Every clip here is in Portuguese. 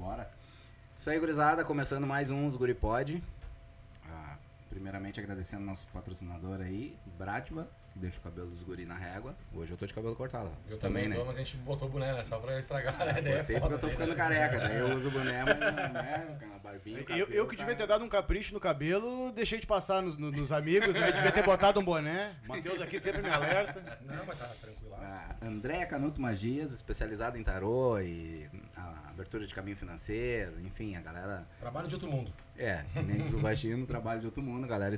Bora. Isso aí, gurizada, começando mais uns Guri Pod. Primeiramente agradecendo nosso patrocinador aí, Brativa, que deixa o cabelo dos guri na régua. Hoje eu tô de cabelo cortado. Eu também, né? Mas a gente botou o boné, né? Só pra estragar, né? Daí é foda, porque eu tô ficando careca, daí eu uso o boné, mas né, com a barbinha. Eu que devia ter dado um capricho no cabelo, deixei de passar nos amigos, né? Devia ter botado um boné. Matheus aqui sempre me alerta. Não, mas tá tranquilaço. Andréa Canuto Magias, especializada em tarô e a abertura de caminho financeiro, enfim, a galera... Trabalho de outro mundo. Nem diz o baixinho, trabalho de outro mundo, a galera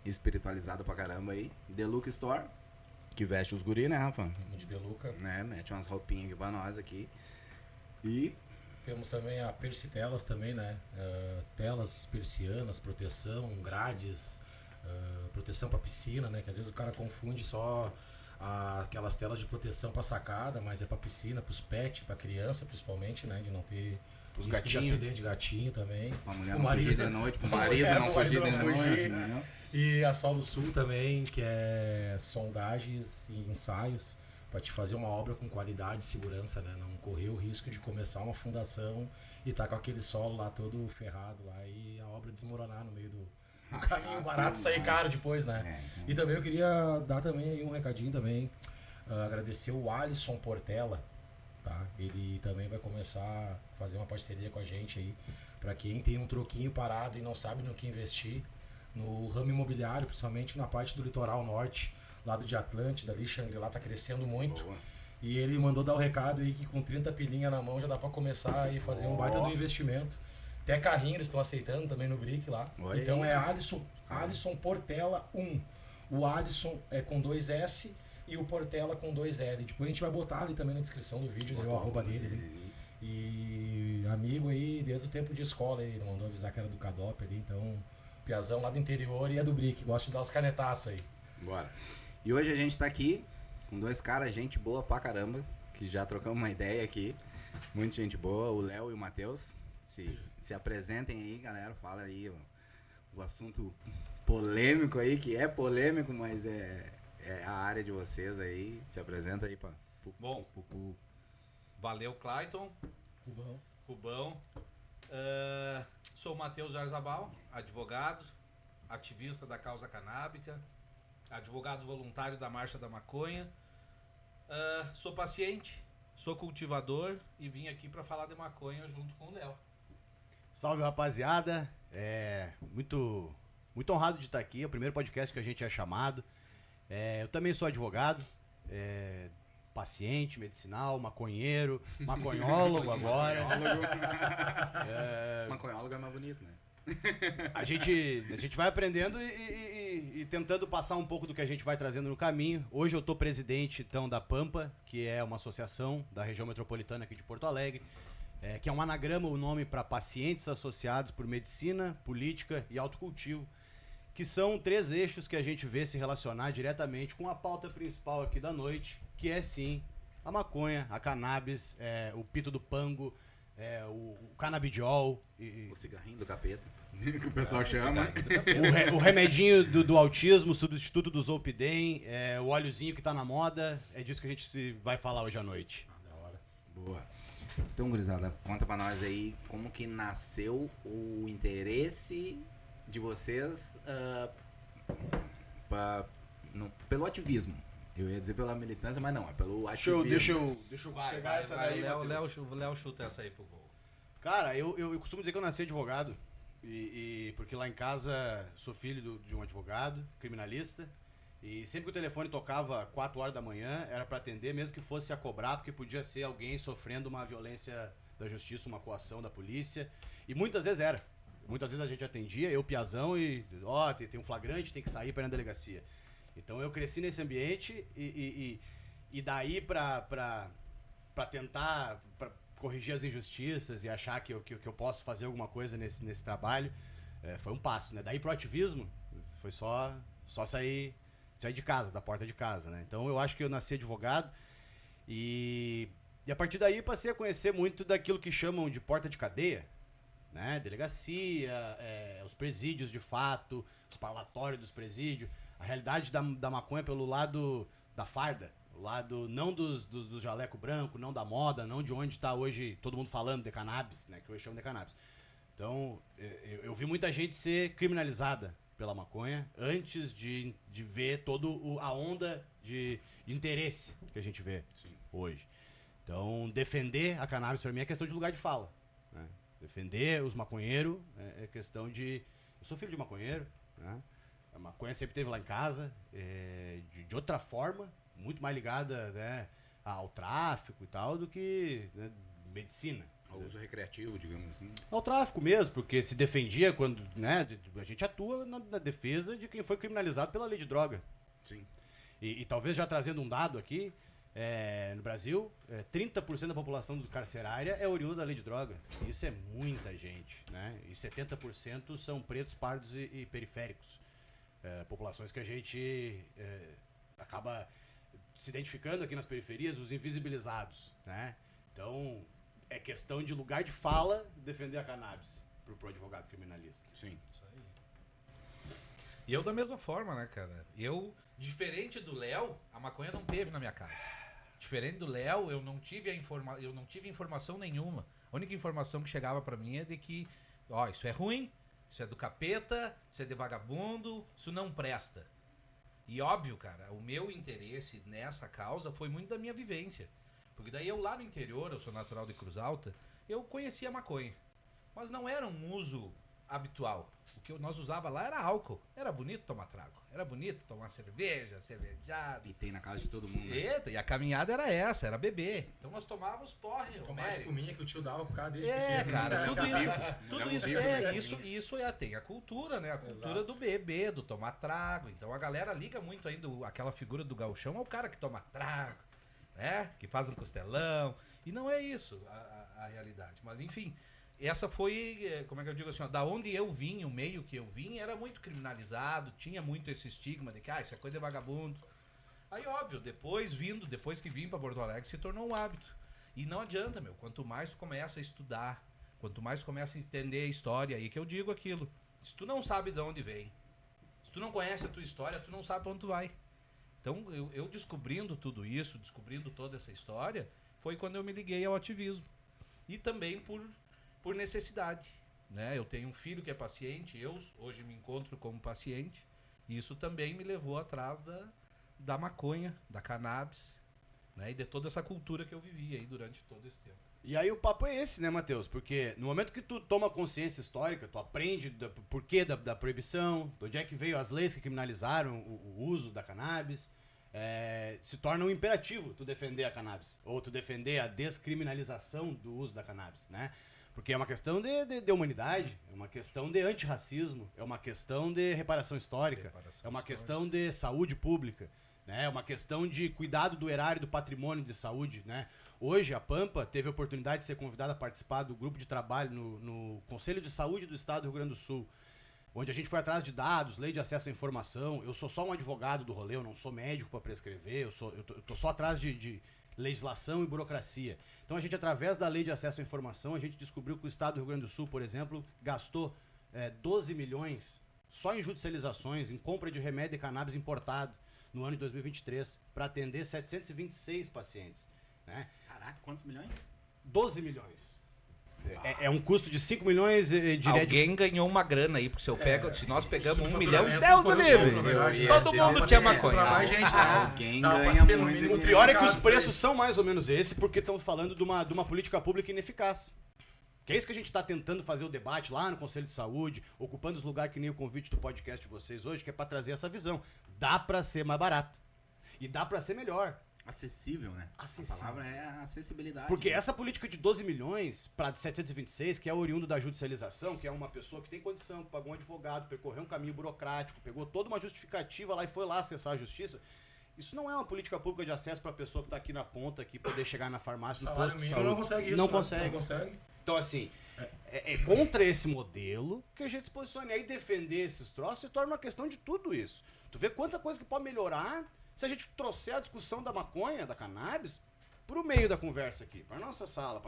espiritualizada pra caramba aí. The Look Store, que veste os guri, né, Rafa? De Deluca. Né, mete umas roupinhas aqui pra nós aqui. E... temos também a Persitelas também, né? Telas persianas, proteção, grades, proteção pra piscina, né? Que às vezes o cara confunde só aquelas telas de proteção pra sacada, mas é pra piscina, pros pets, pra criança principalmente, né? De não ter Pros risco de gatinhos. acidente de gatinho também. Pra mulher não fugir de noite, pro marido não fugir de noite, né? E a Solo Sul também, que é sondagens e ensaios para te fazer uma obra com qualidade e segurança, né? Não correr o risco de começar uma fundação e tá com aquele solo lá todo ferrado lá e a obra desmoronar no meio do caminho barato, sair caro depois, né? E também eu queria dar também aí um recadinho também, agradecer o Alisson Portela, tá? Ele também vai começar a fazer uma parceria com a gente aí, para quem tem um troquinho parado e não sabe no que investir, no ramo imobiliário, principalmente na parte do litoral norte, lado de Atlântida, ali Xangri-Lá tá crescendo muito. Boa. E ele mandou dar o recado aí que com 30 pilinha na mão já dá para começar e fazer um baita do investimento. Até carrinho eles estão aceitando também no Brick lá. Oi. Então é Alisson Portela 1. O Alisson é com 2S e o Portela com 2L. Depois a gente vai botar ali também na descrição do vídeo, o arroba dele. E amigo aí, desde o tempo de escola, ele mandou avisar que era do Cadop ali, então... Piazão lá do interior e é do Brick, gosta de dar os canetaços aí. Bora. E hoje a gente tá aqui com dois caras, gente boa pra caramba, que já trocamos uma ideia aqui. Muita gente boa, o Léo e o Matheus. Se apresentem aí, galera, fala aí o assunto polêmico aí, que é polêmico, mas é a área de vocês aí. Se apresenta aí, pá. Bom, valeu, Clayton, Rubão. Sou o Matheus Arzabal, advogado, ativista da causa canábica, advogado voluntário da Marcha da Maconha. Sou paciente, sou cultivador e vim aqui para falar de maconha junto com o Léo. Salve, rapaziada. Muito honrado de estar aqui. É o primeiro podcast que a gente é chamado. Eu também sou advogado, paciente, medicinal, maconheiro, maconhólogo agora. Maconhólogo é mais bonito, né? A gente vai aprendendo e tentando passar um pouco do que a gente vai trazendo no caminho. Hoje eu tô presidente, então, da Pampa, que é uma associação da região metropolitana aqui de Porto Alegre, que é um anagrama, o nome para pacientes associados por medicina, política e autocultivo, que são 3 eixos que a gente vê se relacionar diretamente com a pauta principal aqui da noite, que é sim a maconha, a cannabis, o pito do pango, o canabidiol. O cigarrinho do capeta, que o pessoal chama. O remedinho do autismo, o substituto do Zolpidem, o óleozinho que tá na moda. É disso que a gente vai falar hoje à noite. Da hora. Boa. Então, gurizada, conta pra nós aí como que nasceu o interesse de vocês pelo ativismo. Eu ia dizer pela militância, mas não, é pelo ativismo. Deixa eu pegar essa daí, o Léo chuta essa aí pro gol. Cara, eu costumo dizer que eu nasci advogado, porque lá em casa sou filho de um advogado, criminalista, e sempre que o telefone tocava 4 horas da manhã, era pra atender, mesmo que fosse a cobrar, porque podia ser alguém sofrendo uma violência da justiça, uma coação da polícia, e muitas vezes era. Muitas vezes a gente atendia, eu piazão, e tem um flagrante, tem que sair para ir na delegacia. Então eu cresci nesse ambiente e daí pra tentar corrigir as injustiças e achar que eu posso fazer alguma coisa nesse trabalho, foi um passo, né? Daí pro ativismo, foi só sair de casa, da porta de casa, né? Então eu acho que eu nasci advogado e a partir daí passei a conhecer muito daquilo que chamam de porta de cadeia, né? Delegacia, os presídios de fato, os parlatórios dos presídios, a realidade da maconha pelo lado da farda, O lado não dos jaleco branco, não da moda, não de onde está hoje todo mundo falando de cannabis, né? Que hoje chamam de cannabis. Então, eu vi muita gente ser criminalizada pela maconha antes de ver toda a onda de interesse que a gente vê hoje. Então, defender a cannabis para mim é questão de lugar de fala, né? Defender os maconheiros é questão de... Eu sou filho de maconheiro, né? A maconha sempre esteve lá em casa, de outra forma, muito mais ligada, né, ao tráfico e tal, do que, né, medicina. Ao uso recreativo, digamos assim. Ao tráfico mesmo, porque se defendia quando, né, a gente atua na defesa de quem foi criminalizado pela lei de droga. Sim. E talvez já trazendo um dado aqui, no Brasil, 30% da população carcerária é oriunda da lei de droga. Isso é muita gente, né? E 70% são pretos, pardos e periféricos. Populações que a gente acaba se identificando aqui nas periferias, os invisibilizados, né? Então, é questão de lugar de fala defender a cannabis pro advogado criminalista. Sim. Isso aí. E eu da mesma forma, né, cara? Eu, diferente do Léo, a maconha não teve na minha casa. Diferente do Léo, eu não tive informação nenhuma. A única informação que chegava pra mim é de que, ó, isso é ruim, isso é do capeta, isso é de vagabundo, isso não presta. E óbvio, cara, o meu interesse nessa causa foi muito da minha vivência. Porque daí eu lá no interior, eu sou natural de Cruz Alta, eu conhecia maconha. Mas não era um uso habitual. O que nós usava lá era álcool. Era bonito tomar trago. Era bonito tomar cerveja, cervejado. E tem na casa de todo mundo, né? Eita, e a caminhada era essa, era beber. Então nós tomávamos porre. Tomar a espuminha que o tio dava pro cara desde pequeno. Cara, isso tem a cultura, né? A cultura Exato. do beber, do tomar trago. Então a galera liga muito ainda aquela figura do gauchão ao cara que toma trago, né? Que faz um costelão. E não é isso a realidade. Mas enfim, essa foi, como é que eu digo assim, ó, da onde eu vim, o meio que eu vim, era muito criminalizado, tinha muito esse estigma de que, isso é coisa de vagabundo. Aí, óbvio, depois que vim pra Porto Alegre, se tornou um hábito. E não adianta, meu, quanto mais tu começa a estudar, quanto mais tu começa a entender a história, aí que eu digo aquilo. Se tu não sabe de onde vem, se tu não conhece a tua história, tu não sabe pra onde tu vai. Então, eu descobrindo tudo isso, descobrindo toda essa história, foi quando eu me liguei ao ativismo. E também por necessidade, né? Eu tenho um filho que é paciente, eu hoje me encontro como paciente, e isso também me levou atrás da maconha, da cannabis, né? E de toda essa cultura que eu vivi aí durante todo esse tempo. E aí o papo é esse, né, Matheus? Porque no momento que tu toma consciência histórica, tu aprende porquê da proibição, de onde é que veio as leis que criminalizaram o uso da cannabis, se torna um imperativo tu defender a cannabis, ou tu defender a descriminalização do uso da cannabis, né? Porque é uma questão de humanidade, é uma questão de antirracismo, é uma questão de reparação histórica, é uma questão de saúde pública, né? É uma questão de cuidado do erário, do patrimônio de saúde, né? Hoje a Pampa teve a oportunidade de ser convidada a participar do grupo de trabalho no Conselho de Saúde do Estado do Rio Grande do Sul, onde a gente foi atrás de dados, lei de acesso à informação. Eu sou só um advogado do rolê, eu não sou médico para prescrever, eu tô só atrás de legislação e burocracia. Então a gente, através da lei de acesso à informação, a gente descobriu que o Estado do Rio Grande do Sul, por exemplo, gastou 12 milhões só em judicializações, em compra de remédio e cannabis importado no ano de 2023, para atender 726 pacientes, né? Caraca, quantos milhões? 12 milhões. É um custo de 5 milhões de... Alguém ganhou uma grana aí, porque se nós pegamos 1 milhão, subfaturamento Deus corrupção, livre. na verdade. Todo mundo tinha maconha. Comprar mais gente, né? Alguém Dá pra ganha ter no muito. mínimo O pior é que os isso aí. preços são mais ou menos esse, porque estão falando de uma política pública ineficaz. Que é isso que a gente está tentando fazer o debate lá no Conselho de Saúde, ocupando os lugares que nem o convite do podcast de vocês hoje, que é para trazer essa visão. Dá para ser mais barato. E dá para ser melhor. Acessível, né? Acessível. A palavra é acessibilidade. Porque né? essa política de 12 milhões para 726, que é oriundo da judicialização, que é uma pessoa que tem condição, que pagou um advogado, percorreu um caminho burocrático, pegou toda uma justificativa lá e foi lá acessar a justiça. Isso não é uma política pública de acesso para a pessoa que está aqui na ponta, aqui poder chegar na farmácia, no Salário posto de mínimo saúde. não consegue isso. Não né? consegue. Não consegue. Então, assim, é contra esse modelo que a gente se posiciona. E aí defender esses troços se torna uma questão de tudo isso. Tu vê quanta coisa que pode melhorar se a gente trouxer a discussão da maconha, da cannabis, pro meio da conversa aqui, pra nossa sala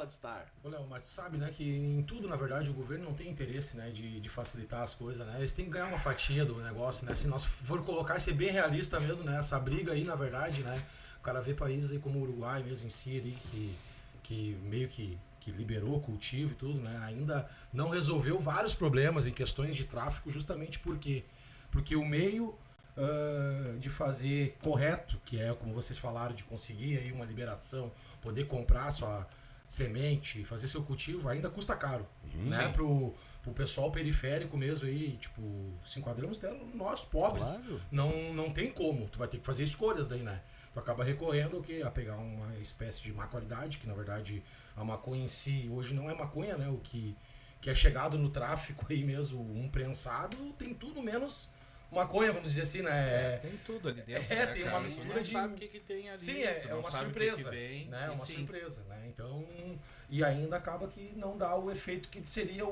de estar. Ô, Léo, mas tu sabe, né, que em tudo, na verdade, o governo não tem interesse, né, de facilitar as coisas, né? Eles têm que ganhar uma fatia do negócio, né? Se nós for colocar, ser bem realista mesmo, né? Essa briga aí, na verdade, né? O cara vê países aí como o Uruguai mesmo em si ali, que meio que liberou o cultivo e tudo, né? Ainda não resolveu vários problemas em questões de tráfico, justamente porque o meio de fazer correto, que é como vocês falaram, de conseguir aí uma liberação, poder comprar sua semente, fazer seu cultivo, ainda custa caro, né? Pro pessoal periférico mesmo aí, tipo, se enquadramos nós pobres, Claro. não tem como, tu vai ter que fazer escolhas daí, né? Tu acaba recorrendo ao quê? A pegar uma espécie de má qualidade, que na verdade a maconha em si hoje não é maconha, né? O que é chegado no tráfico aí mesmo, um prensado, tem tudo menos maconha, vamos dizer assim, né? Tem tudo ali dentro. Tem uma mistura não de... sabe o que tem ali. Sim, tu é não uma sabe surpresa, o que vem, né? É e uma sim. surpresa, né? Então, e ainda acaba que não dá o efeito que seria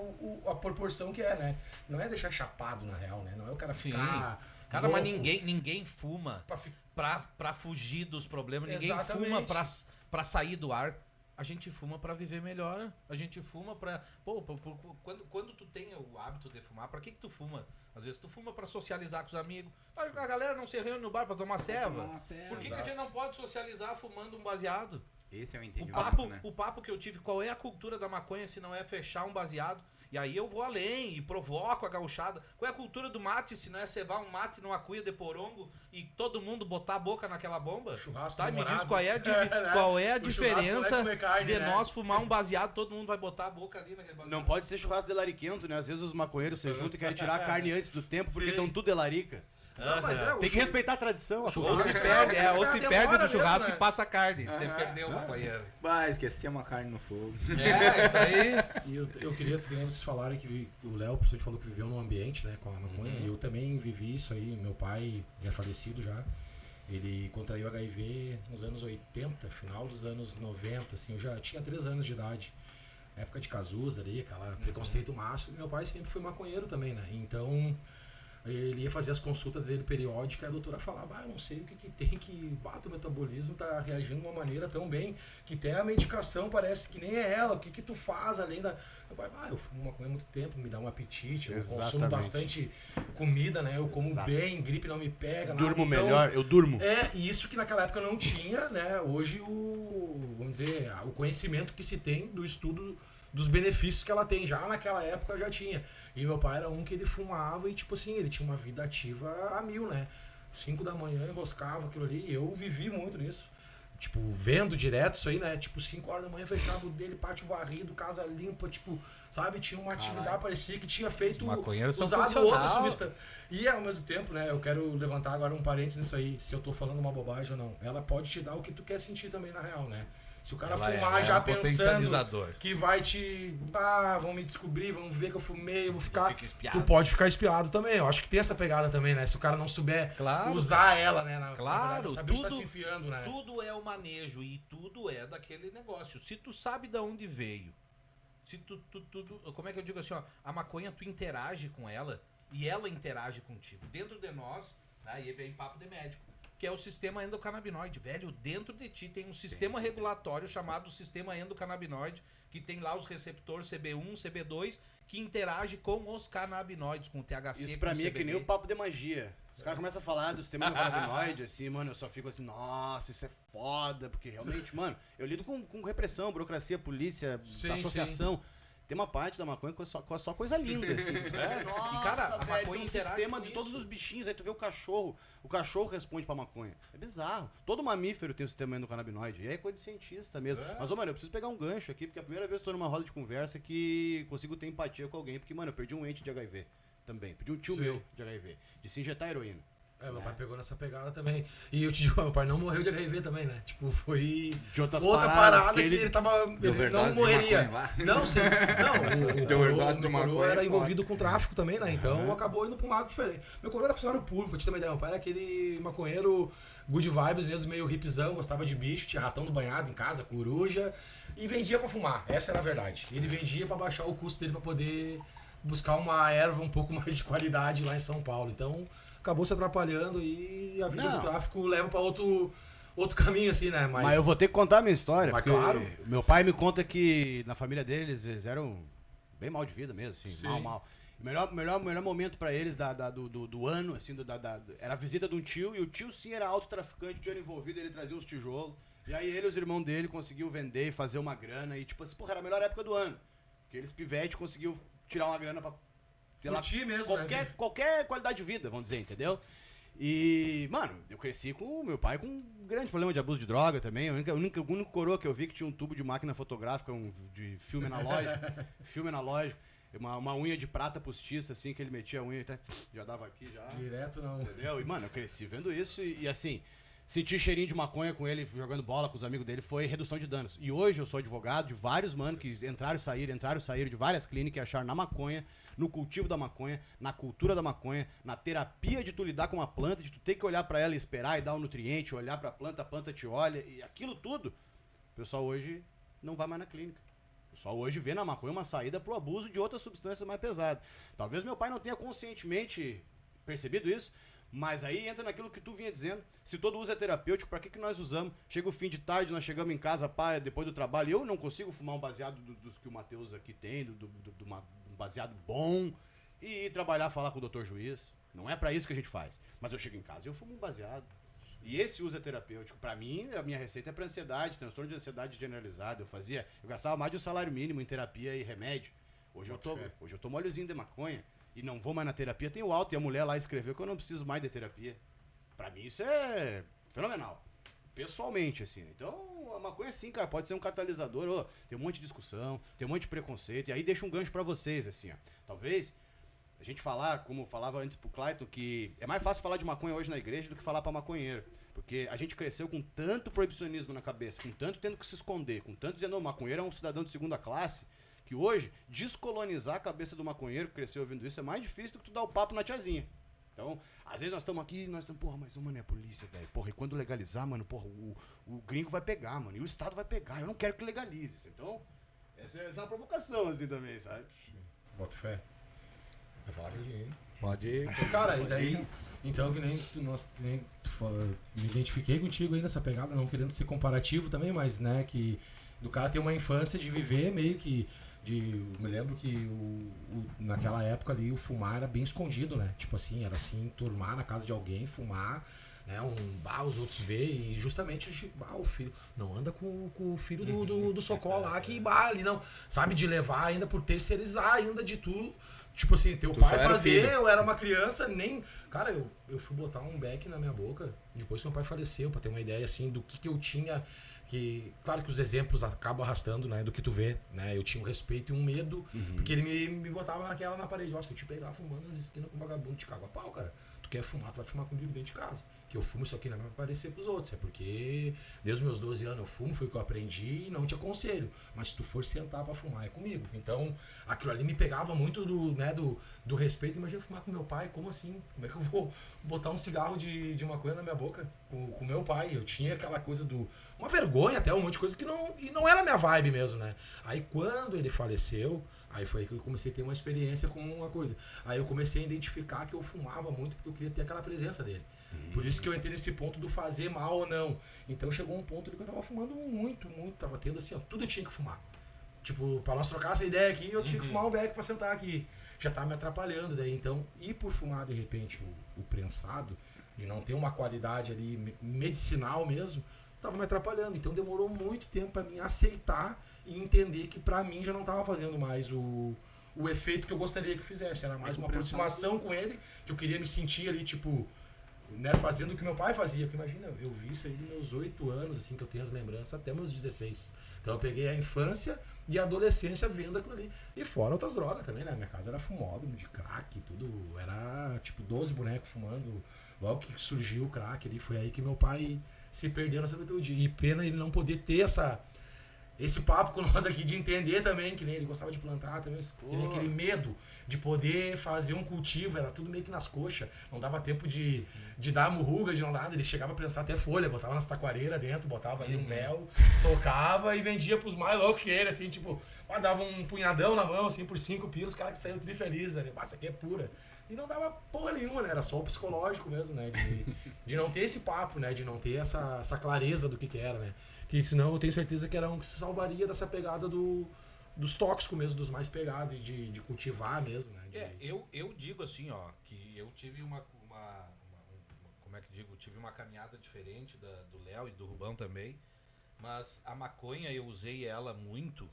a proporção que é, né? Não é deixar chapado, na real, né? Não é o cara Sim. ficar... Cara, mas louco ninguém fuma pra fugir dos problemas. Ninguém Exatamente. fuma pra sair do ar. A gente fuma pra viver melhor. A gente fuma pra... Pô, quando tu tem o hábito de fumar, pra que tu fuma? Às vezes tu fuma pra socializar com os amigos. A galera não se reúne no bar pra tomar ceva. Por que a gente não pode socializar fumando um baseado? Esse é o entendimento, né? O papo que eu tive, qual é a cultura da maconha se não é fechar um baseado? E aí eu vou além e provoco a gauchada. Qual é a cultura do mate se não é cevar um mate numa cuia de porongo e todo mundo botar a boca naquela bomba? Churrasco Tá, me namorado. diz qual é a, Né? qual é a O churrasco diferença não é comer carne, de né? nós fumar um baseado, todo mundo vai botar a boca ali naquele baseado. Não pode ser churrasco de lariquento, né? Às vezes os maconheiros se juntam e querem tirar a carne antes do tempo porque Sim. estão tudo de larica. Não, mas Tem que respeitar a tradição. A Ou cultura. se perde, demora do mesmo, churrasco né? e passa a carne. Você perdeu o maconheiro. Vai, esquecer uma carne no fogo. É, isso aí. E eu queria vocês falarem que o Léo, o professor, falou que viveu num ambiente, né, com a maconha. E eu também vivi isso aí. Meu pai é falecido já. Ele contraiu HIV nos anos 80, final dos anos 90, assim. Eu já tinha 3 anos de idade. Época de Cazuza ali, aquela preconceito máximo. Meu pai sempre foi maconheiro também, né? Então... ele ia fazer as consultas dele periódicas e a doutora falava, eu não sei o que tem que bate o metabolismo, tá reagindo de uma maneira tão bem, que até a medicação parece que nem é ela, o que tu faz além da... Eu falei, eu fumo maconha há muito tempo, me dá um apetite, eu consumo Exatamente. bastante comida, né, eu como Exato. bem, gripe não me pega, nada. Durmo Então, melhor, eu durmo. e isso que naquela época não tinha, né, hoje vamos dizer, o conhecimento que se tem do estudo dos benefícios que ela tem, já naquela época eu já tinha. E meu pai era um que ele fumava e, tipo assim, ele tinha uma vida ativa a 1000, né? 5 da manhã enroscava aquilo ali, e eu vivi muito nisso. Tipo, vendo direto isso aí, né? Tipo, 5 horas da manhã fechava o dele, pátio varrido, casa limpa, tipo, sabe? Tinha uma atividade, parecia que tinha feito, Os maconheiros são usado funcional. outra substância. E ao mesmo tempo, né? Eu quero levantar agora um parênteses nisso aí, se eu tô falando uma bobagem ou não. Ela pode te dar o que tu quer sentir também, na real, né? Se o cara Ela fumar é já um pensando potencializador. que vai te... vão me descobrir, vão ver que eu fumei, eu vou ficar... Fica espiado. Tu pode ficar espiado também. Eu acho que tem essa pegada também, né? Se o cara não souber Claro. usar ela, né? Na Claro, verdade, não saber onde tá tudo- se enfiando, né? Tudo é o manejo e tudo é daquele negócio. Se tu sabe de onde veio, se tu, como é que eu digo assim, ó, a maconha tu interage com ela e ela interage contigo. Dentro de nós, aí vem papo de médico, que é o sistema endocannabinoide, velho. Dentro de ti tem um sistema regulatório chamado sistema endocannabinoide, que tem lá os receptores CB1, CB2, que interage com os canabinoides, com o THC, Isso com pra o mim é que nem CBD. o papo de magia. Os caras começam a falar do sistema endocannabinoide, assim, mano, eu só fico assim, nossa, isso é foda, porque realmente, mano, eu lido com repressão, burocracia, polícia, Sim, associação. Tem uma parte da maconha que é só coisa linda, assim. Nossa, E, cara, a velho, maconha tem um interage sistema com de todos isso. os bichinhos, aí tu vê o cachorro responde pra maconha. É bizarro. Todo mamífero tem o sistema endocannabinoide, e aí é coisa de cientista mesmo. Mas, ô, mano, eu preciso pegar um gancho aqui, porque é a primeira vez que eu tô numa roda de conversa que consigo ter empatia com alguém, porque, mano, eu perdi um ente de HIV também, perdi um tio Sim. meu de HIV, de se injetar heroína. Meu pai pegou nessa pegada também. E eu te digo, meu pai não morreu de HIV também, né? Tipo, foi De outras outra paradas, parada que que ele tava... Ele overdose não de morreria. maconha, vá. Não, sim. Não, Deu overdose de meu coroa maconha, era foda. envolvido com tráfico também, né? Então acabou indo pra um lado diferente. Meu coroa era funcionário público, pra te ter uma ideia. Meu pai era aquele maconheiro good vibes mesmo, meio hipzão, gostava de bicho, tinha ratão do banhado em casa, coruja, e vendia pra fumar. Essa era a verdade. Ele vendia pra baixar o custo dele pra poder buscar uma erva um pouco mais de qualidade lá em São Paulo. Então acabou se atrapalhando e a vida Não. do tráfico leva pra outro caminho, assim, né? Mas eu vou ter que contar a minha história. Mas porque claro. Meu pai me conta que na família dele eles eram bem mal de vida mesmo, assim, Sim. mal. O melhor momento pra eles do ano, assim, era a visita de um tio, e o tio sim era autotraficante, dinheiro envolvido, ele trazia uns tijolos. E aí ele e os irmãos dele conseguiu vender e fazer uma grana, e tipo assim, porra, era a melhor época do ano. Porque eles pivete conseguiu tirar uma grana pra ter lá Curtir mesmo, qualquer qualidade de vida, vamos dizer, entendeu? E, mano, eu cresci com o meu pai com um grande problema de abuso de droga também. O único coroa que eu vi que tinha um tubo de máquina fotográfica, de filme analógico. Uma unha de prata postiça, assim, que ele metia a unha até. Já dava aqui, já. Direto não. Entendeu? E, mano, eu cresci vendo isso e assim, sentir cheirinho de maconha com ele, jogando bola com os amigos dele, foi redução de danos. E hoje eu sou advogado de vários manos que entraram e saíram de várias clínicas e acharam na maconha, no cultivo da maconha, na cultura da maconha, na terapia de tu lidar com uma planta, de tu ter que olhar pra ela e esperar e dar um nutriente, olhar pra planta, a planta te olha, e aquilo tudo, o pessoal hoje não vai mais na clínica. O pessoal hoje vê na maconha uma saída pro abuso de outras substâncias mais pesadas. Talvez meu pai não tenha conscientemente percebido isso, mas aí entra naquilo que tu vinha dizendo. Se todo uso é terapêutico, pra que nós usamos? Chega o fim de tarde, nós chegamos em casa, pá, depois do trabalho. Eu não consigo fumar um baseado dos que o Matheus aqui tem, um baseado bom, e ir trabalhar, falar com o doutor juiz. Não é pra isso que a gente faz. Mas eu chego em casa e eu fumo um baseado. E esse uso é terapêutico. Pra mim, a minha receita é pra ansiedade, transtorno de ansiedade generalizada. Eu gastava mais de um salário mínimo em terapia e remédio. Hoje eu tomo óleozinho de maconha e não vou mais na terapia. Tem o alto e a mulher lá escreveu que eu não preciso mais de terapia. Pra mim isso é fenomenal. Pessoalmente, assim. Então, a maconha sim, cara, pode ser um catalisador. Tem um monte de discussão, tem um monte de preconceito. E aí deixa um gancho pra vocês, assim, ó. Talvez a gente falar, como falava antes pro Clayton, que é mais fácil falar de maconha hoje na igreja do que falar pra maconheiro. Porque a gente cresceu com tanto proibicionismo na cabeça, com tanto tendo que se esconder, com tanto dizendo, não, o maconheiro é um cidadão de segunda classe, que hoje, descolonizar a cabeça do maconheiro que cresceu ouvindo isso é mais difícil do que tu dar o papo na tiazinha. Então, às vezes nós estamos aqui, porra, mas mano, é a polícia, velho. Porra, e quando legalizar, mano, porra, o gringo vai pegar, mano, e o Estado vai pegar. Eu não quero que legalize. Então, essa é uma provocação, assim, também, sabe? Bota fé. Vai falar que Pode. cara, e daí, então que nem tu fala, me identifiquei contigo aí nessa pegada, não querendo ser comparativo também, mas, né, que do cara ter uma infância de viver meio que, eu me lembro que naquela época ali o fumar era bem escondido, né, tipo assim, era assim, turmar na casa de alguém, fumar, né, os outros ver e justamente, o filho, não anda com o filho do Socó lá, que ali não, sabe, de levar ainda por terceirizar ainda de tudo. Tipo assim, teu pai fazer, eu era uma criança, nem... Cara, eu fui botar um beck na minha boca depois que meu pai faleceu, pra ter uma ideia, assim, do que eu tinha... Claro que os exemplos acabam arrastando, né, do que tu vê, né? Eu tinha um respeito e um medo, porque ele me botava naquela na parede. Nossa, eu te pegava fumando nas esquinas com vagabundo, te cago a pau, cara. Tu quer fumar, tu vai fumar comigo dentro de casa. Que eu fumo isso aqui não é pra aparecer pros outros, é porque desde os meus 12 anos eu fumo, foi o que eu aprendi e não te aconselho. Mas se tu for sentar pra fumar, é comigo. Então, aquilo ali me pegava muito do respeito. Imagina fumar com meu pai, como assim? Como é que eu vou botar um cigarro de maconha na minha boca com meu pai? Eu tinha aquela coisa uma vergonha até, um monte de coisa que não era minha vibe mesmo, né? Aí quando ele faleceu, aí foi aí que eu comecei a ter uma experiência com uma coisa. Aí eu comecei a identificar que eu fumava muito porque eu queria ter aquela presença dele. Por isso que eu entrei nesse ponto do fazer mal ou não. Então chegou um ponto ali que eu tava fumando muito, tava tendo assim, ó, tudo eu tinha que fumar. Tipo, pra nós trocar essa ideia aqui, eu tinha que fumar um beck pra sentar aqui. Já tava me atrapalhando daí, então, e por fumar de repente o prensado, de não ter uma qualidade ali medicinal mesmo, tava me atrapalhando. Então demorou muito tempo pra mim aceitar e entender que pra mim já não tava fazendo mais o efeito que eu gostaria que fizesse. Era mais uma aproximação com ele, que eu queria me sentir ali, tipo, né, fazendo o que meu pai fazia. Porque imagina, eu vi isso aí nos meus 8 anos, assim, que eu tenho as lembranças, até meus 16. Então eu peguei a infância e a adolescência vendo aquilo ali. E fora outras drogas também, né? Minha casa era fumódromo de crack, tudo. Era tipo 12 bonecos fumando. Logo que surgiu o crack ali, foi aí que meu pai se perdeu nessa virtude. E pena ele não poder ter esse papo com nós aqui de entender também, que nem ele gostava de plantar também, aquele medo de poder fazer um cultivo, era tudo meio que nas coxas, não dava tempo de dar murruga, de não nada, ele chegava a prensar até folha, botava nas taquareiras dentro, botava ali um mel, socava e vendia pros mais loucos que ele, assim, tipo, dava um punhadão na mão, assim, por 5 pilos, os caras que saíram trifeliz, né, essa aqui é pura. E não dava porra nenhuma, né, era só o psicológico mesmo, né, de não ter esse papo, né, de não ter essa clareza do que era, né. Que senão eu tenho certeza que era um que se salvaria dessa pegada do dos tóxicos mesmo, dos mais pegados, e de cultivar mesmo, né? Eu digo assim, ó, que eu tive como é que digo? Tive uma caminhada diferente do Léo e do Rubão também, mas a maconha eu usei ela muito,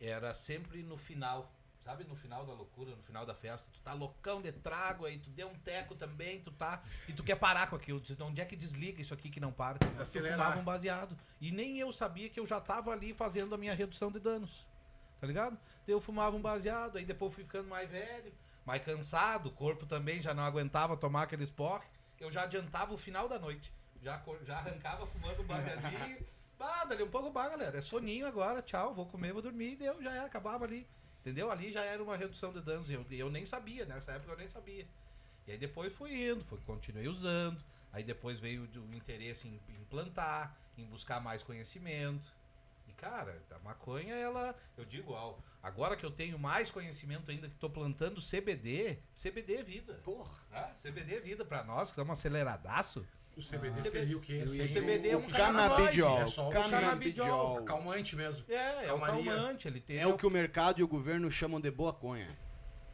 era sempre no final, sabe? No final da loucura, no final da festa, tu tá loucão de trago, aí tu deu um teco também, e tu quer parar com aquilo, tu diz, onde é que desliga isso aqui que não para? Eu fumava um baseado, e nem eu sabia que eu já tava ali fazendo a minha redução de danos, tá ligado? Daí eu fumava um baseado, aí depois fui ficando mais velho, mais cansado, o corpo também já não aguentava tomar aqueles porre, eu já adiantava o final da noite, já arrancava fumando um baseadinho, dali um pouco, galera, é soninho agora, tchau, vou comer, vou dormir, deu, já era, acabava ali. Entendeu? Ali já era uma redução de danos. Eu nem sabia, nessa época eu nem sabia. E aí depois fui indo, continuei usando. Aí depois veio o interesse em plantar, em buscar mais conhecimento. E cara, a maconha, eu digo, agora que eu tenho mais conhecimento ainda, que estou plantando CBD é vida. Porra. CBD é vida pra nós, que estamos aceleradaço. O CBD seria o quê? O CBD é um canabidiol. É só o Canabidiol. Calmante mesmo. É o calmante. Ele tem É o que o mercado e o governo chamam de boaconha.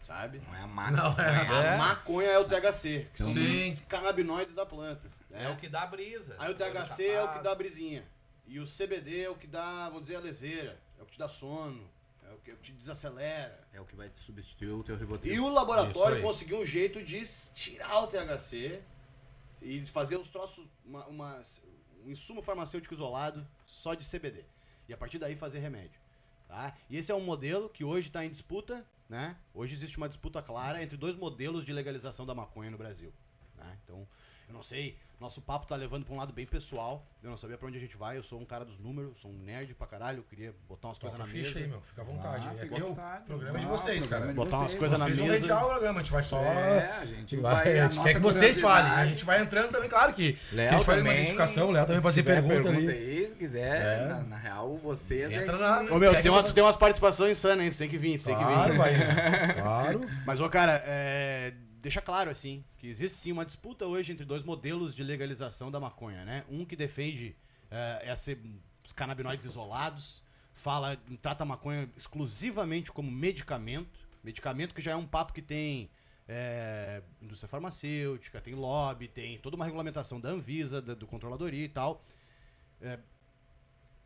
Sabe? Não é a maconha. A maconha é o THC, que são Sim. os canabinoides da planta. É o que dá brisa. Aí o THC é o que dá brisinha. E o CBD é o que dá, vamos dizer, a leseira. É o que te dá sono. É o que te desacelera. É o que vai te substituir o teu Rivotril. E o laboratório conseguiu um jeito de tirar o THC e fazer uns troços, um insumo farmacêutico isolado só de CBD. E a partir daí fazer remédio. Tá? E esse é um modelo que hoje está em disputa, né? Hoje existe uma disputa clara entre dois modelos de legalização da maconha no Brasil. Né? Então, eu não sei, nosso papo tá levando pra um lado bem pessoal. Eu não sabia pra onde a gente vai, eu sou um cara dos números, sou um nerd pra caralho, eu queria botar umas coisas na mesa. Aí, meu. Fica à vontade. Fica à vontade. Programa de vocês, cara. Botar umas coisas na Vocês mesa. vão mediar o programa, a gente vai só... A gente vai... A gente quer que vocês falem. A gente vai entrando também, claro que Léo a gente faz uma também, identificação, o Léo também se fazer tiver pergunta ali. aí, se quiser, na real, vocês... Entra na... Ô meu, tu tem umas participações insanas, hein? Tu tem que vir, Claro, vai. Claro. Mas, ô cara, deixa claro, assim, que existe sim uma disputa hoje entre dois modelos de legalização da maconha, né? Um que defende os canabinoides isolados, trata a maconha exclusivamente como medicamento que já é um papo que tem indústria farmacêutica, tem lobby, tem toda uma regulamentação da Anvisa, do Controladoria e tal,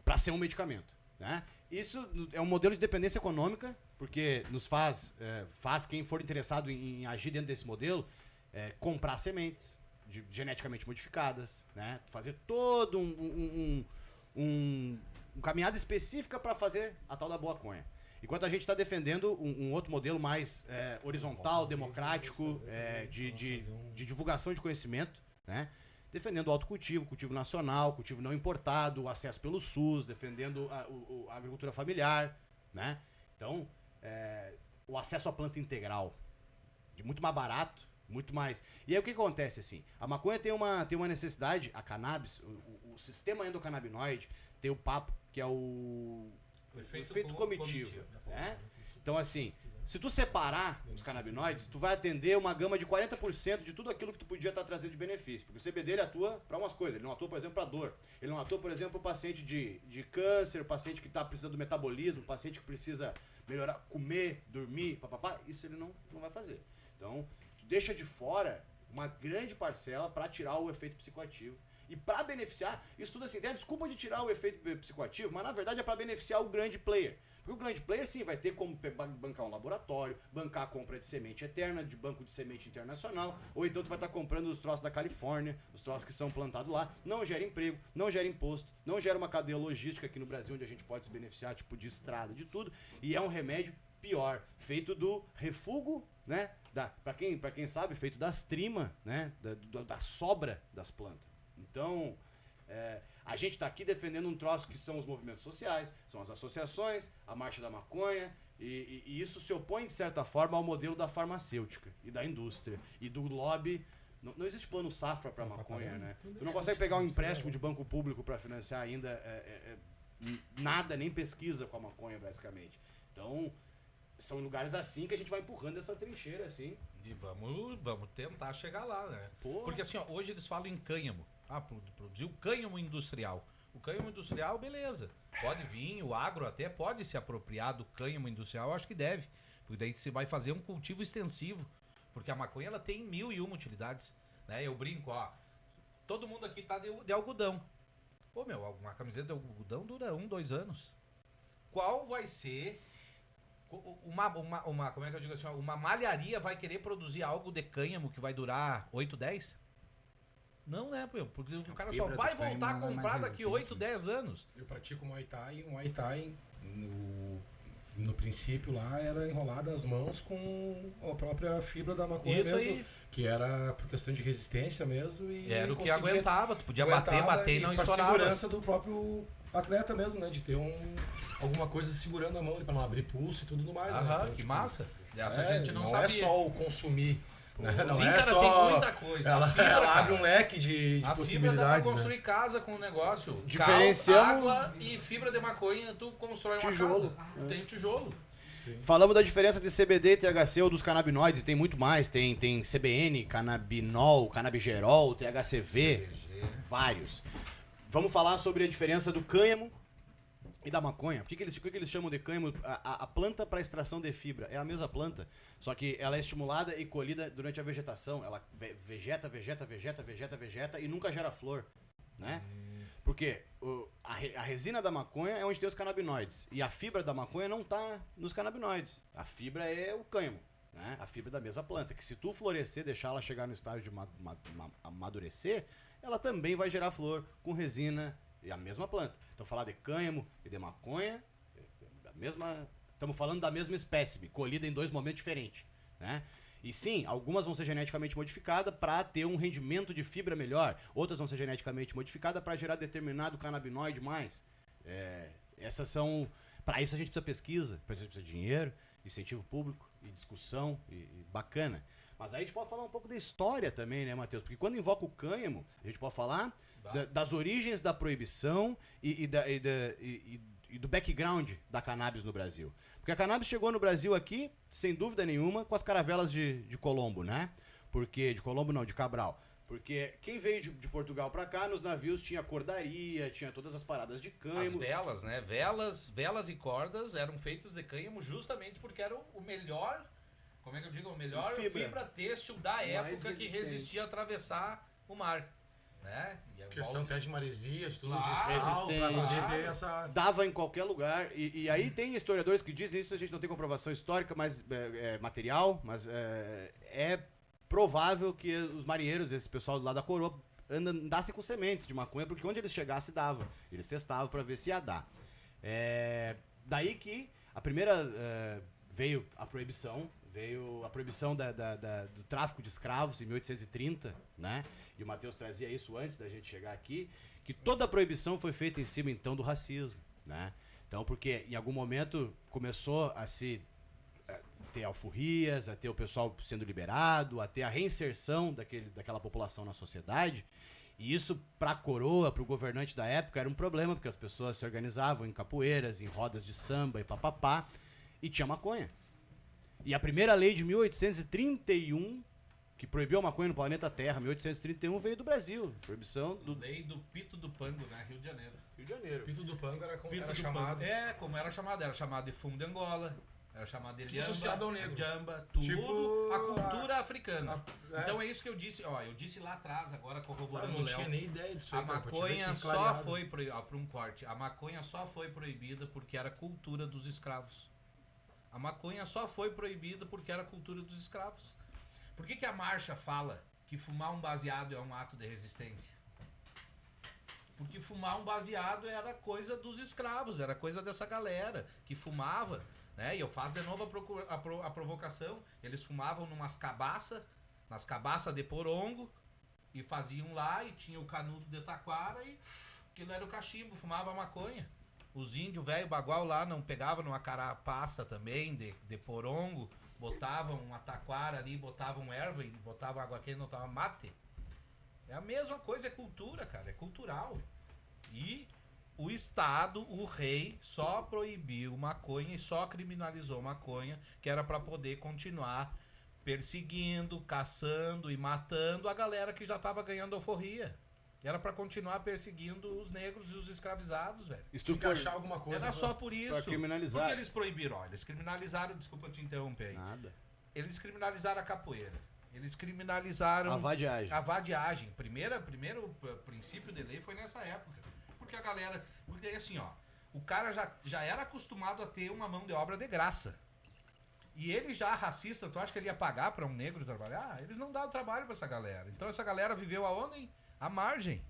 para ser um medicamento, né? Isso é um modelo de dependência econômica, porque nos faz quem for interessado em agir dentro desse modelo comprar sementes geneticamente modificadas, né? Fazer todo um caminhada específica para fazer a tal da boaconha. Enquanto a gente está defendendo um outro modelo mais horizontal, democrático, de divulgação de conhecimento, né? Defendendo o autocultivo, cultivo nacional, cultivo não importado, o acesso pelo SUS, defendendo a agricultura familiar, né? Então, o acesso à planta integral, de muito mais barato, muito mais... E aí o que acontece, assim? A maconha tem uma necessidade, a cannabis, o sistema endocannabinoide, tem o papo que é o efeito comitivo, né? Então, assim, se tu separar os canabinoides, tu vai atender uma gama de 40% de tudo aquilo que tu podia estar trazendo de benefício. Porque o CBD, ele atua para umas coisas. Ele não atua, por exemplo, para dor. Ele não atua, por exemplo, para o paciente de câncer, o paciente que está precisando do metabolismo, o paciente que precisa melhorar, comer, dormir, papapá. Isso ele não vai fazer. Então, tu deixa de fora uma grande parcela para tirar o efeito psicoativo. E para beneficiar, isso tudo assim, tem a desculpa de tirar o efeito psicoativo, mas na verdade é para beneficiar o grande player. Porque o grande player, sim, vai ter como bancar um laboratório, bancar a compra de semente eterna, de banco de semente internacional, ou então tu vai estar comprando os troços da Califórnia, os troços que são plantados lá, não gera emprego, não gera imposto, não gera uma cadeia logística aqui no Brasil onde a gente pode se beneficiar, tipo de estrada, de tudo, e é um remédio pior, feito do refúgio, né, pra quem sabe, feito das trimas, né, da sobra das plantas. Então, a gente está aqui defendendo um troço que são os movimentos sociais, são as associações, a Marcha da Maconha, e isso se opõe, de certa forma, ao modelo da farmacêutica e da indústria e do lobby. Não existe plano safra para maconha, né? Tu não consegue pegar um empréstimo de banco público para financiar ainda nada, nem pesquisa com a maconha, basicamente. Então, são lugares assim que a gente vai empurrando essa trincheira, assim. E vamos tentar chegar lá, né? Porra. Porque assim, ó, hoje eles falam em cânhamo. Produzir o cânhamo industrial. O cânhamo industrial, beleza. Pode vir, o agro até pode se apropriar do cânhamo industrial, eu acho que deve. Porque daí você vai fazer um cultivo extensivo. Porque a maconha, ela tem 1001 utilidades. Né? Eu brinco, ó. Todo mundo aqui tá de algodão. Pô, meu, uma camiseta de algodão dura 2 anos. Qual vai ser... como é que eu digo assim? Uma malharia vai querer produzir algo de cânhamo que vai durar 8, 10? Não, né, porque o cara só vai voltar a comprar daqui 8, 10 anos. Eu pratico Muay Thai e o Muay Thai, no princípio lá, era enrolada as mãos com a própria fibra da maconha Isso mesmo. aí. Que era por questão de resistência mesmo. E Era o que conseguia- aguentava. Tu podia bater e não pra estourava. segurança do próprio atleta mesmo, né? De ter alguma coisa segurando a mão pra não abrir pulso e tudo mais. Aham, né? Então, que tipo, massa. Essa gente não sabia. é só o consumir. Né? Não Sim, é cara, só... tem muita coisa. Ela, A fibra, ela cara. abre um leque de A fibra dá pra possibilidades, construir né? casa com o negócio. Diferenciamos- Água e fibra de maconha, tu constrói uma Tijolo. casa. Tem tijolo. Falamos da diferença de CBD e THC ou dos canabinoides, tem muito mais. Tem CBN, canabinol, canabigerol, THCV, vários. Vamos falar sobre a diferença do cânhamo e da maconha. Por que eles chamam de cânhamo? A planta para extração de fibra é a mesma planta, só que ela é estimulada e colhida durante a vegetação. Ela vegeta e nunca gera flor, né? Porque a resina da maconha é onde tem os canabinoides. E a fibra da maconha não tá nos canabinoides. A fibra é o cânhamo, né? A fibra da mesma planta. Que se tu florescer, deixar ela chegar no estágio de amadurecer, ela também vai gerar flor com resina e a mesma planta. Então falar de cânhamo e de maconha, estamos falando da mesma espécime, colhida em 2 momentos diferentes, né? E sim, algumas vão ser geneticamente modificadas para ter um rendimento de fibra melhor, outras vão ser geneticamente modificadas para gerar determinado canabinoide mais. Essas são... Para isso a gente precisa pesquisa, precisa de dinheiro, incentivo público e discussão e bacana. Mas aí a gente pode falar um pouco da história também, né, Matheus? Porque quando invoca o cânhamo, a gente pode falar das origens da proibição e do background da cannabis no Brasil. Porque a cannabis chegou no Brasil aqui, sem dúvida nenhuma, com as caravelas de Colombo, né? Porque, de Colombo não, de Cabral. Porque quem veio de Portugal pra cá, nos navios tinha cordaria, tinha todas as paradas de As cânhamo. velas, né? Velas e cordas eram feitas de cânhamo justamente porque era o melhor, como é que eu digo? O melhor fibra têxtil da época que resistia a atravessar o mar. Né? E Questão até de maresia, de tudo Claro, de sal, pra poder claro. ter essa... Dava em qualquer lugar. E aí tem historiadores que dizem isso, a gente não tem comprovação histórica, mas material, mas é provável que os marinheiros, esse pessoal lá da coroa, andassem com sementes de maconha, porque onde eles chegassem dava. Eles testavam para ver se ia dar. Daí que a primeira veio a proibição do tráfico de escravos em 1830, né? E o Matheus trazia isso antes da gente chegar aqui, que toda a proibição foi feita em cima, então, do racismo, né? Então, porque em algum momento começou a se ter alforrias, a ter o pessoal sendo liberado, a ter a reinserção daquela população na sociedade. E isso, pra coroa, pro governante da época, era um problema, porque as pessoas se organizavam em capoeiras, em rodas de samba e papapá, e tinha maconha. E a primeira lei de 1831, que proibiu a maconha no planeta Terra, 1831, veio do Brasil. Proibição do... Lei do Pito do Pango, né? Rio de Janeiro. Rio de Janeiro. Pito do Pango era como Pito era do chamado. Pango. Como era chamado? Era chamado de fumo de Angola. Era chamado de liamba, associado ao negro. jamba, tudo Tipo, a cultura africana. é. Então é isso que eu disse, eu disse lá atrás, agora Eu corroborando não o Léo. tinha nem ideia disso A aí, cara, pra te ver maconha que só clareado. foi proibida, para um corte, a maconha só foi proibida porque era cultura dos escravos. A maconha só foi proibida porque era cultura dos escravos. Por que a marcha fala que fumar um baseado é um ato de resistência? Porque fumar um baseado era coisa dos escravos, era coisa dessa galera que fumava, né? E eu faço de novo a provocação. Eles fumavam nas cabaças de porongo, e faziam lá, e tinha o canudo de taquara, e aquilo era o cachimbo, fumava maconha. Os índios, velho, bagual lá, não pegavam numa carapaça também, de porongo, botavam uma taquara ali, botavam erva, e botavam água quente, não tava mate. É a mesma coisa, é cultura, cara, é cultural. E o Estado, o rei, só proibiu maconha e só criminalizou maconha, que era para poder continuar perseguindo, caçando e matando a galera que já tava ganhando alforria. Era pra continuar perseguindo os negros e os escravizados, velho. Se tu Tinha que for achar alguma coisa. Era pra- só por isso. criminalizar. Porque eles proibiram, ó, eles criminalizaram, desculpa te interromper aí. Nada. Eles criminalizaram a capoeira. Eles criminalizaram A vadiagem. a vadiagem. Primeiro princípio de lei foi nessa época. Porque a galera. Porque assim, ó, o cara já era acostumado a ter uma mão de obra de graça. E ele já racista, tu acha que ele ia pagar pra um negro trabalhar? Eles não davam trabalho pra essa galera. Então essa galera viveu aonde? À margem.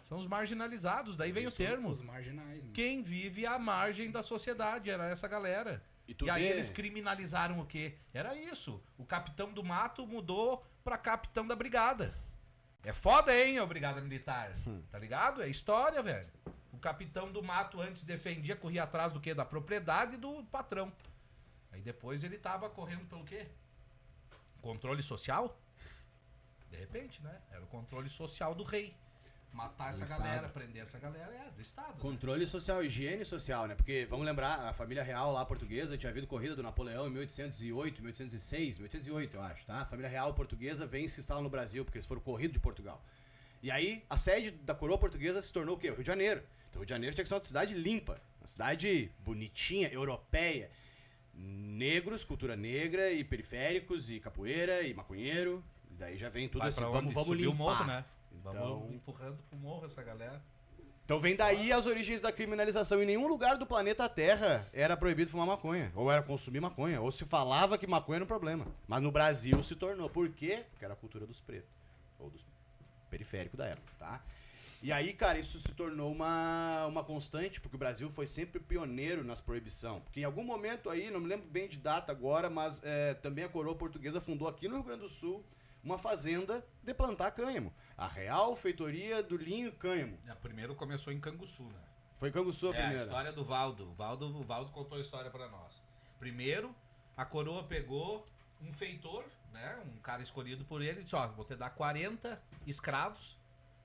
São os marginalizados, daí vem o termo. Os marginais, né? Quem vive à margem da sociedade, era essa galera. tu E aí vê- eles criminalizaram o quê? Era isso. O capitão do mato mudou pra capitão da brigada. É foda, hein, a brigada militar. Tá ligado? É história, velho. O capitão do mato antes defendia, corria atrás do quê? Da propriedade do patrão. Aí depois ele tava correndo pelo quê? Controle social? De repente, né? Era o controle social do rei. Matar essa Estado. galera, prender essa galera, do Estado. Né? Controle social, higiene social, né? Porque, vamos lembrar, a família real lá portuguesa tinha havido corrida do Napoleão em 1808, 1806, 1808, eu acho, tá? A família real portuguesa vem e se instala no Brasil, porque eles foram corridos de Portugal. E aí, a sede da coroa portuguesa se tornou o quê? O Rio de Janeiro. Então, o Rio de Janeiro tinha que ser uma cidade limpa, uma cidade bonitinha, europeia. Negros, cultura negra, e periféricos, e capoeira, e maconheiro. E daí já vem tudo Vai assim, pra vamos onde? Subir limpar. o morro, né? Então- Vamos empurrando pro morro essa galera. Então vem daí as origens da criminalização. Em nenhum lugar do planeta Terra era proibido fumar maconha, ou era consumir maconha, ou se falava que maconha era um problema. Mas no Brasil se tornou. Por quê? Porque era a cultura dos pretos, ou dos periféricos da época, tá? E aí, cara, isso se tornou uma constante, porque o Brasil foi sempre pioneiro nas proibições. Porque em algum momento aí, não me lembro bem de data agora, mas também a coroa portuguesa fundou aqui no Rio Grande do Sul uma fazenda de plantar cânhamo. A Real Feitoria do Linho Cânhamo. Primeiro começou em Canguçu, né? Foi Canguçu a A primeira. história do Valdo. O Valdo contou a história pra nós. Primeiro, a coroa pegou um feitor, né? Um cara escolhido por ele e disse, ó, vou te dar 40 escravos,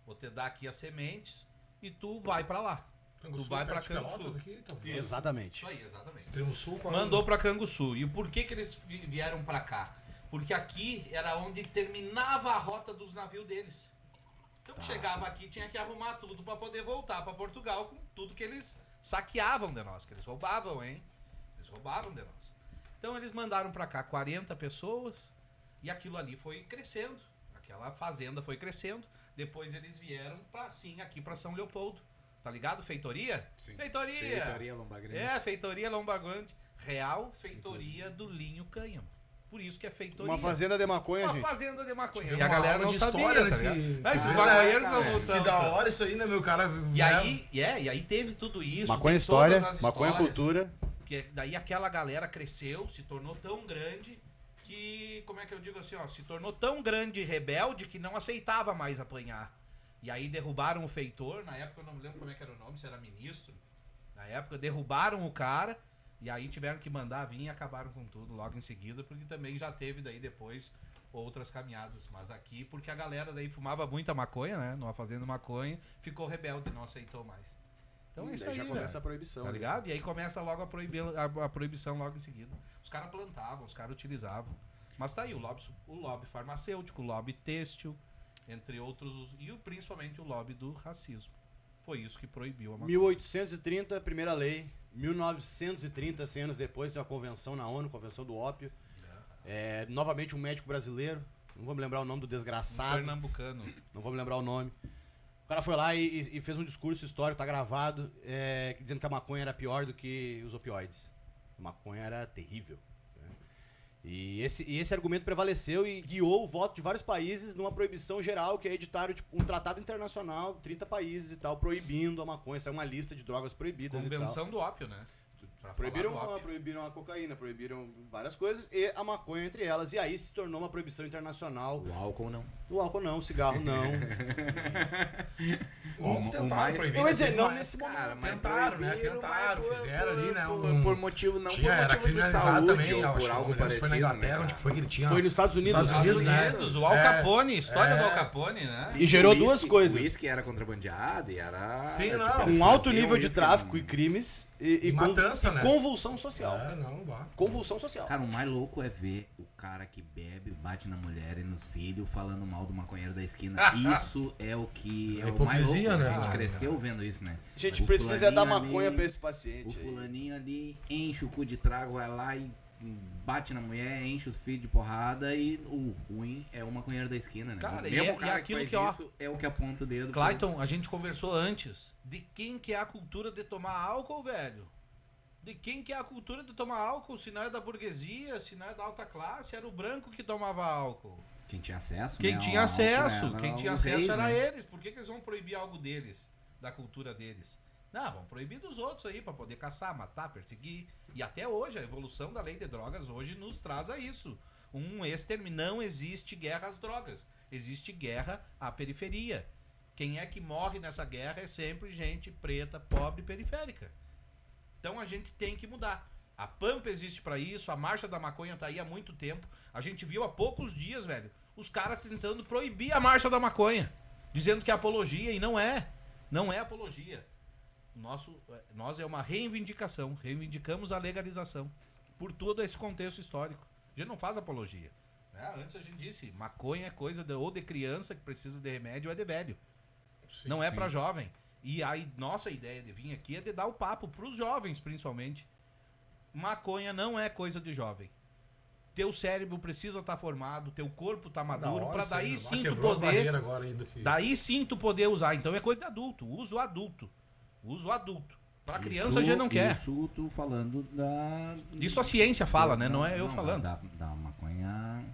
vou te dar aqui as sementes e tu vai pra lá. Canguçu, Tu vai pra perto de Pelotas Canguçu. aqui, então. Exatamente. Isso aí, exatamente. Extremo Sul, quase. Mandou pra Canguçu. E por que eles vieram pra cá? Porque aqui era onde terminava a rota dos navios deles. Então chegava aqui, tinha que arrumar tudo pra poder voltar pra Portugal com tudo que eles saqueavam de nós, que eles roubavam, hein? Eles roubavam de nós. Então eles mandaram pra cá 40 pessoas e aquilo ali foi crescendo. Aquela fazenda foi crescendo. Depois eles vieram pra sim, aqui pra São Leopoldo. Tá ligado? Feitoria? Sim. Feitoria! Feitoria Lombagrande. Feitoria Lombagrande. Real Feitoria do Linho Cânhamo. Por isso que é feitoria. Uma fazenda de maconha, Uma gente. fazenda de maconha. Tive E a uma galera aula não de sabia, história tá nesse- ligado? Esses Cara, maconheiros cara, não voltando. Que da hora isso aí, né, meu cara? E aí teve tudo isso. Maconha tem história, todas as maconha histórias. cultura. Porque daí aquela galera cresceu, se tornou tão grande que, como é que eu digo assim, ó, se tornou tão grande e rebelde que não aceitava mais apanhar. E aí derrubaram o feitor, na época eu não me lembro como é que era o nome, se era ministro. Na época derrubaram o cara e aí tiveram que mandar vir e acabaram com tudo logo em seguida, porque também já teve daí depois outras caminhadas. Mas aqui, porque a galera daí fumava muita maconha, né, numa fazenda maconha, ficou rebelde e não aceitou mais. Então é isso Daí aí, já velho. começa a proibição. Tá né? ligado? E aí começa logo a proibição logo em seguida. Os caras plantavam, os caras utilizavam. Mas tá aí o lobby farmacêutico, o lobby têxtil, entre outros, e principalmente o lobby do racismo. Foi isso que proibiu a maconha. 1830, primeira lei. 1930, 100 anos depois, tem uma convenção na ONU, Convenção do Ópio. Novamente um médico brasileiro. Não vou me lembrar o nome do desgraçado. Pernambucano. Não vou me lembrar o nome. O cara foi lá e fez um discurso histórico, tá gravado, dizendo que a maconha era pior do que os opioides. A maconha era terrível. Né? E esse argumento prevaleceu e guiou o voto de vários países numa proibição geral, que é editaram tipo, um tratado internacional, 30 países e tal, proibindo a maconha. Essa é uma lista de drogas proibidas e tal. Convenção do ópio, né? Pra Proibiram, falar do ópio. proibiram a cocaína, proibiram várias coisas e a maconha entre elas. E aí se tornou uma proibição internacional. O álcool não. O álcool não, o cigarro não. Ou tentaram mais- proibir. Eu ia dizer, teve não uma- nesse momento. Cara, mas Tentaram, né? proibiram, Tentaram, mas fizeram ali, né? Por motivo, não Tinha, era por motivo de criminalizado saúde também, ou eu por acho. algo Não lembro se foi na parecido, Inglaterra, né, onde que foi que ele tinha. Foi nos Estados Unidos. Estados Unidos, né? O Al Capone, história do Al Capone, né? Sim, E gerou o duas whisky- coisas. O uísque era contrabandeado e era... Sim, era, não. Um alto fazia nível de uísque tráfico num- e crimes e matança, né? convulsão social. Não, bah. Convulsão social. Cara, o mais louco é ver o cara que bebe, bate na mulher e nos filhos, falando mal do maconheiro da esquina. Isso é o que é o mais louco. né? A gente cresceu vendo isso, né? A gente O precisa dar fulaninho maconha ali- pra esse paciente. O aí. fulaninho ali enche o cu de trago, vai lá e bate na mulher, enche os filhos de porrada e o ruim é o maconheiro da esquina, né? Cara, o e mesmo é cara aquilo que que, faz ó, isso é o que aponta o dedo. pro- Clayton, a gente conversou antes de quem que é a cultura de tomar álcool, velho. De quem que é a cultura de tomar álcool, se não é da burguesia, se não é da alta classe, era o branco que tomava álcool. Quem tinha acesso, Quem né, tinha ao acesso, álcool, quem os tinha acesso reis, era né? eles. Por que eles vão proibir algo deles, da cultura deles? Não, vão proibir dos outros aí, pra poder caçar, matar, perseguir. E até hoje, a evolução da lei de drogas hoje nos traz a isso. Um extermínio. Não existe guerra às drogas. Existe guerra à periferia. Quem é que morre nessa guerra é sempre gente preta, pobre e periférica. Então a gente tem que mudar. A Pampa existe pra isso, a Marcha da Maconha tá aí há muito tempo. A gente viu há poucos dias, velho, os caras tentando proibir a Marcha da Maconha. Dizendo que é apologia, e não é. Não é apologia. Nós é uma reivindicação. Reivindicamos a legalização. Por todo esse contexto histórico. A gente não faz apologia. Né? Antes a gente disse, maconha é coisa ou de criança que precisa de remédio ou é de velho. Sim, Não é sim. pra jovem. E aí, nossa ideia de vir aqui é de dar o papo pros jovens, principalmente. Maconha não é coisa de jovem. Teu cérebro precisa estar formado, teu corpo tá maduro, pra daí sim tu poder. Agora ainda que... Daí sim tu poder usar. Então é coisa de adulto. Uso adulto. Uso adulto. Pra criança a gente não quer. Isso tu falando da... Isso a ciência fala, né? Não é eu falando. Da maconha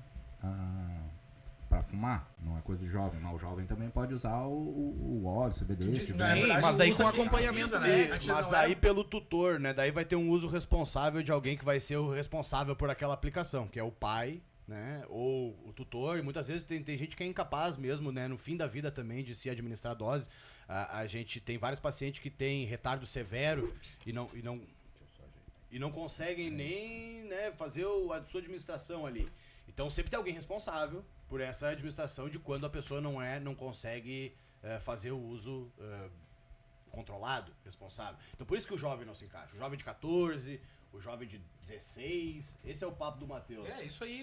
pra fumar. Não é coisa do jovem. Mas o jovem também pode usar o óleo, o CBD. Sim, tipo, na Sim, verdade, mas daí usa com quem acompanhamento precisa, dele. né? A gente Mas não é- aí pelo tutor, né? Daí vai ter um uso responsável de alguém que vai ser o responsável por aquela aplicação, que é o pai, né? Ou o tutor. E muitas vezes tem gente que é incapaz mesmo, né? No fim da vida também de se administrar a dose. A gente tem vários pacientes que têm retardo severo e não conseguem nem, né, fazer a sua administração ali. Então sempre tem alguém responsável por essa administração de quando a pessoa não consegue fazer o uso controlado, responsável. Então por isso que o jovem não se encaixa. O jovem de 14, o jovem de 16, esse é o papo do Matheus. É isso aí.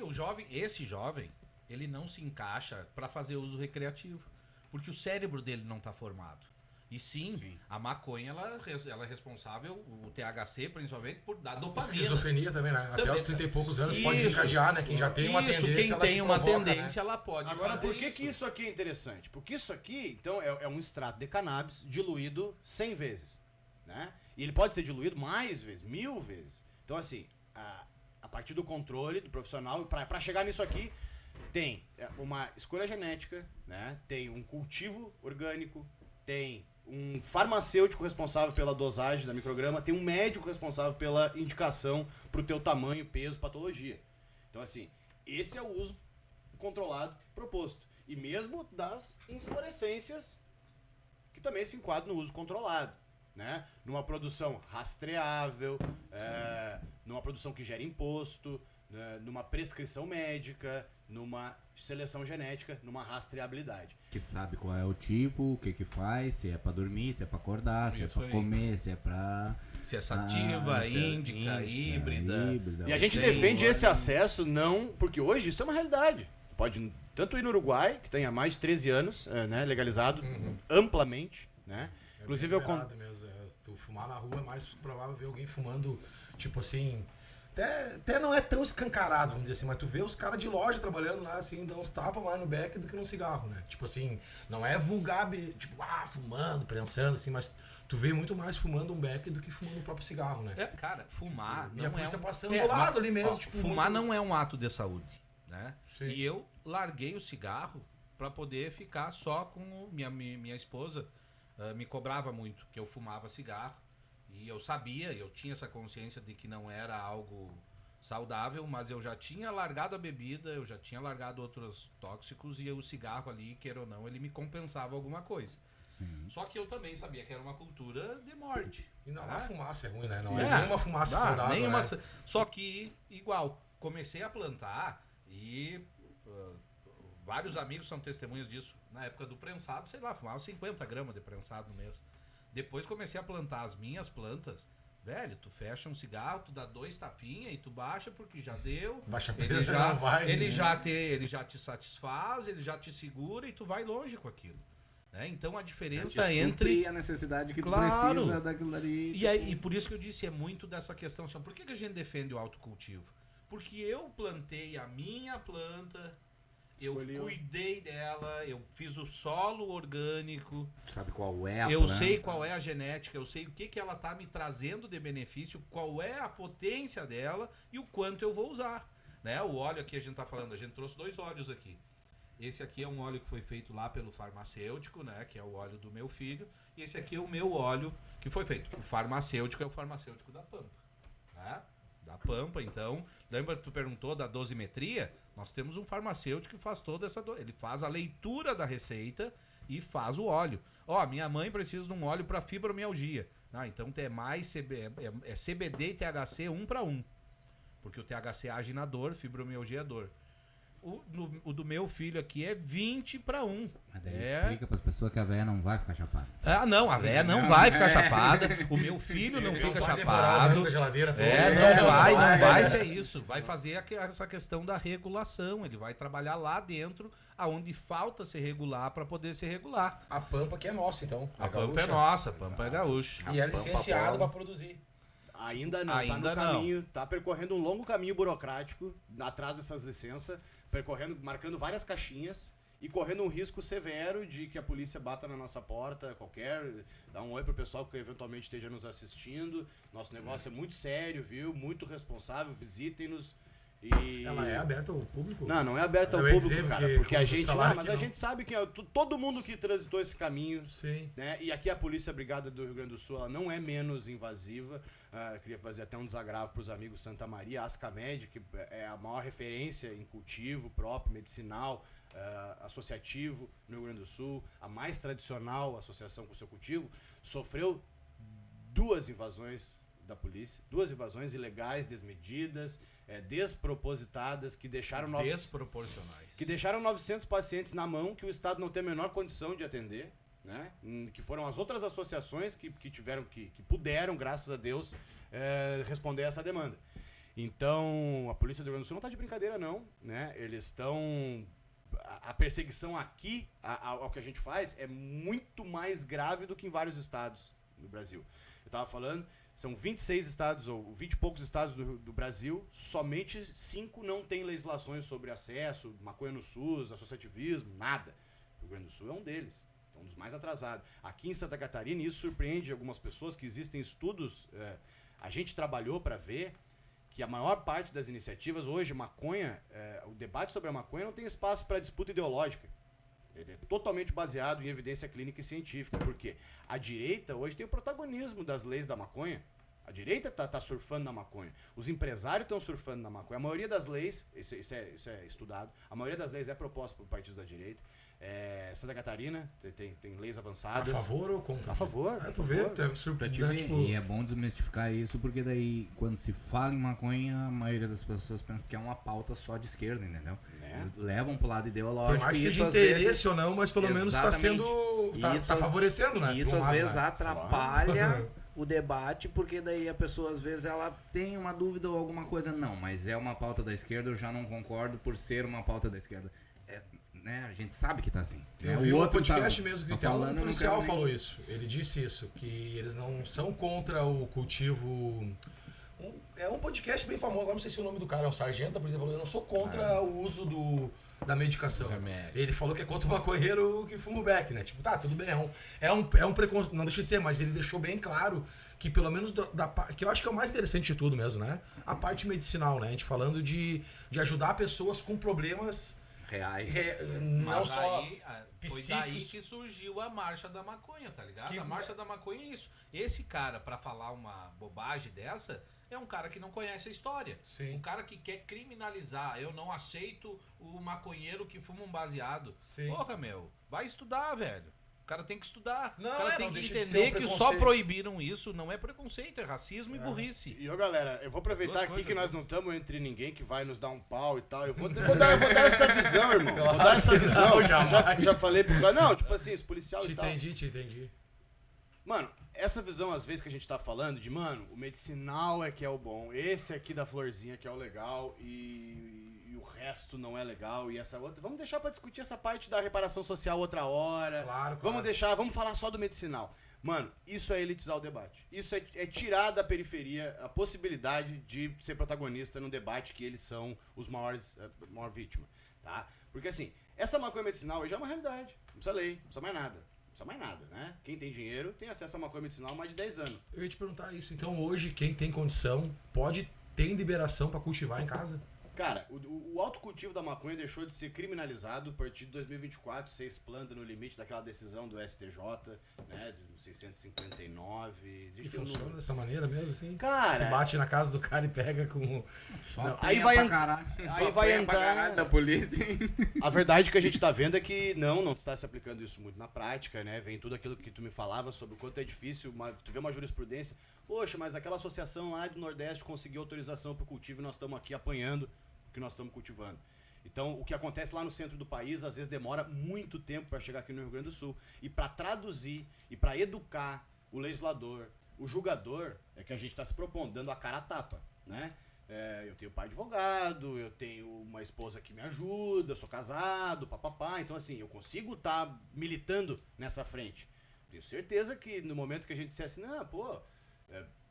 Esse jovem, ele não se encaixa pra fazer uso recreativo. Porque o cérebro dele não tá formado. E sim, a maconha, ela é responsável, o THC principalmente, por dar dopamina. Esquizofrenia também, né? Até Também. os 30 e poucos anos Isso. pode desencadear, né? Quem já tem uma tendência, quem ela tem te uma provoca, tendência, ela pode Agora, fazer por que isso aqui é interessante? Porque isso aqui, então, é um extrato de cannabis diluído 100 vezes, né? E ele pode ser diluído mais vezes, 1000 vezes. Então, assim, a partir do controle do profissional, para chegar nisso aqui, tem uma escolha genética, né? Tem um cultivo orgânico, tem um farmacêutico responsável pela dosagem da micrograma, tem um médico responsável pela indicação pro teu tamanho, peso, patologia. Então, assim, esse é o uso controlado proposto. E mesmo das inflorescências, que também se enquadram no uso controlado, né? Numa produção rastreável, numa produção que gera imposto, né? Numa prescrição médica, numa seleção genética, numa rastreabilidade. Que sabe qual é o tipo, o que que faz, se é pra dormir, se é pra acordar, se é Isso pra aí. comer, se é pra... se é sativa, se é índica, híbrida. E a gente Tem, defende olha. esse acesso não... Porque hoje isso é uma realidade. Pode tanto ir no Uruguai, que tem há mais de 13 anos, né, legalizado amplamente, né? Inclusive eu... Mesmo, tu fumar na rua é mais provável ver alguém fumando, tipo assim... Até não é tão escancarado, vamos dizer assim, mas tu vê os caras de loja trabalhando lá, assim, dão uns tapas mais no beck do que num cigarro, né? Tipo assim, não é vulgar, tipo, fumando, prensando, assim, mas tu vê muito mais fumando um beck do que fumando o próprio cigarro, né? Cara, fumar E não a polícia é passando do lado ali mesmo, tipo... fumar muito- não é um ato de saúde, né? Sim. E eu larguei o cigarro pra poder ficar só com minha esposa. Me cobrava muito que eu fumava cigarro. E eu sabia, eu tinha essa consciência de que não era algo saudável, mas eu já tinha largado a bebida, eu já tinha largado outros tóxicos e o cigarro ali, queira ou não, ele me compensava alguma coisa. Sim. Só que eu também sabia que era uma cultura de morte. E não, né? a fumaça é ruim, né? Não É. é nenhuma fumaça saudável, nenhuma... né? Só que, igual, comecei a plantar e vários amigos são testemunhas disso. Na época do prensado, sei lá, fumava 50 gramas de prensado no mês. Depois comecei a plantar as minhas plantas, Velho, tu fecha um cigarro, tu dá 2 tapinhas e tu baixa porque já deu. Baixa Ele preso, já, não vai, ele, né? ele já te satisfaz, ele já te segura e tu vai longe com aquilo. Né? Então a diferença Te entre... supre a necessidade que Claro. tu precisa daquilo ali. E por isso que eu disse, é muito dessa questão. Assim, por que a gente defende o autocultivo? Porque eu plantei a minha planta, Escolheu. eu cuidei dela, eu fiz o solo orgânico, Sabe qual é a eu planta? sei qual é a genética, eu sei o que ela tá me trazendo de benefício, qual é a potência dela e o quanto eu vou usar. Né? O óleo aqui a gente tá falando, a gente trouxe 2 óleos aqui. Esse aqui é um óleo que foi feito lá pelo farmacêutico, né? Que é o óleo do meu filho. E esse aqui é o meu óleo que foi feito. O farmacêutico é o farmacêutico da Pampa. Né? Da Pampa, então. Lembra que tu perguntou da dosimetria? Nós temos um farmacêutico que faz toda essa... Ele faz a leitura da receita e faz o óleo. Ó, minha mãe precisa de um óleo para fibromialgia. Ah, então é mais CBD e THC 1 para 1. Porque o THC age na dor, fibromialgia é dor. O do meu filho aqui é 20 para 1. Mas daí explica para as pessoas que a véia não vai ficar chapada. Ah, não, a véia não vai ficar chapada. O meu filho não fica chapado. Da geladeira toda. Não vai ser isso. Vai fazer essa questão da regulação. Ele vai trabalhar lá dentro, aonde falta se regular para poder se regular. A Pampa que é nossa, então. A Pampa é nossa, a Pampa é gaúcha. E é licenciado para produzir. Ainda não, Ainda tá no caminho, tá percorrendo um longo caminho burocrático atrás dessas licenças, marcando várias caixinhas e correndo um risco severo de que a polícia bata na nossa porta, dá um oi pro pessoal que eventualmente esteja nos assistindo. Nosso negócio é muito sério, viu? Muito responsável, visitem-nos. E... Ela é aberta ao público? Não é aberta ao Eu ia público, dizer, cara, porque a gente, salário mas que a não. gente sabe que todo mundo que transitou esse caminho, Sim. né? E aqui a Polícia Brigada do Rio Grande do Sul, ela não é menos invasiva. Queria fazer até um desagravo para os amigos Santa Maria, a Ascamed, que é a maior referência em cultivo próprio, medicinal, associativo no Rio Grande do Sul, a mais tradicional associação com o seu cultivo, sofreu 2 invasões da polícia, 2 invasões ilegais, desmedidas, despropositadas, que deixaram Desproporcionais. que deixaram 900 pacientes na mão que o Estado não tem a menor condição de atender, né? Que foram as outras associações que puderam, graças a Deus, responder a essa demanda. Então, a Polícia do Rio Grande do Sul não está de brincadeira, não, né? Eles estão... A perseguição aqui, ao que a gente faz, é muito mais grave do que em vários estados no Brasil. Eu estava falando, são 26 estados, ou 20 e poucos estados do Brasil, somente 5 não têm legislações sobre acesso, maconha no SUS, associativismo, nada. O Rio Grande do Sul é um deles. Um dos mais atrasados. Aqui em Santa Catarina, e isso surpreende algumas pessoas, que existem estudos, a gente trabalhou para ver que a maior parte das iniciativas, hoje, maconha, o debate sobre a maconha não tem espaço para disputa ideológica. Ele é totalmente baseado em evidência clínica e científica, porque a direita hoje tem o protagonismo das leis da maconha. A direita tá surfando na maconha. Os empresários estão surfando na maconha. A maioria das leis, isso é estudado, a maioria das leis é proposta por partidos da direita. Santa Catarina tem leis avançadas. A favor ou contra? A favor. Tu vê, E é bom desmistificar isso, porque daí, quando se fala em maconha, a maioria das pessoas pensa que é uma pauta só de esquerda, entendeu? Levam pro lado ideológico. Por mais que e isso, seja às interesse vezes, ou não, mas pelo menos está sendo... Tá favorecendo, né? E isso De um às lado, vezes né? atrapalha o debate, porque daí a pessoa às vezes ela tem uma dúvida ou alguma coisa. Não, mas é uma pauta da esquerda, eu já não concordo por ser uma pauta da esquerda. Né? A gente sabe que tá assim. Eu vi um podcast mesmo que tá até falando, um policial nem... falou isso. Ele disse isso, que eles não são contra o cultivo... É um podcast bem famoso, agora não sei se o nome do cara é um sargento, por exemplo, eu não sou contra o uso da medicação. Ele falou que é contra o maconheiro que fuma o beck, né? Tipo, tá, tudo bem, é um preconceito, não deixa de ser, mas ele deixou bem claro que pelo menos que eu acho que é o mais interessante de tudo mesmo, né? A parte medicinal, né? A gente falando de ajudar pessoas com problemas reais. Não Mas só aí, foi daí que surgiu a Marcha da Maconha, tá ligado? A Marcha da Maconha é isso. Esse cara, pra falar uma bobagem dessa, é um cara que não conhece a história. Sim. Um cara que quer criminalizar. Eu não aceito o maconheiro que fuma um baseado. Sim. Porra, meu, vai estudar, velho. O cara tem que estudar. Não, o cara tem não que deixa de ser entender um que só preconceito. proibiram isso não é preconceito, é racismo e burrice. E, galera, eu vou aproveitar Duas aqui coisas, que nós né? não estamos entre ninguém que vai nos dar um pau e tal. Eu vou dar essa visão, irmão. Vou dar essa visão. Não, jamais. Já falei pro cara. Não, tipo assim, esse policial Te e tal. entendi. Mano, essa visão, às vezes, que a gente tá falando de, mano, o medicinal é que é o bom, esse aqui da florzinha que é o legal e o resto não é legal e essa outra... Vamos deixar pra discutir essa parte da reparação social outra hora. Claro. Vamos falar só do medicinal. Mano, isso é elitizar o debate. Isso é tirar da periferia a possibilidade de ser protagonista num debate que eles são os maiores, a maior vítima, tá? Porque assim, essa maconha medicinal aí já é uma realidade. Não precisa lei, não precisa mais nada. Não precisa mais nada, né? Quem tem dinheiro tem acesso a maconha medicinal há mais de 10 anos. Eu ia te perguntar isso. Então hoje, quem tem condição, tem liberação pra cultivar em casa? Cara, o autocultivo da maconha deixou de ser criminalizado a partir de 2024, você explanda no limite daquela decisão do STJ, né, de 659... E funciona dessa maneira mesmo, assim? Cara... Você bate na casa do cara e pega com... Não, aí vai Apanha entrar... pra caralho da polícia. A verdade que a gente tá vendo é que não está se aplicando isso muito na prática, né? Vem tudo aquilo que tu me falava sobre o quanto é difícil, tu vê uma jurisprudência, poxa, mas aquela associação lá do Nordeste conseguiu autorização pro cultivo e nós estamos aqui apanhando o que nós estamos cultivando. Então, o que acontece lá no centro do país, às vezes demora muito tempo para chegar aqui no Rio Grande do Sul. E para traduzir e para educar o legislador, o julgador, é que a gente está se propondo, dando a cara a tapa, né? Eu tenho pai advogado, eu tenho uma esposa que me ajuda, eu sou casado, papapá. Então, assim, eu consigo estar militando nessa frente. Tenho certeza que no momento que a gente dissesse, não, pô,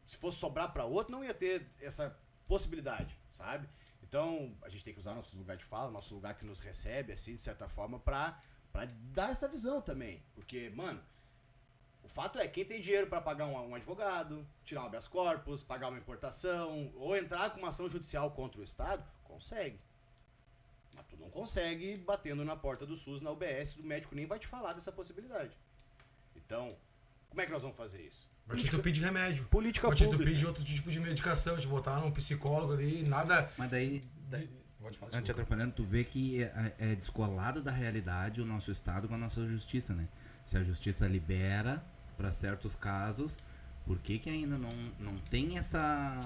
se fosse sobrar para outro, não ia ter essa possibilidade, sabe? Então, a gente tem que usar nosso lugar de fala, nosso lugar que nos recebe, assim, de certa forma, pra dar essa visão também. Porque, mano, o fato é, quem tem dinheiro pra pagar um advogado, tirar um habeas corpus, pagar uma importação, ou entrar com uma ação judicial contra o Estado, consegue. Mas tu não consegue batendo na porta do SUS, na UBS, o médico nem vai te falar dessa possibilidade. Então, como é que nós vamos fazer isso? Vai te entupir de remédio. Política vai te pública. entupir de outro tipo de medicação, te botar num psicólogo ali, nada... Mas daí Pode falar, não te atrapalhando, tu vê que é descolado da realidade o nosso Estado com a nossa justiça, né? Se a justiça libera para certos casos, por que ainda não tem essa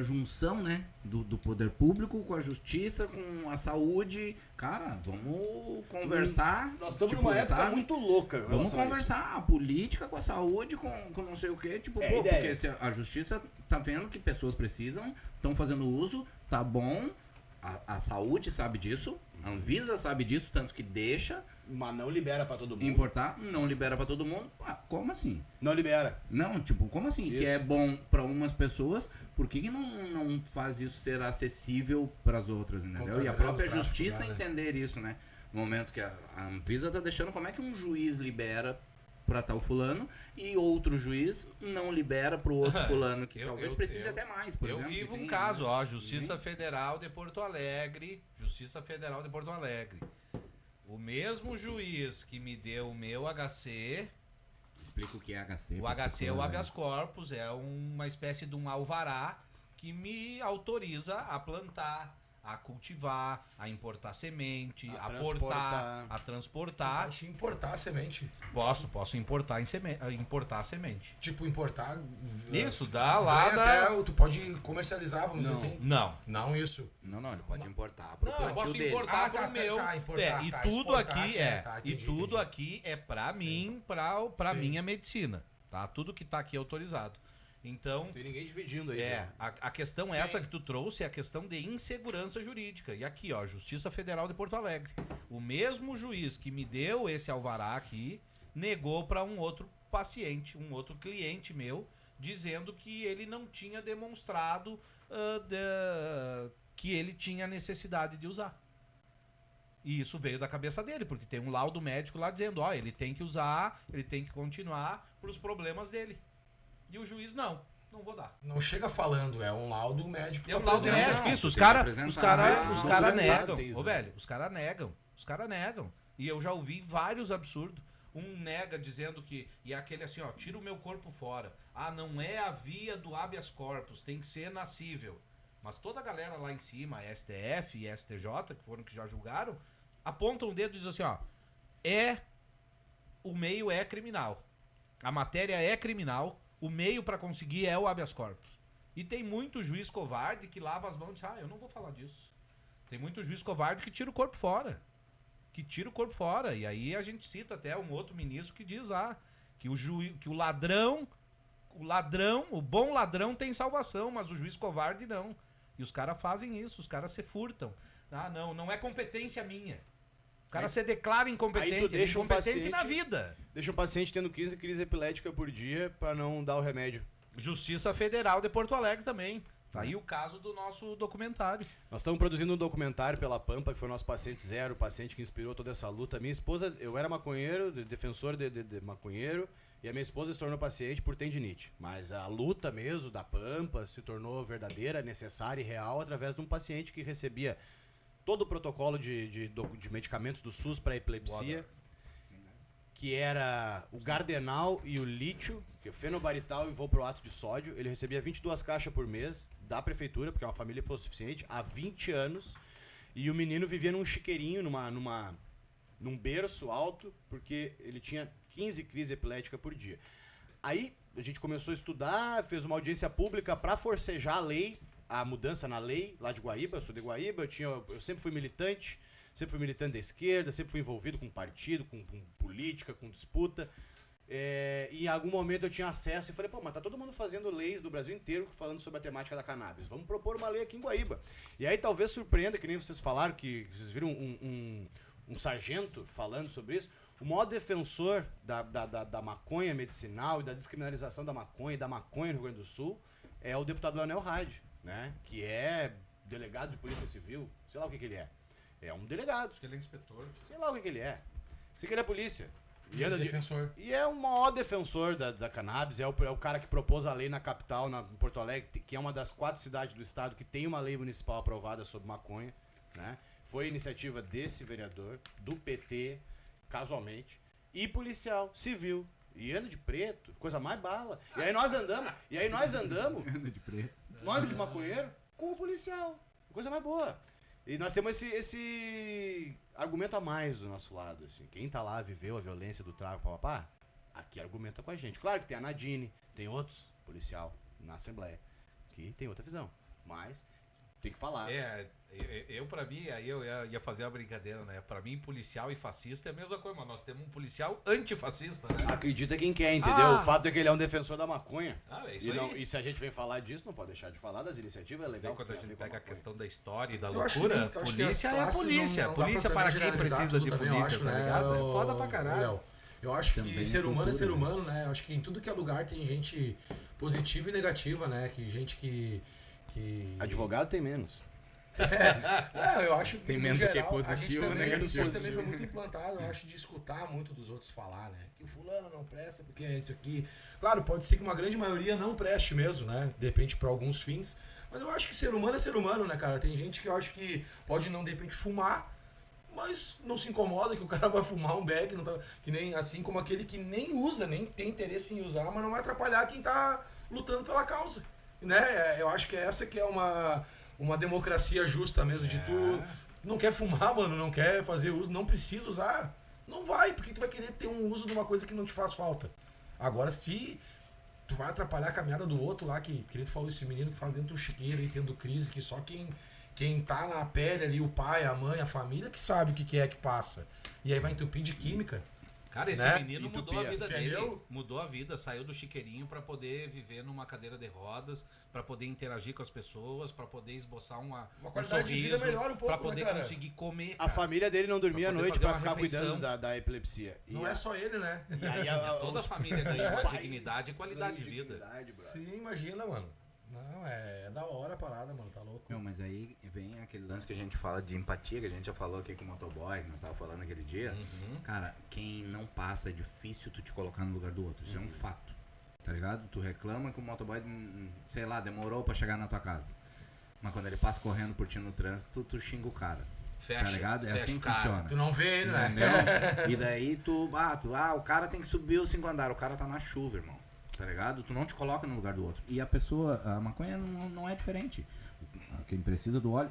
junção, né? Do poder público com a justiça, com a saúde? Cara, vamos conversar. Nós estamos numa época muito louca. Vamos conversar a política com a saúde, com não sei o quê. Tipo, porque se a justiça tá vendo que pessoas precisam, estão fazendo uso, tá bom. A saúde sabe disso, a Anvisa sabe disso, tanto que deixa. Mas não libera pra todo mundo. Importar, não libera pra todo mundo. Como assim? Não libera. Não, tipo, como assim? Isso. Se é bom pra umas pessoas, por que não faz isso ser acessível pras outras, entendeu? E a própria justiça entender isso, né? No momento que a Anvisa tá deixando, como é que um juiz libera pra tal fulano e outro juiz não libera pro outro fulano, que talvez precise até mais, por exemplo. Eu vivo um caso, ó, Justiça Federal de Porto Alegre, Justiça Federal de Porto Alegre. O mesmo juiz que me deu o meu HC... Explica o que é HC. O HC é o habeas corpus, é uma espécie de um alvará que me autoriza a plantar, a cultivar, a importar semente, a portar, a transportar. Pode importar a semente. Posso importar importar a semente. Tipo, importar... Isso, dá lá... Tu pode comercializar, vamos dizer assim. Não. Não isso. Não, ele pode importar pro Não, eu plantio posso dele. importar pro meu. Importar, e tá, tudo exportar, aqui entendi. aqui é pra mim, pra minha medicina, tá? Tudo que tá aqui é autorizado. Então, não tem ninguém dividindo aí. a questão essa que tu trouxe é a questão de insegurança jurídica. E aqui, ó, Justiça Federal de Porto Alegre. O mesmo juiz que me deu esse alvará aqui, negou para um outro paciente, um outro cliente meu, dizendo que ele não tinha demonstrado que ele tinha necessidade de usar. E isso veio da cabeça dele, porque tem um laudo médico lá dizendo, ó, ele tem que usar, ele tem que continuar pros problemas dele. E o juiz, não vou dar. Não chega falando, é um laudo médico. É um laudo médico, isso. Os caras negam. Ô, velho, os caras negam. E eu já ouvi vários absurdos. Um nega dizendo que... E aquele assim, ó, tira o meu corpo fora. Ah, não é a via do habeas corpus, tem que ser nascível. Mas toda a galera lá em cima, STF e STJ, que foram que já julgaram, apontam o dedo e dizem assim, ó, o meio é criminal. A matéria é criminal, o meio pra conseguir é o habeas corpus. E tem muito juiz covarde que lava as mãos e diz, eu não vou falar disso. Tem muito juiz covarde que tira o corpo fora. E aí a gente cita até um outro ministro que diz, que o ladrão, o bom ladrão tem salvação, mas o juiz covarde não. E os caras fazem isso, os caras se furtam. Ah, não é competência minha. O cara se declara incompetente, aí tu deixa um incompetente paciente- na vida. Deixa um paciente tendo 15 crises epiléticas por dia pra não dar o remédio. Justiça Federal de Porto Alegre também. Tá aí o caso do nosso documentário. Nós estamos produzindo um documentário pela Pampa, que foi o nosso paciente zero, o paciente que inspirou toda essa luta. Minha esposa, eu era maconheiro, defensor de maconheiro, e a minha esposa se tornou paciente por tendinite. Mas a luta mesmo da Pampa se tornou verdadeira, necessária e real através de um paciente que recebia todo o protocolo de medicamentos do SUS para epilepsia, que era o Gardenal e o lítio, que é o fenobarital e valproato de sódio. Ele recebia 22 caixas por mês da prefeitura, porque é uma família hipossuficiente, há 20 anos. E o menino vivia num chiqueirinho, num berço alto, porque ele tinha 15 crises epiléticas por dia. Aí a gente começou a estudar, fez uma audiência pública para forcejar a lei, a mudança na lei lá de Guaíba. Eu sou de Guaíba, eu sempre fui militante da esquerda, sempre fui envolvido com partido, com política, com disputa. E em algum momento eu tinha acesso e falei, pô, mas tá todo mundo fazendo leis do Brasil inteiro falando sobre a temática da cannabis. Vamos propor uma lei aqui em Guaíba. E aí talvez surpreenda, que nem vocês falaram, que vocês viram um sargento falando sobre isso. O maior defensor da maconha medicinal e da descriminalização da maconha e da maconha no Rio Grande do Sul é o deputado Leonel Hadi, né? Que é delegado de polícia civil, sei lá o que ele é. É um delegado. Acho que ele é inspetor. Sei lá o que ele é. Sei que ele é polícia. E é defensor. E é o maior defensor da cannabis, é o cara que propôs a lei na capital, em Porto Alegre, que é uma das 4 cidades do estado que tem uma lei municipal aprovada sobre maconha, né? Foi iniciativa desse vereador, do PT, casualmente, e policial, civil, e anda de preto, coisa mais bala. E aí nós andamos, De preto. nós os maconheiros, com o policial, coisa mais boa. E nós temos esse argumento a mais do nosso lado, assim. Quem tá lá, viveu a violência do tráfico, papapá, aqui argumenta com a gente. Claro que tem a Nadine, tem outros policial na Assembleia, que tem outra visão. Mas tem que falar. Eu pra mim, aí eu ia fazer uma brincadeira, né? Pra mim, policial e fascista é a mesma coisa, mas nós temos um policial antifascista, né? Acredita quem quer, entendeu? O fato é que ele é um defensor da maconha. É isso aí. E se a gente vem falar disso, não pode deixar de falar das iniciativas, é legal. Quando a gente pega a questão da história e da Eu acho loucura, que acho que as polícia é classes polícia. não dá Polícia pra para quem generalizar precisa tudo de também, eu polícia, acho, tá né? ligado? É foda pra caralho. Léo, eu acho Também que ser humano é cultura, ser humano, né? Eu acho que em tudo que é lugar tem gente positiva e negativa, né? Que gente que... Advogado tem menos. Eu acho que Tem no menos que geral, positivo, a gente também, negativo. isso também foi muito implantado, eu acho, de escutar muito dos outros falar, né? Que o fulano não presta porque é isso aqui. Claro, pode ser que uma grande maioria não preste mesmo, né? De repente para alguns fins. Mas eu acho que ser humano é ser humano, né, cara? Tem gente que eu acho que pode não, de repente, fumar, mas não se incomoda que o cara vai fumar um bag, não tá, que nem, assim como aquele que nem usa, nem tem interesse em usar, mas não vai atrapalhar quem tá lutando pela causa, né? Eu acho que essa que é uma democracia justa mesmo, de tu não quer fumar, mano, não quer fazer uso, não precisa usar, não vai, porque tu vai querer ter um uso de uma coisa que não te faz falta. Agora, se tu vai atrapalhar a caminhada do outro lá, que tu falou, esse menino que fala dentro do chiqueiro e tendo crise, que só quem tá na pele ali, o pai, a mãe, a família, que sabe o que é que passa. E aí vai entupir de química. Cara, esse né? menino mudou a vida Entendeu? dele. Mudou a vida, saiu do chiqueirinho pra poder viver numa cadeira de rodas, pra poder interagir com as pessoas, pra poder esboçar um qualidade de vida sorriso, melhor um pouco, pra poder né, cara? conseguir comer. A cara. família dele não dormia à Pra poder noite fazer pra uma ficar refeição. cuidando da epilepsia. Não é só ele, né? E aí Toda a família ganhou uma dignidade e qualidade de vida. Sim, imagina, mano. Não, é da hora a parada, mano, tá louco. Meu, mas aí vem aquele lance que a gente fala de empatia, que a gente já falou aqui com o motoboy, que nós tava falando aquele dia. Cara, quem não passa é difícil tu te colocar no lugar do outro. Isso é um fato. Tá ligado? Tu reclama que o motoboy, sei lá, demorou pra chegar na tua casa. Mas quando ele passa correndo por ti no trânsito, tu xinga o cara. Fecha, Tá ligado? É fecha assim o que cara. funciona. Tu não vê ele, né? Entendeu? E daí o cara tem que subir os 5 andares. O cara tá na chuva, irmão. Tá ligado? Tu não te coloca no lugar do outro. E a maconha não é diferente. Quem precisa do óleo,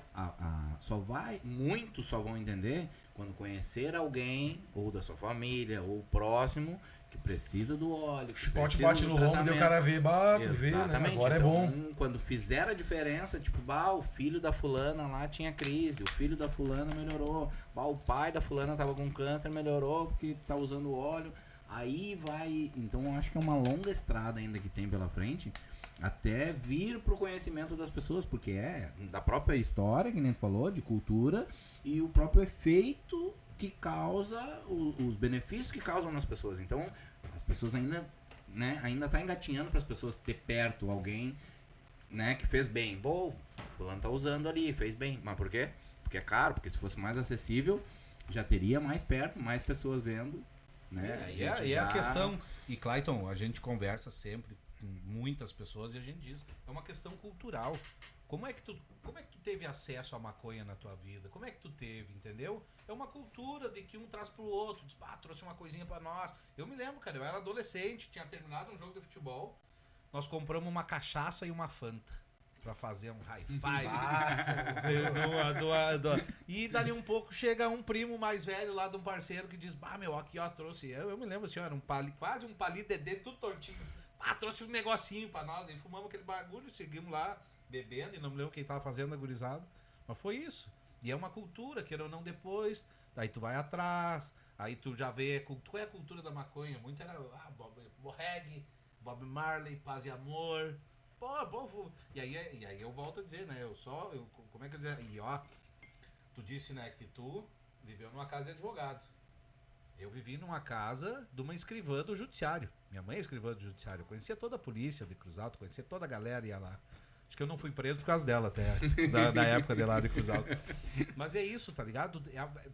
muitos só vão entender quando conhecer alguém, ou da sua família, ou próximo, que precisa do óleo. Que Chicote precisa bate do no ombro e o tratamento. cara vê, vê, né? Exatamente. Agora Então, é bom. Quando fizer a diferença, tipo, o filho da fulana lá tinha crise, o filho da fulana melhorou, o pai da fulana tava com câncer, melhorou porque tá usando óleo. Aí vai... Então eu acho que é uma longa estrada ainda que tem pela frente até vir pro conhecimento das pessoas, porque é da própria história, que nem tu falou, de cultura, e o próprio efeito que causa, os benefícios que causam nas pessoas. Então, as pessoas ainda, né, ainda tá engatinhando para as pessoas ter perto alguém, né, que fez bem. Bom, fulano tá usando ali, fez bem. Mas por quê? Porque é caro, porque se fosse mais acessível, já teria mais perto, mais pessoas vendo, né? E é a questão, e Clayton, a gente conversa sempre com muitas pessoas e a gente diz, é uma questão cultural. Como é que tu teve acesso à maconha na tua vida? Como é que tu teve, entendeu? É uma cultura de que um traz pro outro, diz, trouxe uma coisinha pra nós. Eu me lembro, cara, eu era adolescente, tinha terminado um jogo de futebol, nós compramos uma cachaça e uma Fanta pra fazer um high five. E dali um pouco chega um primo mais velho lá de um parceiro que diz, meu, aqui ó, trouxe. Eu me lembro assim, ó, era quase um palito de dedo, tudo tortinho. Trouxe um negocinho pra nós. Aí fumamos aquele bagulho, seguimos lá bebendo, e não me lembro quem tava fazendo a gurizada. Mas foi isso. E é uma cultura, queira ou não, depois. Daí tu vai atrás, aí tu já vê qual é a cultura da maconha. Muito era reggae, Bob Marley, Paz e Amor. E aí eu volto a dizer, né? Como é que eu dizer? E ó, tu disse, né, que tu viveu numa casa de advogado. Eu vivi numa casa de uma escrivã do judiciário. Minha mãe é escrivã do judiciário. Eu conhecia toda a polícia de Cruz Alta, conhecia toda a galera, ia lá. Acho que eu não fui preso por causa dela até, da época de lá de Cruz Alta. Mas é isso, tá ligado?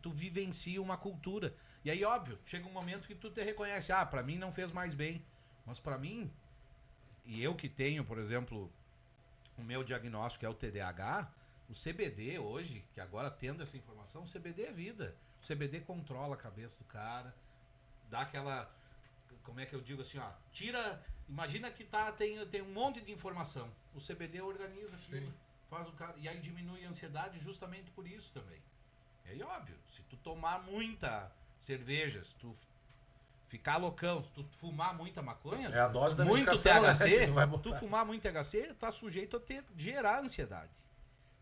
Tu vivencia uma cultura. E aí, óbvio, chega um momento que tu te reconhece. Pra mim não fez mais bem. Mas pra mim, e eu que tenho, por exemplo, o meu diagnóstico é o TDAH, o CBD hoje, que agora tendo essa informação, o CBD é vida. O CBD controla a cabeça do cara, dá aquela... Como é que eu digo assim, ó? Tira... Imagina que tem um monte de informação. O CBD organiza aquilo, faz o cara... E aí diminui a ansiedade justamente por isso também. E aí, óbvio, se tu tomar muita cerveja, se tu ficar loucão, se tu fumar muita maconha... É a dose da muito medicação, THC, né, tu fumar muito THC, tá sujeito a gerar ansiedade.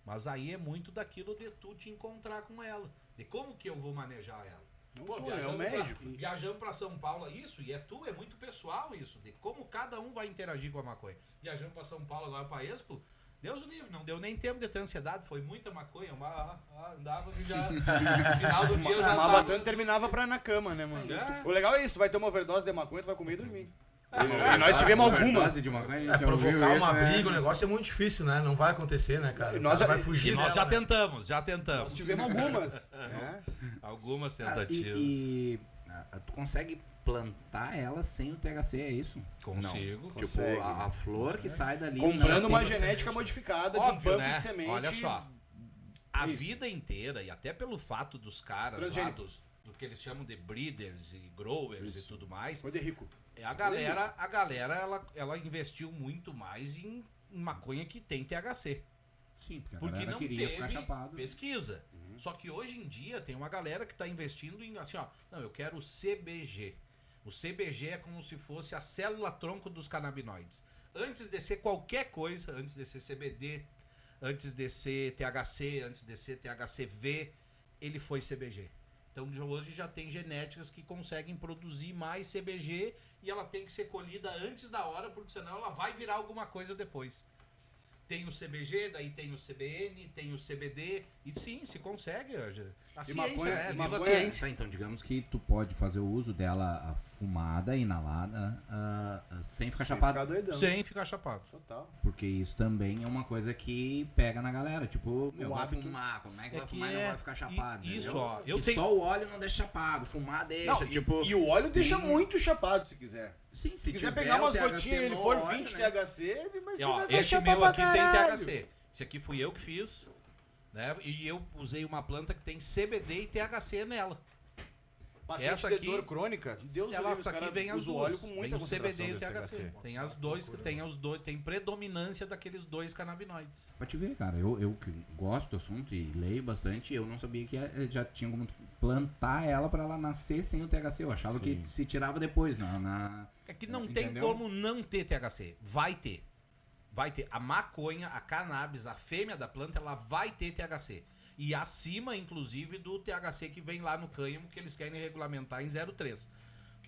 Mas aí é muito daquilo de tu te encontrar com ela. De como que eu vou manejar ela. É o médico. Viajando pra São Paulo, isso, e é muito pessoal isso, de como cada um vai interagir com a maconha. Viajando pra São Paulo agora pra Expo, Deus o livre, não deu nem tempo de ter ansiedade, foi muita maconha, andava e já, no final do dia eu já fumava tanto, terminava na cama, né, mano? É. O legal é isso, tu vai ter uma overdose de maconha, tu vai comer e dormir. E nós tivemos algumas. De maconha, a gente provocar ouviu uma isso, né? briga, o negócio é muito difícil, né? Não vai acontecer, né, cara? Nós já- vai fugir E nós dela, já né? tentamos. Nós tivemos algumas. né? Algumas Cara, tentativas. Tu consegue plantar ela sem o THC, é isso? Consigo. Tipo, Consegue. a flor que sai dali... Comprando não uma tem- genética modificada Óbvio, de um banco né? de semente. Olha só. A Isso. vida inteira, e até pelo fato dos caras lá, Transgênico. do que eles chamam de breeders e growers e tudo mais, Foi de rico. a galera ela investiu muito mais em maconha que tem THC. Sim, porque a Porque galera não queria teve ficar chapado. pesquisa. Só que hoje em dia tem uma galera que está investindo em assim, ó, não, eu quero o CBG. O CBG é como se fosse a célula-tronco dos canabinoides. Antes de ser qualquer coisa, antes de ser CBD, antes de ser THC, antes de ser THCV, ele foi CBG. Então hoje já tem genéticas que conseguem produzir mais CBG e ela tem que ser colhida antes da hora, porque senão ela vai virar alguma coisa depois. Tem o CBG, daí tem o CBN, tem o CBD, e sim, se consegue. A ciência, maconha- né? e Viva a maconha- ciência. Tá, então digamos que tu pode fazer o uso dela fumada, inalada, sem ficar Sem chapado. ficar doidão. Sem ficar chapado. Total. Porque isso também é uma coisa que pega na galera. Tipo, eu vou hábito. fumar, como é que É vai que fumar e é- não vai ficar chapado? isso, entendeu? ó, eu Que tenho- só o óleo não deixa chapado, fumar deixa, Não, tipo... e o óleo deixa tem- muito chapado, se quiser. Sim, Se quiser tiver pegar o umas THC gotinhas e ele no for óleo, 20 né? THC, ele vai E, ser. ó, vai esse chapar meu pra aqui tem caralho. THC. Esse aqui fui eu que fiz, né? E eu usei uma planta que tem CBD e THC nela. Paciente Essa de aqui- dor crônica, Deus Ela, livre, os essa aqui caras vem as usam duas. óleo com Vem muita o CBD e o concentração desse THC. Tem as dois, tem predominância daqueles dois canabinoides. Pra te ver, cara, eu que gosto do assunto e leio bastante, eu não sabia que já tinha como plantar ela pra ela nascer sem o THC. Eu achava que se tirava depois, É que não tem Entendeu? como não ter THC. Vai ter. Vai ter. A maconha, a cannabis, a fêmea da planta, ela vai ter THC. E acima, inclusive, do THC que vem lá no cânhamo, que eles querem regulamentar em 0,3.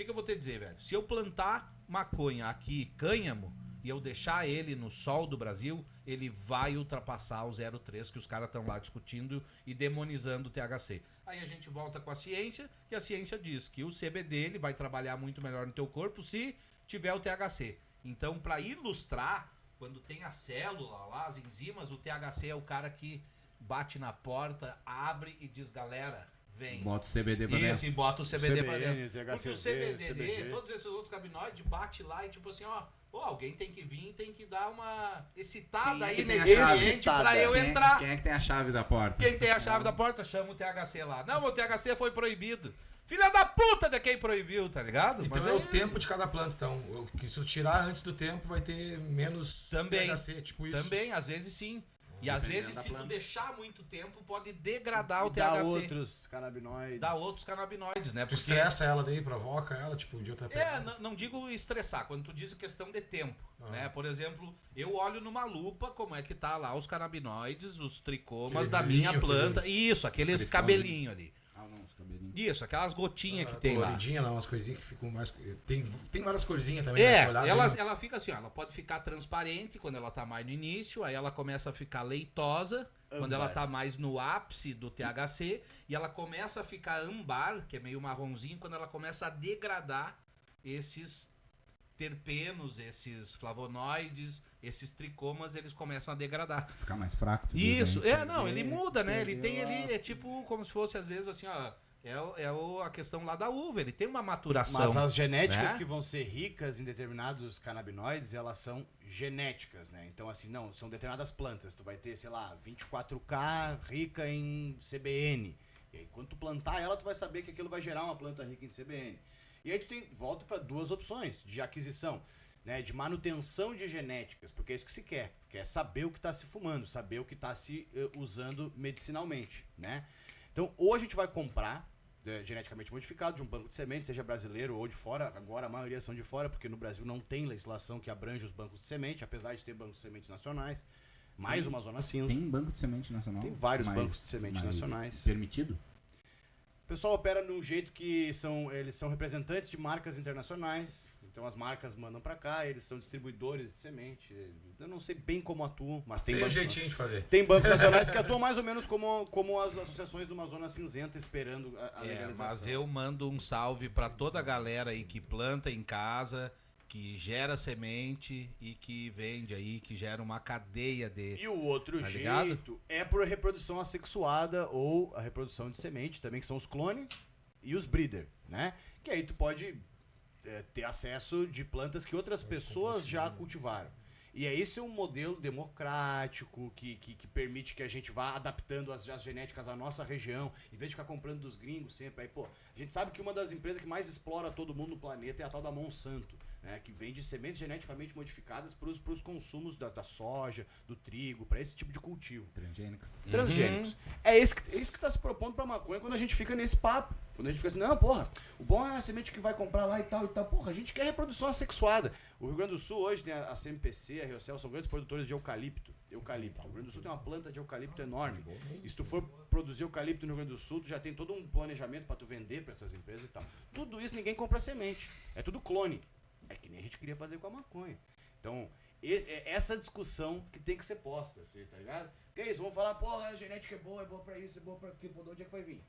que eu vou te dizer, velho? Se eu plantar maconha aqui, cânhamo, e eu deixar ele no sol do Brasil, ele vai ultrapassar o 0,3 que os caras estão lá discutindo e demonizando o THC. Aí a gente volta com a ciência, que a ciência diz que o CBD ele vai trabalhar muito melhor no teu corpo se tiver o THC. Então, para ilustrar, quando tem a célula lá, as enzimas, o THC é o cara que bate na porta, abre e diz, galera, vem. Bota o CBD pra dentro. Isso, e bota o CBD pra dentro. THC, Porque o CBD, CBG. todos esses outros canabinoides, bate lá e tipo assim, ó, pô, alguém tem que vir, tem que dar uma excitada Quem é aí que tem nesse a chave? ambiente pra eu Quem é- entrar. Quem é que tem a chave da porta? Quem tem a chave da porta, chama o THC lá. Não, o THC foi proibido. Filha da puta de quem proibiu, tá ligado? Então Mas é o isso. tempo de cada planta. Então, se tu tirar antes do tempo, vai ter menos Também. THC, tipo isso. Também, às vezes sim. E às Dependendo vezes, da se tu planta. deixar muito tempo, pode degradar o Dá THC. outros canabinoides. Dá outros canabinoides, né? Tu estressa ela daí, provoca ela, tipo, de outra Não digo estressar, quando tu diz questão de tempo, Ah. né? Por exemplo, eu olho numa lupa como é que tá lá os canabinoides, os tricomas Aquele da minha brilhinho, planta. Isso, aqueles cristalzinho. cabelinhos ali. Ah, não, os cabelinhos. Isso, aquelas gotinhas que tem lá. Coloridinha, lá, umas coisinhas que ficam mais... Tem várias corzinhas também, né? Se olhar bem. Ela fica assim, ó, ela pode ficar transparente quando ela tá mais no início, aí ela começa a ficar leitosa quando ela tá mais no ápice do THC, e ela começa a ficar âmbar, que é meio marronzinho, quando ela começa a degradar esses terpenos, esses flavonoides, esses tricomas, eles começam a degradar. Ficar mais fraco. tu Isso, diz, né? não, ele muda, né? Ele perdeu tem ali, a- é tipo como se fosse às vezes assim, ó, a questão lá da uva, ele tem uma maturação. Mas as genéticas né? que vão ser ricas em determinados canabinoides, elas são genéticas, né? Então, assim, não, são determinadas plantas. Tu vai ter, sei lá, 24K rica em CBN. E aí, quando tu plantar ela, tu vai saber que aquilo vai gerar uma planta rica em CBN. E aí tu volta para duas opções de aquisição, né? De manutenção de genéticas, porque é isso que se quer. Quer saber o que está se fumando, saber o que está se usando medicinalmente, né? Então, ou a gente vai comprar geneticamente modificado de um banco de sementes, seja brasileiro ou de fora. Agora a maioria são de fora, porque no Brasil não tem legislação que abrange os bancos de semente, apesar de ter bancos de sementes nacionais. Mais uma zona cinza. Tem banco de semente nacional? Tem vários Mas- bancos de semente mas nacionais. Permitido? O pessoal opera num jeito que eles são representantes de marcas internacionais. Então as marcas mandam pra cá, eles são distribuidores de semente. Eu não sei bem como atuam, mas tem Tem um bancos, jeitinho de fazer. tem bancos nacionais que atuam mais ou menos como as associações de uma zona cinzenta esperando a legalização. Mas eu mando um salve pra toda a galera aí que planta em casa, que gera semente e que vende aí, que gera uma cadeia de... E o outro Tá ligado? jeito é por reprodução assexuada ou a reprodução de semente, também que são os clones e os breeder, né? Que aí tu pode ter acesso de plantas que outras pessoas já cultivaram. E aí esse é um modelo democrático que permite que a gente vá adaptando as genéticas à nossa região, em vez de ficar comprando dos gringos sempre. Aí, pô, a gente sabe que uma das empresas que mais explora todo mundo no planeta é a tal da Monsanto, né, que vende sementes geneticamente modificadas para os consumos da soja, do trigo, para esse tipo de cultivo. Transgênicos. Transgênicos. É isso que está se propondo para maconha quando a gente fica nesse papo. Quando a gente fica assim, não, porra, o bom é a semente que vai comprar lá e tal e tal. Porra, a gente quer reprodução assexuada. O Rio Grande do Sul hoje tem a CMPC, a Riocel, são grandes produtores de eucalipto. O Rio Grande do Sul tem uma planta de eucalipto enorme. E se tu for produzir eucalipto no Rio Grande do Sul, tu já tem todo um planejamento para tu vender para essas empresas e tal. Tudo isso ninguém compra semente. É tudo clone. É que nem a gente queria fazer com a maconha. Então, essa discussão que tem que ser posta, assim, tá ligado? Que é isso, vamos falar, porra, a genética é boa pra isso, é boa pra aquilo, de onde é que vai vir?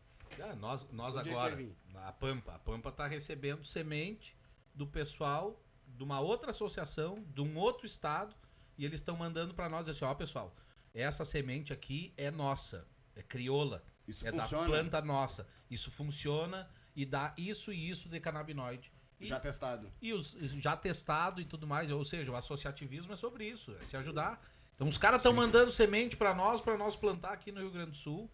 nós Onde é que agora, vai vir? a Pampa tá recebendo semente do pessoal de uma outra associação, de um outro estado, e eles estão mandando pra nós assim, ó, pessoal, essa semente aqui é nossa, é crioula, Isso é funciona? da planta nossa. Isso funciona e dá isso e isso de canabinoide. E, Já testado. já testado e tudo mais, ou seja, o associativismo é sobre isso, é se ajudar. Então os caras estão mandando semente pra nós plantar aqui no Rio Grande do Sul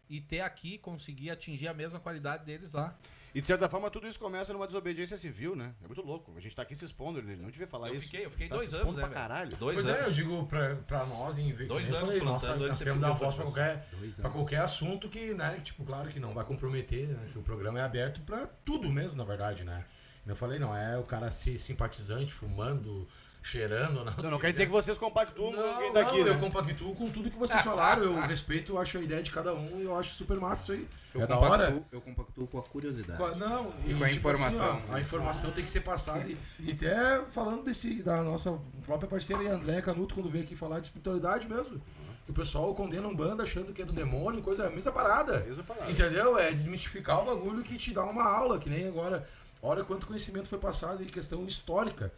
e ter aqui, conseguir atingir a mesma qualidade deles lá. E de certa forma tudo isso começa numa desobediência civil, né? É muito louco. A gente tá aqui se expondo, ele não devia falar Eu isso. fiquei Tá 2 se anos, expondo né, pra velho? caralho. 2 Pois anos. é, eu digo pra nós, em vez 2 que nem eu anos falei, plantando, nossa, dois nós você queremos dar pediu voz pra pra qualquer assunto que, né, tipo, claro que não vai comprometer, né, que o programa é aberto pra tudo mesmo, na verdade, né. Eu falei, não é o cara ser simpatizante, fumando, cheirando. Não quer dizer que vocês compactuam com quem tá aqui, eu né? compactuo com tudo que vocês falaram. Eu respeito, eu acho a ideia de cada um e eu acho super massa isso aí. Da hora. Eu compactuo com a curiosidade. Não, E com a informação. Assim, a informação tem que ser passada. E até falando da nossa própria parceira aí, André Canuto, quando veio aqui falar de espiritualidade mesmo. Que o pessoal condena Umbanda achando que é do demônio, coisa, é a mesma parada. Entendeu? É desmistificar o bagulho que te dá uma aula, que nem agora. Olha quanto conhecimento foi passado em questão histórica.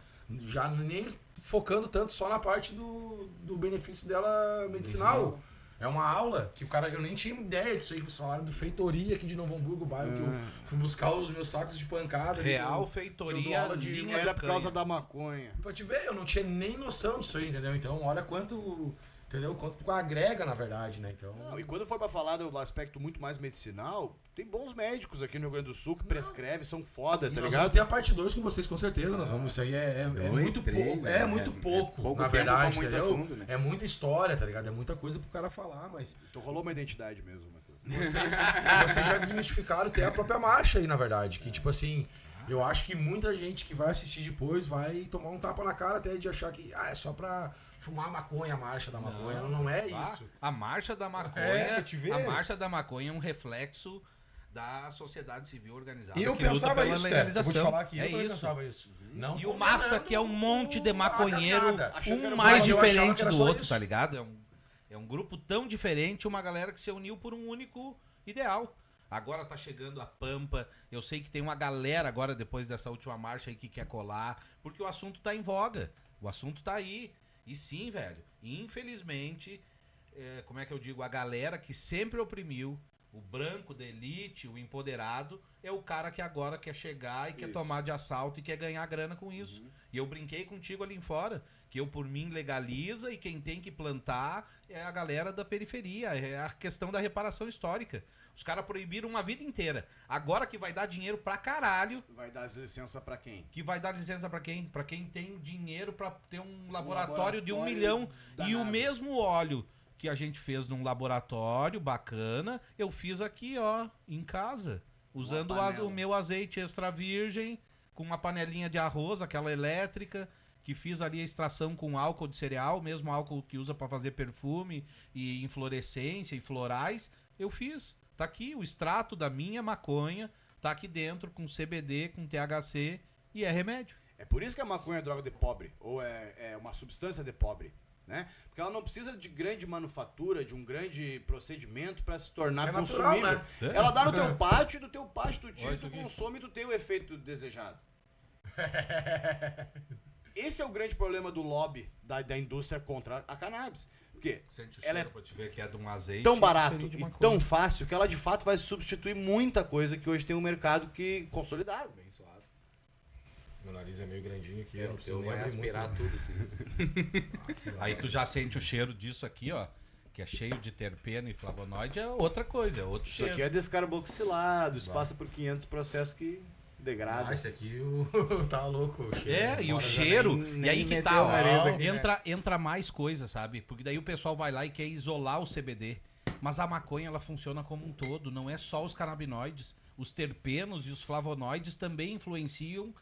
Já nem focando tanto só na parte do benefício dela medicinal. É uma aula que o cara, eu nem tinha ideia disso aí que vocês falaram do Feitoria aqui de Novo Hamburgo, bairro que eu fui buscar os meus sacos de pancada. Real, que Feitoria, aula de linha Não era do por causa canho. da maconha. Pra te ver, eu não tinha nem noção disso aí, entendeu? Então, olha quanto, entendeu? Quanto agrega, na verdade, né? Então, Não, e quando for pra falar do aspecto muito mais medicinal, tem bons médicos aqui no Rio Grande do Sul que prescrevem, são foda, e tá nós ligado? vamos ter a parte 2 com vocês, com certeza. Nós vamos, isso aí é muito pouco. É muito pouco, pouco na tempo verdade, pra muito entendeu? assunto, né? É muita história, tá ligado? É muita coisa pro cara falar, mas Então rolou uma identidade mesmo, Matheus. vocês já desmistificaram até a própria marcha aí, na verdade. Que, tipo assim, eu acho que muita gente que vai assistir depois vai tomar um tapa na cara até de achar que é só pra fumar maconha, a marcha da maconha. Não é isso. A marcha da maconha, pra te ver. a marcha da maconha é um reflexo da sociedade civil organizada. E eu que luta pensava pela isso, Té. Eu vou te legalização. falar que é eu também isso. pensava isso. Não E o massa que é um monte de maconheiro, Achando que era um mais eu achava que diferente era do só outro, isso. tá ligado? É um grupo tão diferente, uma galera que se uniu por um único ideal. Agora tá chegando a Pampa, eu sei que tem uma galera agora, depois dessa última marcha aí, que quer colar, porque o assunto tá em voga, o assunto tá aí. E sim, velho, infelizmente, como é que eu digo, a galera que sempre oprimiu, o branco da elite, o empoderado, é o cara que agora quer chegar e quer tomar de assalto e quer ganhar grana com isso. E eu brinquei contigo ali em fora, que eu por mim legaliza e quem tem que plantar é a galera da periferia, é a questão da reparação histórica. Os caras proibiram uma vida inteira. Agora que vai dar dinheiro pra caralho, Vai dar licença pra quem? que vai dar licença pra quem? Pra quem tem dinheiro pra ter um laboratório de 1 milhão. da E o NASA. mesmo óleo que a gente fez num laboratório bacana, eu fiz aqui, ó, em casa. Usando panela. o meu azeite extra virgem, com uma panelinha de arroz, aquela elétrica, que fiz ali a extração com álcool de cereal, mesmo álcool que usa pra fazer perfume e inflorescência e florais, eu fiz. Tá aqui o extrato da minha maconha, tá aqui dentro com CBD, com THC e é remédio. É por isso que a maconha é droga de pobre, ou é uma substância de pobre, né? Porque ela não precisa de grande manufatura, de um grande procedimento pra se tornar É natural, consumível. né? Ela dá no teu pátio, e do teu pátio tu tira, Olha tu isso aqui. consome e tu tem o efeito desejado. Esse é o grande problema do lobby da indústria contra a cannabis. Porque Sente o ela é cheiro pra te ver que é de um azeite. tão barato diferente de e maconha. tão fácil que ela de fato vai substituir muita coisa que hoje tem um mercado que consolidado. Bem suave. Meu nariz é meio grandinho aqui, Eu não preciso nem vai abrir aspirar muito. tudo. Assim. Aí tu já sente o cheiro disso aqui, ó, que é cheio de terpeno e flavonoide, é outra coisa, é outro Isso cheiro. aqui é descarboxilado, isso passa por 500 processos que degradam. Ah, esse aqui tá louco. O cheiro, É, e o fora já cheiro, nem- e aí nem que meteu tá, o nariz ó, aqui, né? entra mais coisa, sabe? Porque daí o pessoal vai lá e quer isolar o CBD. Mas a maconha, ela funciona como um todo, não é só os canabinoides. Os terpenos e os flavonoides também influenciam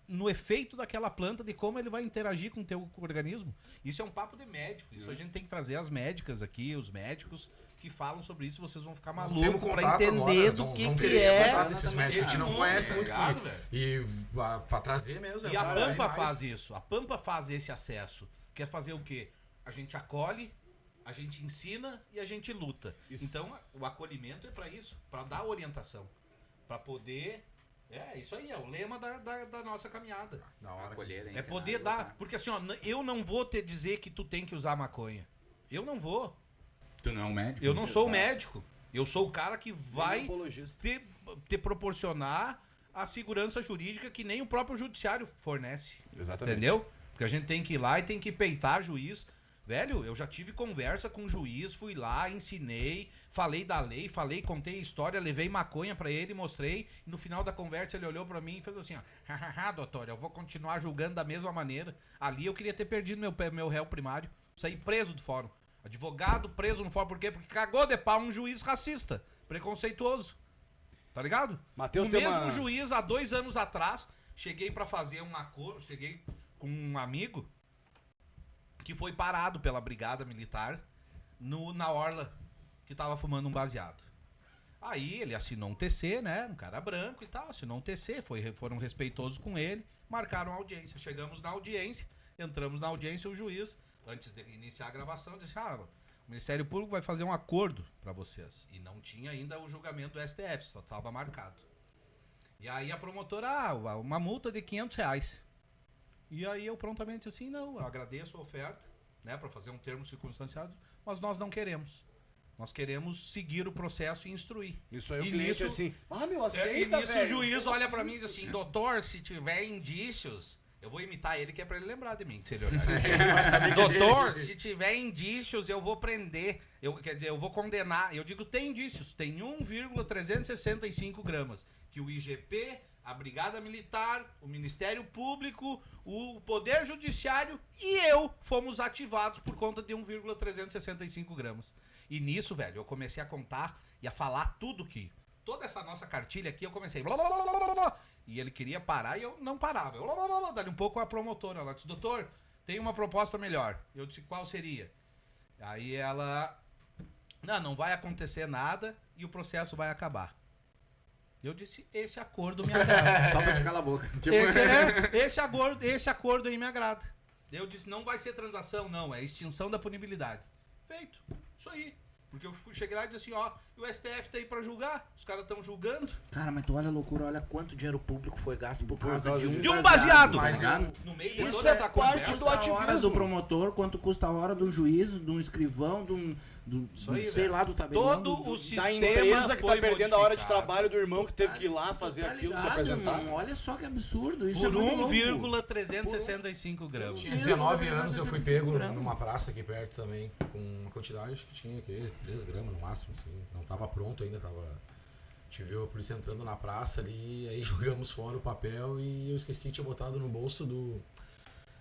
no efeito daquela planta, de como ele vai interagir com o teu organismo. Isso é um papo de médico, isso a gente tem que trazer as médicas aqui, os médicos que falam sobre isso, vocês vão ficar Nós temos malucos pra contato entender agora, do vamos que querer esse é contato desses médicos esse que não mundo, conhecem tá muito. ligado, velho? E pra trazer mesmo. E a cara, Pampa mais- faz isso. A Pampa faz esse acesso. Quer fazer o quê? A gente acolhe, a gente ensina e a gente luta. Isso. Então, o acolhimento é pra isso, pra dar orientação, pra poder... É, isso aí, é o lema da nossa caminhada. Da hora. Acolher, É ensinar, poder lutar. dar. Porque assim, ó, eu não vou te dizer que tu tem que usar maconha. Eu não vou. Tu não é um médico? Eu não sou o Exato. médico. Eu sou o cara que vai Apologista. te proporcionar a segurança jurídica que nem o próprio judiciário fornece. Exatamente. Entendeu? Porque a gente tem que ir lá e tem que peitar juiz. Velho, eu já tive conversa com o juiz, fui lá, ensinei, falei da lei, contei a história, levei maconha pra ele, mostrei. E no final da conversa ele olhou pra mim e fez assim, ó. Hahaha, doutor, eu vou continuar julgando da mesma maneira. Ali eu queria ter perdido meu réu primário. Saí preso do fórum. Advogado preso no fórum. Por quê? Porque cagou de pau um juiz racista, preconceituoso. Tá ligado? Matheus O tem mesmo uma- juiz, há 2 anos atrás, cheguei pra fazer um acordo, cheguei com um amigo, que foi parado pela brigada militar na orla, que tava fumando um baseado. Aí ele assinou um TC, né? Um cara branco e tal, assinou um TC, foram respeitosos com ele, marcaram a audiência. Chegamos na audiência, entramos na audiência, o juiz, antes de iniciar a gravação, disse: o Ministério Público vai fazer um acordo para vocês. E não tinha ainda o julgamento do STF, só estava marcado. E aí a promotora, uma multa de R$500. E aí eu prontamente assim, não, eu agradeço a oferta, né, para fazer um termo circunstanciado, mas nós não queremos. Nós queremos seguir o processo e instruir. Isso aí o E cliente nisso- assim, meu, aceita, E nisso velho. o juiz olha pra mim e diz assim: doutor, se tiver indícios, eu vou imitar ele, que é pra ele lembrar de mim, se ele olhar. Doutor, se tiver indícios, eu vou prender. Quer dizer, eu vou condenar. Eu digo: tem indícios, tem 1,365 gramas. Que o IGP, a Brigada Militar, o Ministério Público, o Poder Judiciário e eu fomos ativados por conta de 1,365 gramas. E nisso, velho, eu comecei a contar e a falar tudo que... Toda essa nossa cartilha aqui, eu comecei... Blá, blá, blá, blá, blá, blá, e ele queria parar e eu não parava. Blá, blá, blá, blá. Dali um pouco a promotora, ela disse: doutor, tem uma proposta melhor. Eu disse: qual seria? Aí ela... Não vai acontecer nada e o processo vai acabar. Eu disse: esse acordo me agrada. Só pra te calar a boca. Tipo, Esse acordo aí me agrada. Eu disse: não vai ser transação, não. É extinção da punibilidade. Feito. Isso aí. Porque eu cheguei lá e disse assim: o STF tá aí pra julgar. Os caras estão julgando. Cara, mas tu olha a loucura, olha quanto dinheiro público foi gasto por causa causa de de um um baseado. tá ligado? No meio de Isso toda é essa parte conversa. do Custa a hora ativismo. do promotor, quanto custa a hora do juiz, de um escrivão, Isso aí, sei velho. lá, do tabelião. Todo o Da sistema empresa que tá foi perdendo a hora de modificado. trabalho do irmão que teve que ir lá fazer Tá aquilo, se ligado, apresentar. irmão? Olha só que absurdo. Isso Por é muito louco. 1,365 gramas. Tinha 19 anos, eu fui pego 365 numa praça aqui perto também, com uma quantidade que tinha aqui, 3 gramas no máximo, assim. Não tava pronto ainda, tava... Te viu a polícia entrando na praça ali, aí jogamos fora o papel e eu esqueci, tinha botado no bolso do...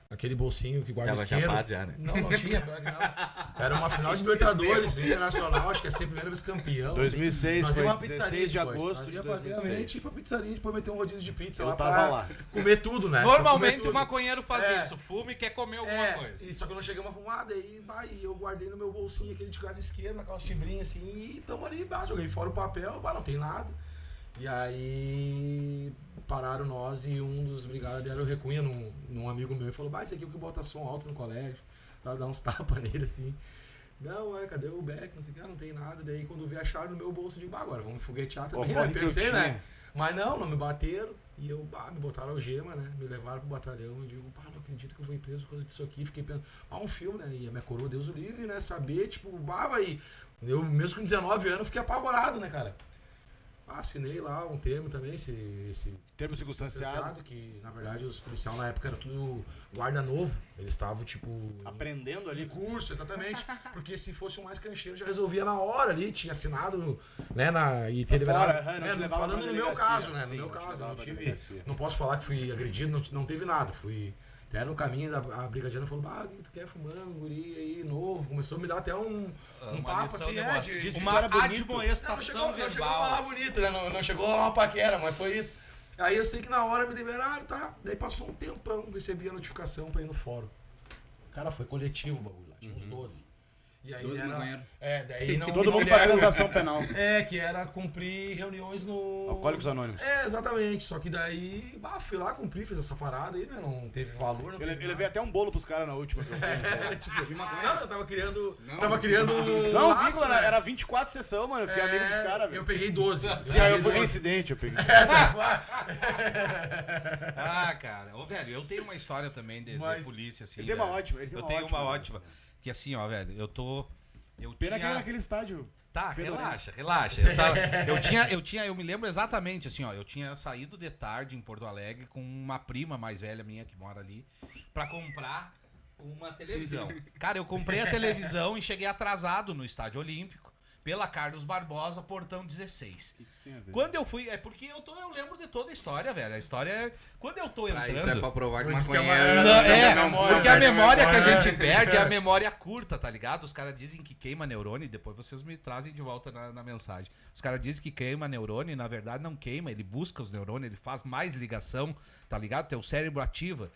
Aquele bolsinho que guarda o Tava isqueiro. chapado já, né? Não tinha, pior que não. Era uma final de Libertadores Internacional, acho que é sempre primeira vez campeão. 2006, Nós foi íamos uma pizzaria 16 de depois. agosto Nós de ia fazer a 2006. mente pra pizzaria, depois meter um rodízio de pizza Eu lá tava pra lá. comer tudo, né? Normalmente Pra comer o maconheiro faz É. isso. Fume e quer comer alguma coisa. E só que eu não cheguei uma fumada, aí eu guardei no meu bolsinho aquele de cara esquerdo, naquela tibrinha assim, e tamo ali, joguei fora o papel, não tem nada. E aí pararam nós e um dos brigados deram recunha num amigo meu e falou: esse aqui é o que bota som alto no colégio. Tava dar uns tapas nele assim. Não, cadê o Beck? Não sei o que, não tem nada. Daí quando vi acharam no meu bolso, eu digo: agora vamos me foguetear também, né? Ocorre que eu Pensei, tinha. né? Mas não me bateram. E eu, me botaram algema, né? Me levaram pro batalhão. Eu digo: não acredito que eu fui preso por causa disso aqui. Fiquei pensando, um filme, né? E a minha coroa, Deus o livre, né? Saber, tipo, vai. Eu, mesmo com 19 anos, fiquei apavorado, né, cara? Assinei lá um termo também, esse Termo circunstanciado. que na verdade os policiais na época era tudo guarda novo. Eles estavam, tipo, Aprendendo ali ali. curso, exatamente. Porque se fosse um mais cancheiro, já resolvia na hora ali, tinha assinado, né, e ter Fora, liberado. não te levava Falando pra no meu delegacia. caso, né, no Sim, meu não te caso, levava não pra tive, delegacia. não posso falar que fui agredido, não teve nada, fui até no caminho, a brigadiana falou: o que tu quer fumando, guri aí, novo, começou a me dar até um papo lição assim, de de... moral. Disse que Uma tu era bonito. admoestação Não chegou a verbal. falar bonito, né? Não chegou uma paquera, mas foi isso. Aí eu sei que na hora me liberaram, tá? Daí passou um tempão, recebi a notificação pra ir no fórum. Cara, foi coletivo o bagulho lá, tinha uns 12. E aí 12 maconheiros. daí não... Todo não mundo pra deram- transação penal. que era cumprir reuniões no... Alcoólicos Anônimos. Exatamente. Só que daí, fui lá, cumpri, fiz essa parada aí, né? Não teve valor, não teve Eu levei nada. até um bolo pros caras na última que eu fiz. Não, eu tava criando... Não. Tava criando um Não, laço, vírgula, né? era 24 sessão, mano. Eu fiquei amigo dos caras, Eu velho. peguei 12. Sim, aí eu fui reincidente, eu peguei. Cara. Ô, velho, eu tenho uma história também de Mas polícia, assim. ele tem uma velho. ótima, ele tem Eu uma tenho ótima, uma né? ótima. Que assim, ó, velho, eu Pena que tinha... era naquele estádio. Tá, Fedorento. relaxa. Eu me lembro exatamente, assim, ó, eu tinha saído de tarde em Porto Alegre com uma prima mais velha minha que mora ali pra comprar uma televisão. Cara, eu comprei a televisão e cheguei atrasado no Estádio Olímpico pela Carlos Barbosa, portão 16. O que isso tem a ver? Quando eu fui, é porque eu lembro de toda a história, velho. A história é quando eu tô Ah, entrando. isso é pra provar que Por isso que é maconheiro... uma- Não, Perde a é, memória, porque a perde a memória que a memória. gente perde é a memória curta, tá ligado? Os caras dizem que queima neurônio e depois vocês me trazem de volta na mensagem. Os caras dizem que queima neurônio e na verdade não queima, ele busca os neurônios, ele faz mais ligação, tá ligado? Teu cérebro ativa.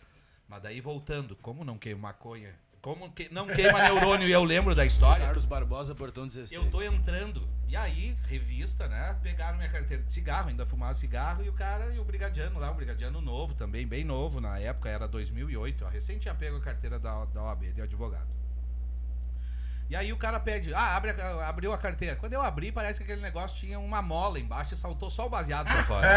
Mas daí voltando, como não queima maconha, como que não queima neurônio e eu lembro da história. Carlos Barbosa, portão 16. Eu tô entrando, e aí, revista, né? Pegaram minha carteira de cigarro, ainda fumava cigarro, e o cara, e o brigadiano lá, um brigadiano novo também, bem novo, na época era 2008, ó, recém tinha pego a carteira da OAB, de advogado. E aí o cara pede, abriu a carteira. Quando eu abri, parece que aquele negócio tinha uma mola embaixo e saltou só o baseado pra fora.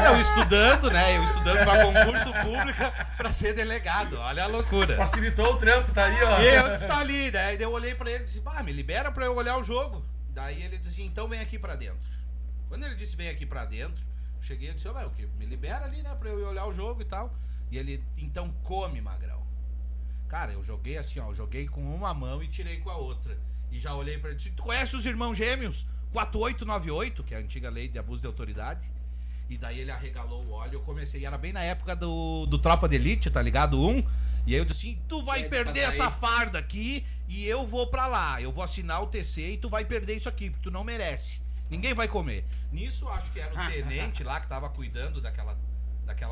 Eu estudando, né? Eu estudando pra concurso público pra ser delegado. Olha a loucura. Facilitou o trampo, tá aí, ó. E eu disse, tá ali, né? E daí eu olhei pra ele e disse, me libera pra eu olhar o jogo. Daí ele disse, então vem aqui pra dentro. Quando ele disse, vem aqui pra dentro, eu cheguei e disse, me libera ali, né? Pra eu ir olhar o jogo e tal. E ele, então come, magrão. Cara, eu joguei assim, ó, eu joguei com uma mão e tirei com a outra. E já olhei pra ele e disse, tu conhece os irmãos gêmeos? 4898, que é a antiga lei de abuso de autoridade. E daí ele arregalou o olho, eu comecei. E era bem na época do Tropa de Elite, tá ligado? E aí eu disse assim, tu vai perder essa farda aqui e eu vou pra lá. Eu vou assinar o TC e tu vai perder isso aqui, porque tu não merece. Ninguém vai comer. Nisso, acho que era o tenente lá que tava cuidando daquela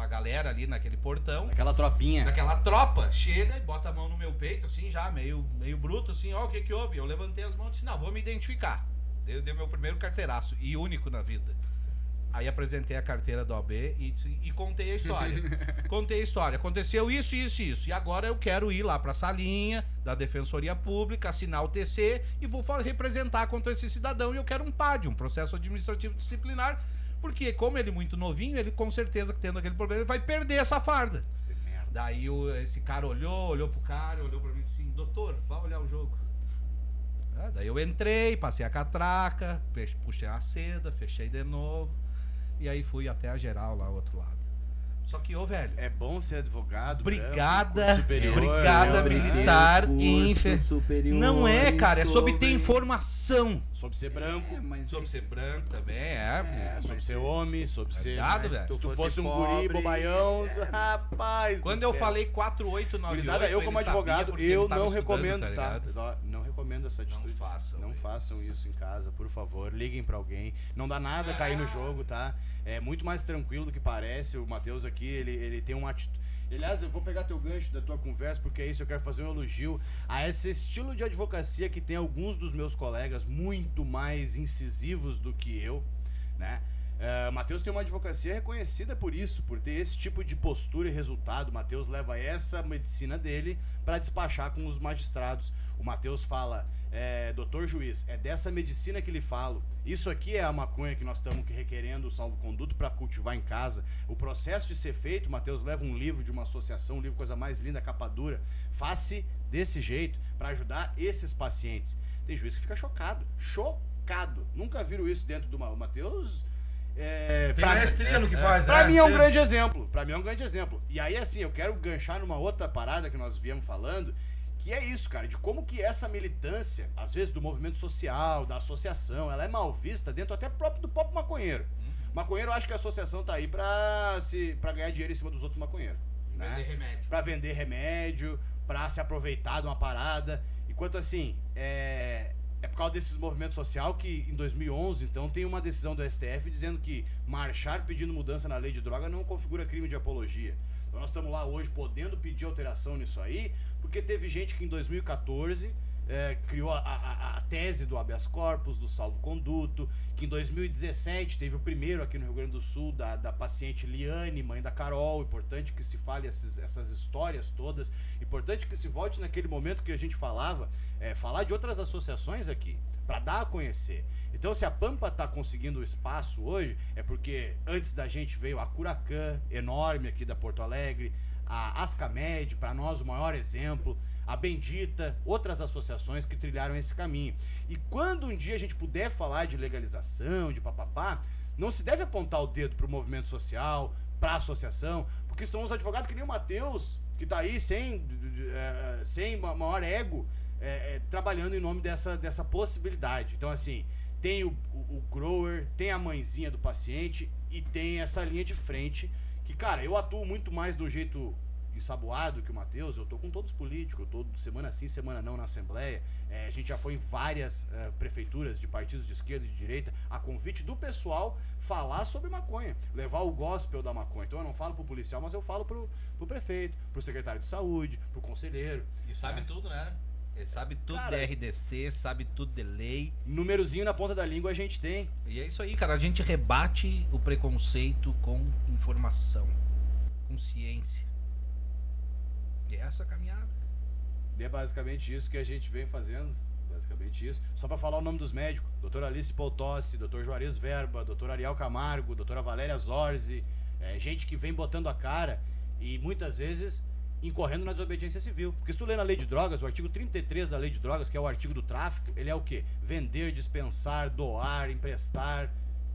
galera ali naquele portão. Aquela tropinha. Daquela tropa, chega e bota a mão no meu peito, assim, já meio bruto, assim, ó, o que houve? Eu levantei as mãos e disse, não, vou me identificar. Deu meu primeiro carteiraço, e único na vida. Aí apresentei a carteira da OAB e contei a história. Contei a história. Aconteceu isso, isso e isso. E agora eu quero ir lá pra salinha da Defensoria Pública, assinar o TC e vou representar contra esse cidadão. E eu quero um PAD, um processo administrativo disciplinar. Porque como ele é muito novinho, ele com certeza que tendo aquele problema, ele vai perder essa farda. Daí esse cara olhou pro cara, olhou pra mim e disse assim, doutor, vá olhar o jogo. Daí eu entrei, passei a catraca, puxei a seda, fechei de novo. E aí fui até a geral lá, ao outro lado. Só que, velho... É bom ser advogado, Brigada, superior, brigada militar, superior. Não é, cara, é sobre ter informação. Sobre ser branco. Sobre ser branco também, sobre ser homem, sobre ser... Ligado, velho? Se tu fosse um guri, bobaião, rapaz. Quando eu falei 4898, eu como advogado, eu não recomendo, tá? Não recomendo essa atitude. Não façam isso em casa, por favor. Liguem pra alguém. Não dá nada cair no jogo, tá? É muito mais tranquilo do que parece. O Matheus aqui, ele tem uma atitude... Aliás, eu vou pegar teu gancho da tua conversa, porque é isso, eu quero fazer um elogio a esse estilo de advocacia que tem alguns dos meus colegas muito mais incisivos do que eu, né? O Matheus tem uma advocacia reconhecida por isso, por ter esse tipo de postura e resultado. O Matheus leva essa medicina dele para despachar com os magistrados. O Matheus fala, doutor juiz, é dessa medicina que lhe falo. Isso aqui é a maconha que nós estamos requerendo o salvo-conduto para cultivar em casa. O processo de ser feito, o Matheus leva um livro de uma associação, um livro coisa mais linda, capa dura. Faça desse jeito para ajudar esses pacientes. Tem juiz que fica chocado. Nunca viram isso dentro do Matheus... Tem maestria no que faz, né? Pra mim é um grande exemplo. E aí, assim, eu quero ganchar numa outra parada que nós viemos falando, que é isso, cara, de como que essa militância, às vezes do movimento social, da associação, ela é mal vista dentro até próprio do próprio maconheiro. Maconheiro, eu acho que a associação tá aí pra ganhar dinheiro em cima dos outros maconheiros. Né? Vender remédio. Pra vender remédio, pra se aproveitar de uma parada. Enquanto assim, é por causa desses movimentos sociais que em 2011, então, tem uma decisão do STF dizendo que marchar pedindo mudança na lei de droga não configura crime de apologia. Então nós estamos lá hoje podendo pedir alteração nisso aí, porque teve gente que em 2014 criou a tese do habeas corpus, do salvo-conduto, que em 2017 teve o primeiro aqui no Rio Grande do Sul da paciente Liane, mãe da Carol. Importante que se fale essas histórias todas, importante que se volte naquele momento que a gente falava, falar de outras associações aqui, para dar a conhecer. Então, se a Pampa está conseguindo o espaço hoje, é porque antes da gente veio a Curacan, enorme aqui da Porto Alegre, a Ascamed, para nós o maior exemplo, a Bendita, outras associações que trilharam esse caminho. E quando um dia a gente puder falar de legalização, de papapá, não se deve apontar o dedo para o movimento social, para a associação, porque são os advogados que nem o Matheus, que está aí sem maior ego, trabalhando em nome dessa possibilidade. Então, assim, tem o grower, tem a mãezinha do paciente e tem essa linha de frente que, cara, eu atuo muito mais do jeito ensaboado que o Matheus, eu tô com todos os políticos, eu tô semana sim, semana não na Assembleia. A gente já foi em várias prefeituras de partidos de esquerda e de direita, a convite do pessoal falar sobre maconha, levar o gospel da maconha. Então eu não falo pro policial, mas eu falo pro prefeito, pro secretário de saúde, pro conselheiro. E sabe tudo, né? Ele sabe tudo, Cara, de RDC, sabe tudo de lei. Númerozinho na ponta da língua a gente tem. E é isso aí, cara. A gente rebate o preconceito com informação, com ciência. E é essa a caminhada. E é basicamente isso que a gente vem fazendo. Basicamente isso. Só pra falar o nome dos médicos: doutora Alice Poltossi, doutor Juarez Verba, doutor Ariel Camargo, doutora Valéria Zorzi. Gente que vem botando a cara e muitas vezes incorrendo na desobediência civil. Porque se tu lê na lei de drogas, o artigo 33 da lei de drogas, que é o artigo do tráfico, ele é o quê? Vender, dispensar, doar, emprestar,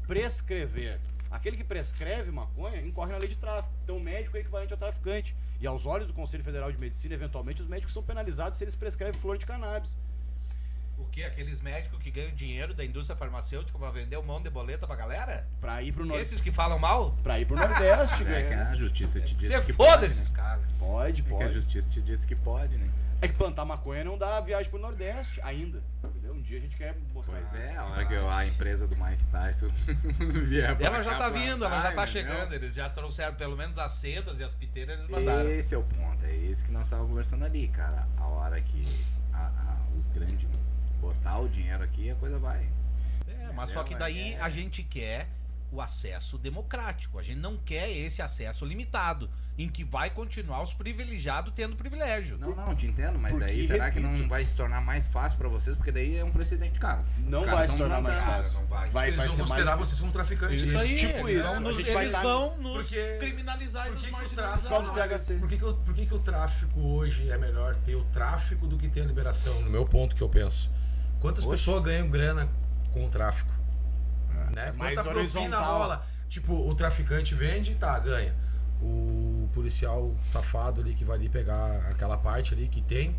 prescrever. Aquele que prescreve maconha incorre na lei de tráfico. Então o médico é equivalente ao traficante. E aos olhos do Conselho Federal de Medicina, eventualmente, os médicos são penalizados se eles prescrevem flor de cannabis. O que? Aqueles médicos que ganham dinheiro da indústria farmacêutica pra vender um monte de boleta pra galera? Pra ir pro Nordeste. Esses que falam mal? Pra ir pro Nordeste, É que ganhar. a justiça te diz Você que foda pode, esses né? caras. Pode, É que a pode. justiça te diz que pode, né? É que plantar maconha não dá viagem pro Nordeste ainda. Entendeu? Um dia a gente quer mostrar Pois isso. é, a hora que a empresa do Mike Tyson vier pra Ela já cá tá vindo, ela já tá plantar, chegando. entendeu? Eles já trouxeram pelo menos as sedas e as piteiras, eles mandaram. Esse é o ponto, é isso que nós estávamos conversando ali, cara. A hora que os grandes botar o dinheiro aqui, a coisa vai. Mas só que daí a gente quer o acesso democrático. A gente não quer esse acesso limitado, em que vai continuar os privilegiados tendo privilégio. Não, te entendo, mas Porque, daí será que repito, não vai se tornar mais fácil pra vocês? Porque daí é um precedente, cara. Não Os vai caras se tão tornar mais plantando. fácil. Não vai. Vai Eles vão ser considerar mais... vocês como traficantes. Isso aí, Tipo eles isso. vão A nos, gente vai eles dar- vão nos Porque- criminalizar e Por nos que, que o marginalizar. tráfico, Falta de THC. por que que o tráfico hoje é melhor ter o tráfico do que ter a liberação? No meu ponto que eu penso. Quantas pessoas ganham grana com o tráfico? Né? mais Quanta propina horizontal. rola? Tipo, o traficante vende, tá, ganha. O policial safado ali que vai ali pegar aquela parte ali que tem,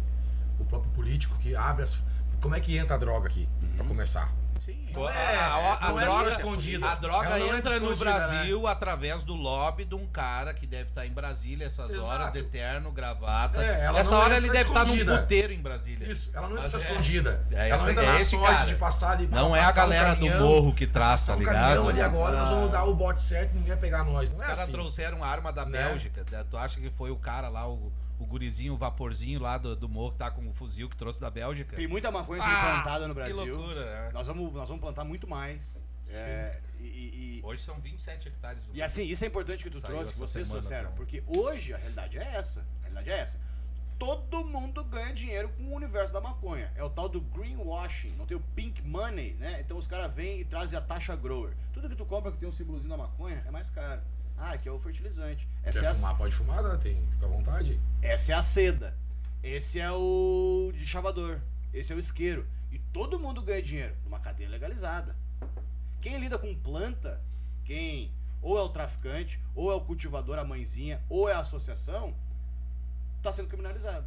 o próprio político que abre as... Como é que entra a droga aqui, pra começar? Sim. Não A é só droga, escondida. a droga Ela não é entra no escondida, Brasil através do lobby de um cara que deve estar em Brasília essas Exato. horas, de terno, gravata. Ela Essa não hora entra ele deve estar num escondida. puteiro em Brasília. Isso, ela não entra Mas só é- escondida. é Ela essa- entra é na esse sorte cara. de passar ali. Não é a passar um galera do caminhão, morro que traça, passar um ligado? caminhão ali agora, nós vamos dar o bote certo e ninguém vai pegar nós. Não Os é caras assim. trouxeram arma da Né? Bélgica. Tu acha que foi o cara lá, o gurizinho, o vaporzinho lá do morro que tá com o fuzil que trouxe da Bélgica? Tem muita maconha sendo plantada no Que Brasil. loucura, é. Nós vamos plantar muito mais. Hoje são 27 hectares. E assim, isso é importante que tu Saiu trouxe, que essa vocês semana, trouxeram. então. Porque hoje a realidade é essa. A realidade é essa. Todo mundo ganha dinheiro com o universo da maconha. É o tal do greenwashing. Não tem o pink money, né? Então os caras vêm e trazem a taxa grower. Tudo que tu compra que tem um símbolozinho da maconha é mais caro. Ah, aqui é o fertilizante. Essa é Quer a, fumar, pode fumar, tá? Fica à vontade. essa é a seda. Esse é o de chavador. Esse é o isqueiro. E todo mundo ganha dinheiro numa cadeia legalizada. Quem lida com planta, quem ou é o traficante, ou é o cultivador, a mãezinha, ou é a associação, tá sendo criminalizado.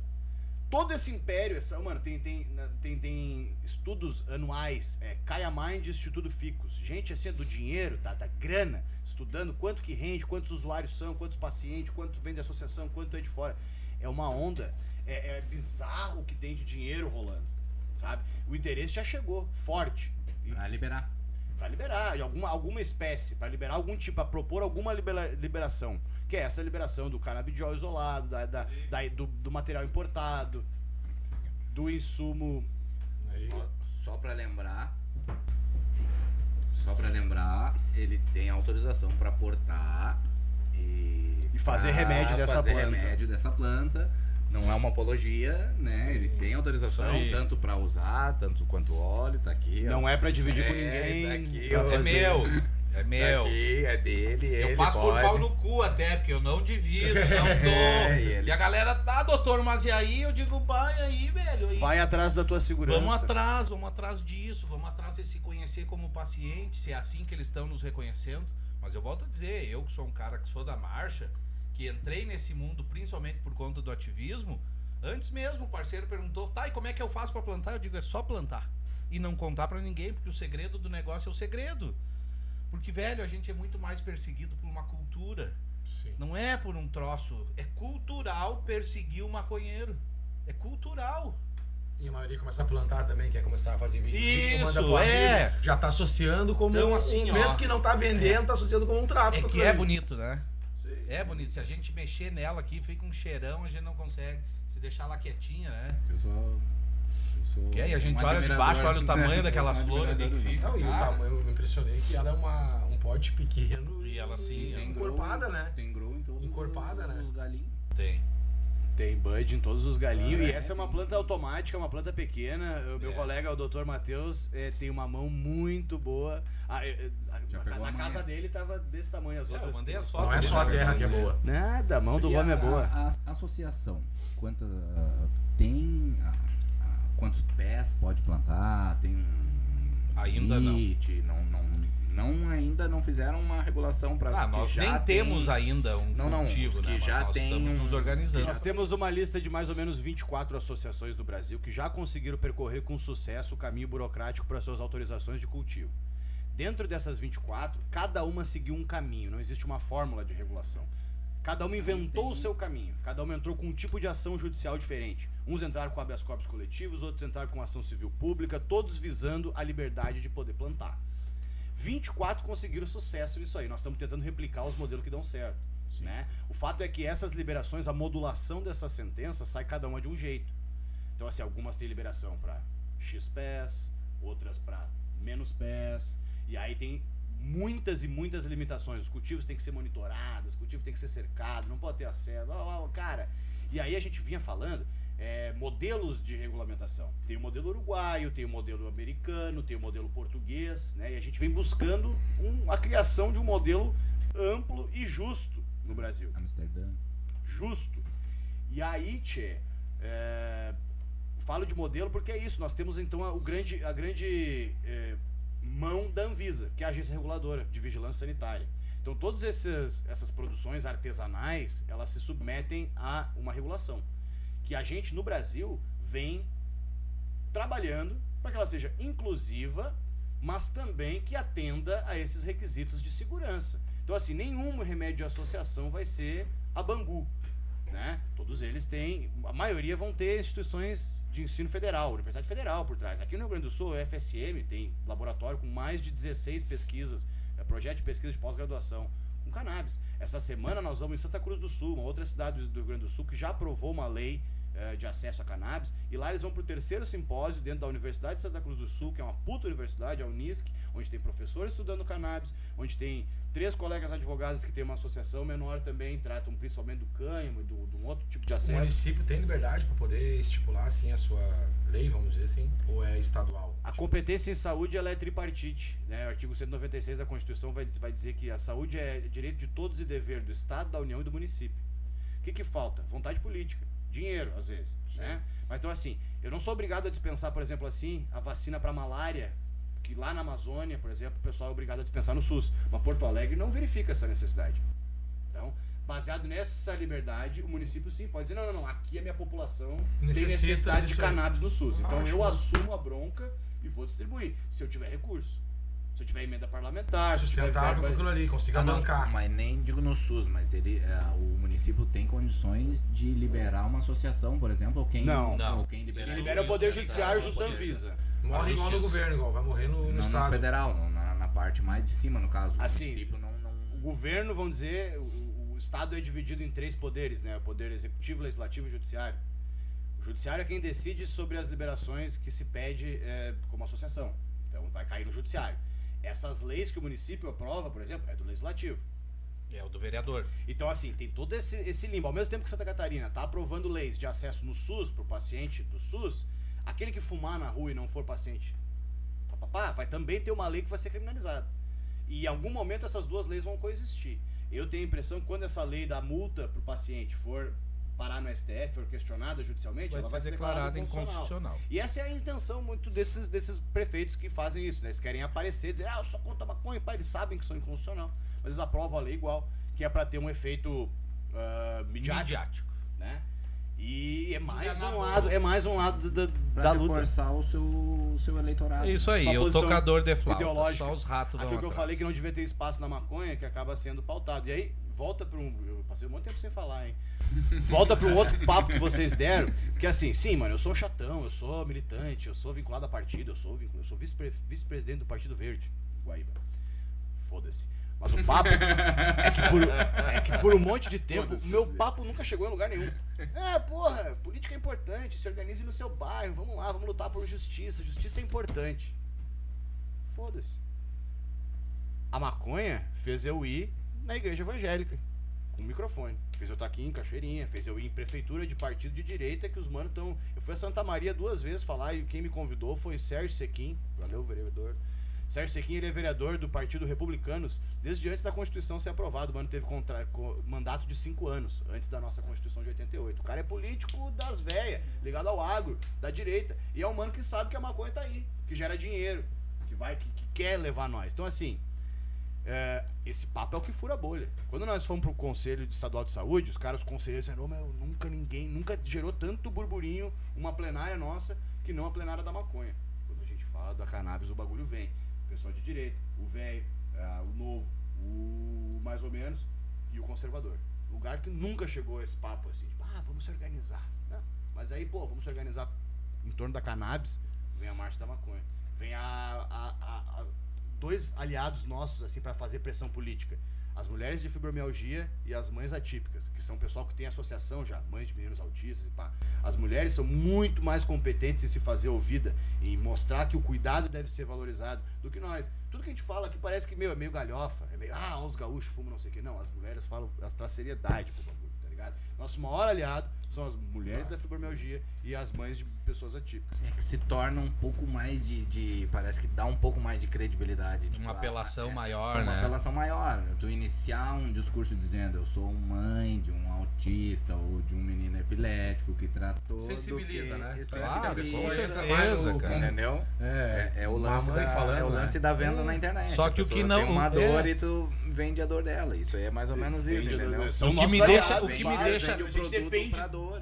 Todo esse império, mano, tem estudos anuais, Kaya Mind e Instituto Ficus. Gente assim, do dinheiro, da grana, estudando quanto que rende, quantos usuários são, quantos pacientes, quanto vem de associação, quanto é de fora. É uma onda, é bizarro o que tem de dinheiro rolando, sabe? O interesse já chegou, forte. E Pra liberar. pra liberar, e alguma espécie, pra liberar algum tipo, pra propor alguma liberação. Que é essa liberação do canabidiol isolado, do material importado, do insumo. Aí, Ó, Só pra lembrar, ele tem autorização pra portar e fazer pra remédio dessa fazer planta. remédio dessa planta. Não é uma apologia, né? Sim. Ele tem autorização Isso aí. tanto pra usar, tanto quanto óleo, tá aqui. ó. Não é pra dividir com É, ninguém. daqui, pra ó. É fazer- meu. É Tá meu. aqui, é dele, ele Eu passo por pode. pau no cu até, porque eu não divido, não dou. É, e ele- E a galera, tá, doutor, mas e aí? Eu digo, pai, aí, velho. Aí, Vai atrás da tua segurança. vamos atrás disso, vamos atrás de se conhecer como paciente, se é assim que eles estão nos reconhecendo. Mas eu volto a dizer, eu que sou um cara que sou da marcha, que entrei nesse mundo principalmente por conta do ativismo, antes mesmo o parceiro perguntou, tá, e como é que eu faço pra plantar? Eu digo, é só plantar. E não contar pra ninguém, porque o segredo do negócio é o segredo. Porque, velho, a gente é muito mais perseguido por uma cultura. Sim. Não é por um troço. É cultural perseguir o maconheiro. É cultural. E a maioria começa a plantar também, quer começar a fazer videozinho, Isso, manda pro é. amigo, já tá associando como Então, assim, mesmo ó, que não tá vendendo, tá associando como um É tráfico. que aquilo é ali. bonito, né? Sim. É bonito. Se a gente mexer nela aqui, fica um cheirão, a gente não consegue. Se deixar ela quietinha, né? Eu sou E aí a gente um olha de admirador. baixo, olha o tamanho daquelas Eu sou um flores ali que admirador. fica. Não, e o cara. tamanho, eu me impressionei que ela é um pote pequeno E ela assim, tem ó, encorpada, né? Tem grow em todos Encorpada, né? os galinhos. tem. Tem bud em todos os galinhos. E essa é uma planta automática, uma planta pequena. O meu É. colega, o Dr. Matheus, tem uma mão muito boa. Já pegou Na a casa manha. dele tava desse tamanho as É, eu outras. mandei as que- fotos. Não é só a terra que é boa. Nada, a mão do E homem é boa. A associação, quantos pés pode plantar? Tem Ainda não. limite? Ainda não fizeram uma regulação para Nós nem temos ainda um Não, cultivo, os que né? Mas já nós tem estamos nos organizando. Nós temos uma lista de mais ou menos 24 associações do Brasil que já conseguiram percorrer com sucesso o caminho burocrático para suas autorizações de cultivo. Dentro dessas 24, cada uma seguiu um caminho, não existe uma fórmula de regulação. Cada uma inventou o seu caminho, cada uma entrou com um tipo de ação judicial diferente. Uns entraram com habeas corpus coletivos, outros entraram com ação civil pública, todos visando a liberdade de poder plantar. 24 conseguiram sucesso nisso aí. Nós estamos tentando replicar os modelos que dão certo. Né? O fato é que essas liberações, a modulação dessas sentenças sai cada uma de um jeito. Então, assim, algumas têm liberação para X pés, outras para menos pés. E aí tem muitas e muitas limitações. Os cultivos têm que ser monitorados, os cultivos têm que ser cercados, não pode ter acesso. Cara, e aí a gente vinha falando modelos de regulamentação. Tem o modelo uruguaio, tem o modelo americano, tem o modelo português, né? E a gente vem buscando a criação de um modelo amplo e justo no Brasil. Amsterdã. Justo. E aí, falo de modelo porque é isso. Nós temos então a grande mão da Anvisa, que é a agência reguladora de vigilância sanitária. Então todas essas produções artesanais, elas se submetem a uma regulação. Que a gente, no Brasil, vem trabalhando para que ela seja inclusiva, mas também que atenda a esses requisitos de segurança. Então, assim, nenhum remédio de associação vai ser a Bangu, né? Todos eles têm, a maioria vão ter instituições de ensino federal, Universidade Federal por trás. Aqui no Rio Grande do Sul, o FSM tem laboratório com mais de 16 pesquisas, projeto de pesquisa de pós-graduação com cannabis. Essa semana nós vamos em Santa Cruz do Sul, uma outra cidade do Rio Grande do Sul que já aprovou uma lei de acesso a cannabis, e lá eles vão pro 3º simpósio dentro da Universidade de Santa Cruz do Sul, que é uma puta universidade, a Unisc, onde tem professores estudando cannabis, onde tem 3 colegas advogados que tem uma associação menor também, tratam principalmente do cânhamo e de um outro tipo de O acesso. município tem liberdade para poder estipular assim a sua lei, vamos dizer assim, ou é estadual? A competência em saúde ela é tripartite, né? O artigo 196 da Constituição vai dizer que a saúde é direito de todos e dever do Estado, da União e do município. O que falta? Vontade política. Dinheiro, às vezes, né? Mas então, assim, eu não sou obrigado a dispensar, por exemplo, assim, a vacina para malária, que lá na Amazônia, por exemplo, o pessoal é obrigado a dispensar no SUS. Mas Porto Alegre não verifica essa necessidade. Então, baseado nessa liberdade, o município sim pode dizer, não, aqui a minha população tem necessidade de cannabis no SUS. Então eu assumo a bronca e vou distribuir, se eu tiver recurso. Se eu tiver emenda parlamentar, sustentável com aquilo ali, consiga bancar. Mas nem digo no SUS, mas o município tem condições de liberar uma associação, por exemplo, ou quem libera. Quem libera é o Poder Judiciário junto à Anvisa. Morre igual no governo, igual vai morrer no estado. No federal, na parte mais de cima, no caso. Assim, o município não... O governo, vamos dizer, o Estado é dividido em 3 poderes, né? O poder executivo, legislativo e judiciário. O judiciário é quem decide sobre as liberações que se pede como associação. Então vai cair no judiciário. Essas leis que o município aprova, por exemplo, é do legislativo. É o do vereador. Então, assim, tem todo esse limbo. Ao mesmo tempo que Santa Catarina está aprovando leis de acesso no SUS, para o paciente do SUS, aquele que fumar na rua e não for paciente, vai também ter uma lei que vai ser criminalizada. E em algum momento essas duas leis vão coexistir. Eu tenho a impressão que quando essa lei da multa para o paciente for parar no STF, for questionada judicialmente, ela vai ser declarada inconstitucional. E essa é a intenção muito desses prefeitos que fazem isso, né? Eles querem aparecer, dizer, eu sou contra a maconha, eles sabem que são inconstitucional, mas eles aprovam a lei igual, que é para ter um efeito midiático, né? E é mais Enganar um lado Pra da luta. reforçar o seu eleitorado. É isso aí, Sua o posição tocador de flauta. ideológica. Só os ratos Aquilo dão que eu atrás. falei que não devia ter espaço na maconha, que acaba sendo pautado. E aí, volta pra um... Eu passei um monte de tempo sem falar, hein? Volta pra um outro papo que vocês deram. Que assim, sim, mano, eu sou um chatão, eu sou militante, eu sou vinculado a partido, eu sou vice-presidente do Partido Verde, Guaíba. Foda-se. Mas o papo é que por um monte de tempo, meu papo nunca chegou em lugar nenhum. Porra, política é importante, se organize no seu bairro, vamos lá, vamos lutar por justiça. Justiça é importante. Foda-se. A maconha fez eu ir na igreja evangélica, com microfone. Fez eu estar aqui em Cachoeirinha, fez eu ir em prefeitura de partido de direita, que os manos estão... Eu fui a Santa Maria 2 vezes falar, e quem me convidou foi Sérgio Sequim. Valeu, vereador. Sérgio Sequim, ele é vereador do Partido Republicanos desde antes da Constituição ser aprovada. O mano teve mandato de 5 anos, antes da nossa Constituição de 88. O cara é político das véias, ligado ao agro, da direita. E é um mano que sabe que a maconha tá aí, que gera dinheiro, que quer levar nós. Então, assim, esse papo é o que fura a bolha. Quando nós fomos pro Conselho Estadual de Saúde, os conselheiros disseram, nunca gerou tanto burburinho uma plenária nossa que não a plenária da maconha. Quando a gente fala da cannabis, o bagulho vem. O pessoal de direita, o velho, o novo, o mais ou menos e o conservador. Lugar que nunca chegou a esse papo assim, tipo, vamos se organizar. Não. Mas aí, vamos se organizar em torno da cannabis, vem a marcha da maconha. Vem dois aliados nossos, assim, pra fazer pressão política. As mulheres de fibromialgia e as mães atípicas, que são pessoal que tem associação já, mães de meninos autistas e pá. As mulheres são muito mais competentes em se fazer ouvida, em mostrar que o cuidado deve ser valorizado, do que nós. Tudo que a gente fala aqui parece que, é meio galhofa, é meio, os gaúchos fumam não sei o que. Não, as mulheres falam, elas trazem seriedade pro bagulho, tá ligado? Nosso maior aliado são as mulheres da fibromialgia e as mães de pessoas atípicas. É que se torna um pouco mais parece que dá um pouco mais de credibilidade. Uma apelação maior, uma né? apelação maior. Tu iniciar um discurso dizendo eu sou mãe de um autista ou de um menino epilético que tratou... Sensibiliza, né? Claro, com certeza, cara. Entendeu? É o lance, mãe falando, é o lance da venda na internet. Só que A o que pessoa não... tem uma dor e tu vende a dor dela. Isso aí é mais ou menos isso, entendeu? São O que nossos me deixa- aliados, o que me mas deixa- a gente depende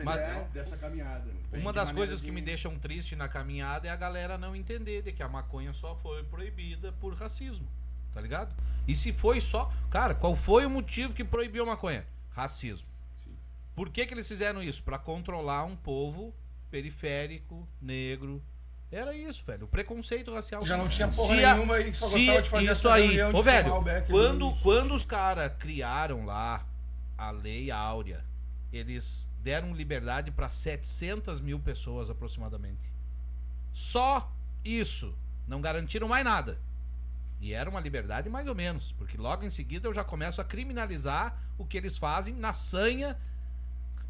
Mas- dessa caminhada. Uma das coisas que me deixam triste na caminhada é a galera não entender de que a maconha só foi proibida por racismo, tá ligado? E se foi só... Cara, qual foi o motivo que proibiu a maconha? Racismo. Sim. Por que eles fizeram isso? Pra controlar um povo periférico, negro. Era isso, velho. O preconceito racial. Já não tinha porra Se a- nenhuma e só se gostava de fazer isso essa aí. reunião de Ô, velho, fumar o beck quando os caras criaram lá a Lei Áurea, eles deram liberdade para 700 mil pessoas aproximadamente. Só isso. Não garantiram mais nada. E era uma liberdade mais ou menos, porque logo em seguida eu já começo a criminalizar o que eles fazem na sanha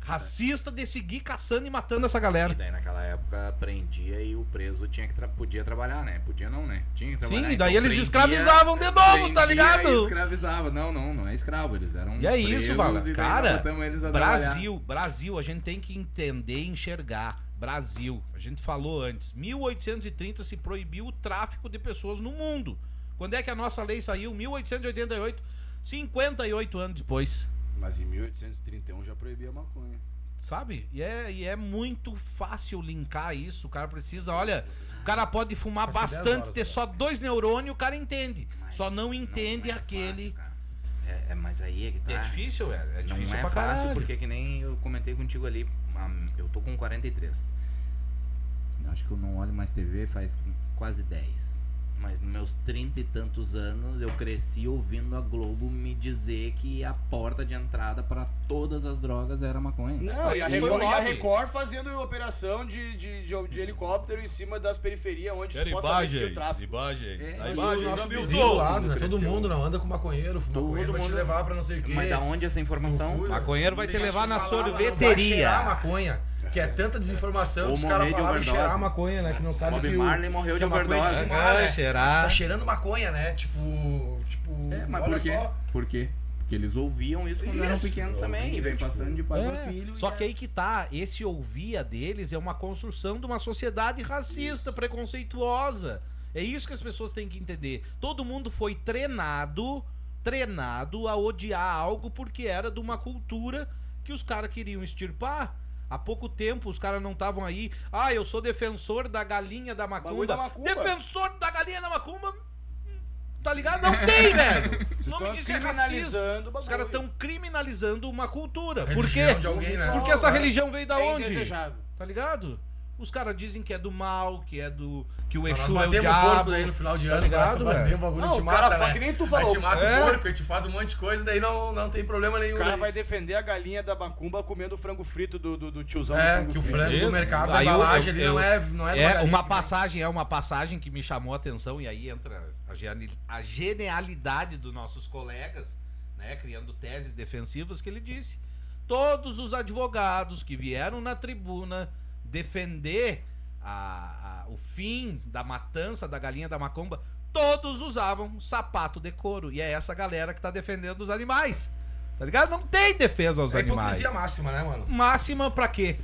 racista de seguir caçando e matando essa galera. E daí naquela época prendia e o preso podia trabalhar, né? Podia não, né? Tinha que trabalhar. Sim, e daí Então, eles escravizavam de novo, tá prendia ligado? E escravizava. Não é escravo, eles eram E é isso, presos Vala. e daí Cara, nós botamos eles a trabalhar. Brasil, a gente tem que entender e enxergar. Brasil, a gente falou antes, 1830 se proibiu o tráfico de pessoas no mundo. Quando é que a nossa lei saiu? 1888, 58 anos depois. Mas em 1831 já proibia a maconha. Sabe? E é muito fácil linkar isso. O cara precisa, olha, o cara pode fumar Vai ser 10 bastante, horas ter agora. só 2 neurônios, o cara entende. Mas Só não entende é aquele. fácil, cara. mas aí é que tá. É difícil, velho. É difícil não é pra fácil, caralho. porque que nem eu comentei contigo ali, eu tô com 43. Eu acho que eu não olho mais TV faz quase 10. Mas nos meus 30 e tantos anos eu cresci ouvindo a Globo me dizer que a porta de entrada para todas as drogas era maconha. Não, e a Foi Record, lobby. fazendo operação de helicóptero em cima das periferias, onde supostamente tinha o tráfico. imagens. É, A mas imagem, o já nosso viu vizinho do tudo. lado, né? Todo cresceu. mundo não anda com maconheiro, maconheiro vai te mundo- levar pra não sei o quê. Mas da onde essa informação? Loucura. Maconheiro vai te Tem gente levar que na falava, sorveteria. Não vai cheirar maconha, que é tanta desinformação Ou que os caras morrer de falavam em overdose. cheirar maconha, né? Que não sabe Bob que Marley morreu que de a maconha overdose. de fumar, né? Cheirar. Tá cheirando maconha, né? Tipo, Mas olha por quê? só. Por quê? Porque eles ouviam isso quando eram Isso, pequenos também. E vem passando de pai para filho. Só e que aí que tá, esse ouvia deles é uma construção de uma sociedade racista, preconceituosa. É isso que as pessoas têm que entender. Todo mundo foi treinado a odiar algo porque era de uma cultura que os caras queriam extirpar. Há pouco tempo os caras não estavam aí. Ah, eu sou defensor da galinha da macumba. Bagulho da macumba. Defensor da galinha da macumba. Tá ligado? Não tem, velho. O nome estão disso é racismo. criminalizando o bagulho. Os caras estão criminalizando uma cultura. A Por quê? religião de alguém, né? Porque essa religião veio da É onde? indesejável. Tá ligado? Os caras dizem que é do mal, que é do. Que o Nós Exu é o batemos diabo. porco daí no final de Tá ano, ligado, pra fazer velho? um bagulho, Não, te o mata, cara né? fala que nem tu A falou. gente mata É. o porco, a gente faz um monte de coisa, daí não tem problema nenhum. O cara né? vai defender a galinha da macumba comendo o frango frito do tiozão. do É, que o frito. frango Isso. do mercado da Aí embalagem eu- ali não é É galinha, uma passagem que me chamou a atenção, e aí entra a genialidade dos nossos colegas, né, criando teses defensivas, que ele disse: todos os advogados que vieram na tribuna defender o fim da matança da galinha da macumba, todos usavam sapato de couro. E é essa galera que tá defendendo os animais. Tá ligado? Não tem defesa aos É animais. hipocrisia máxima, né, mano? Máxima pra quê?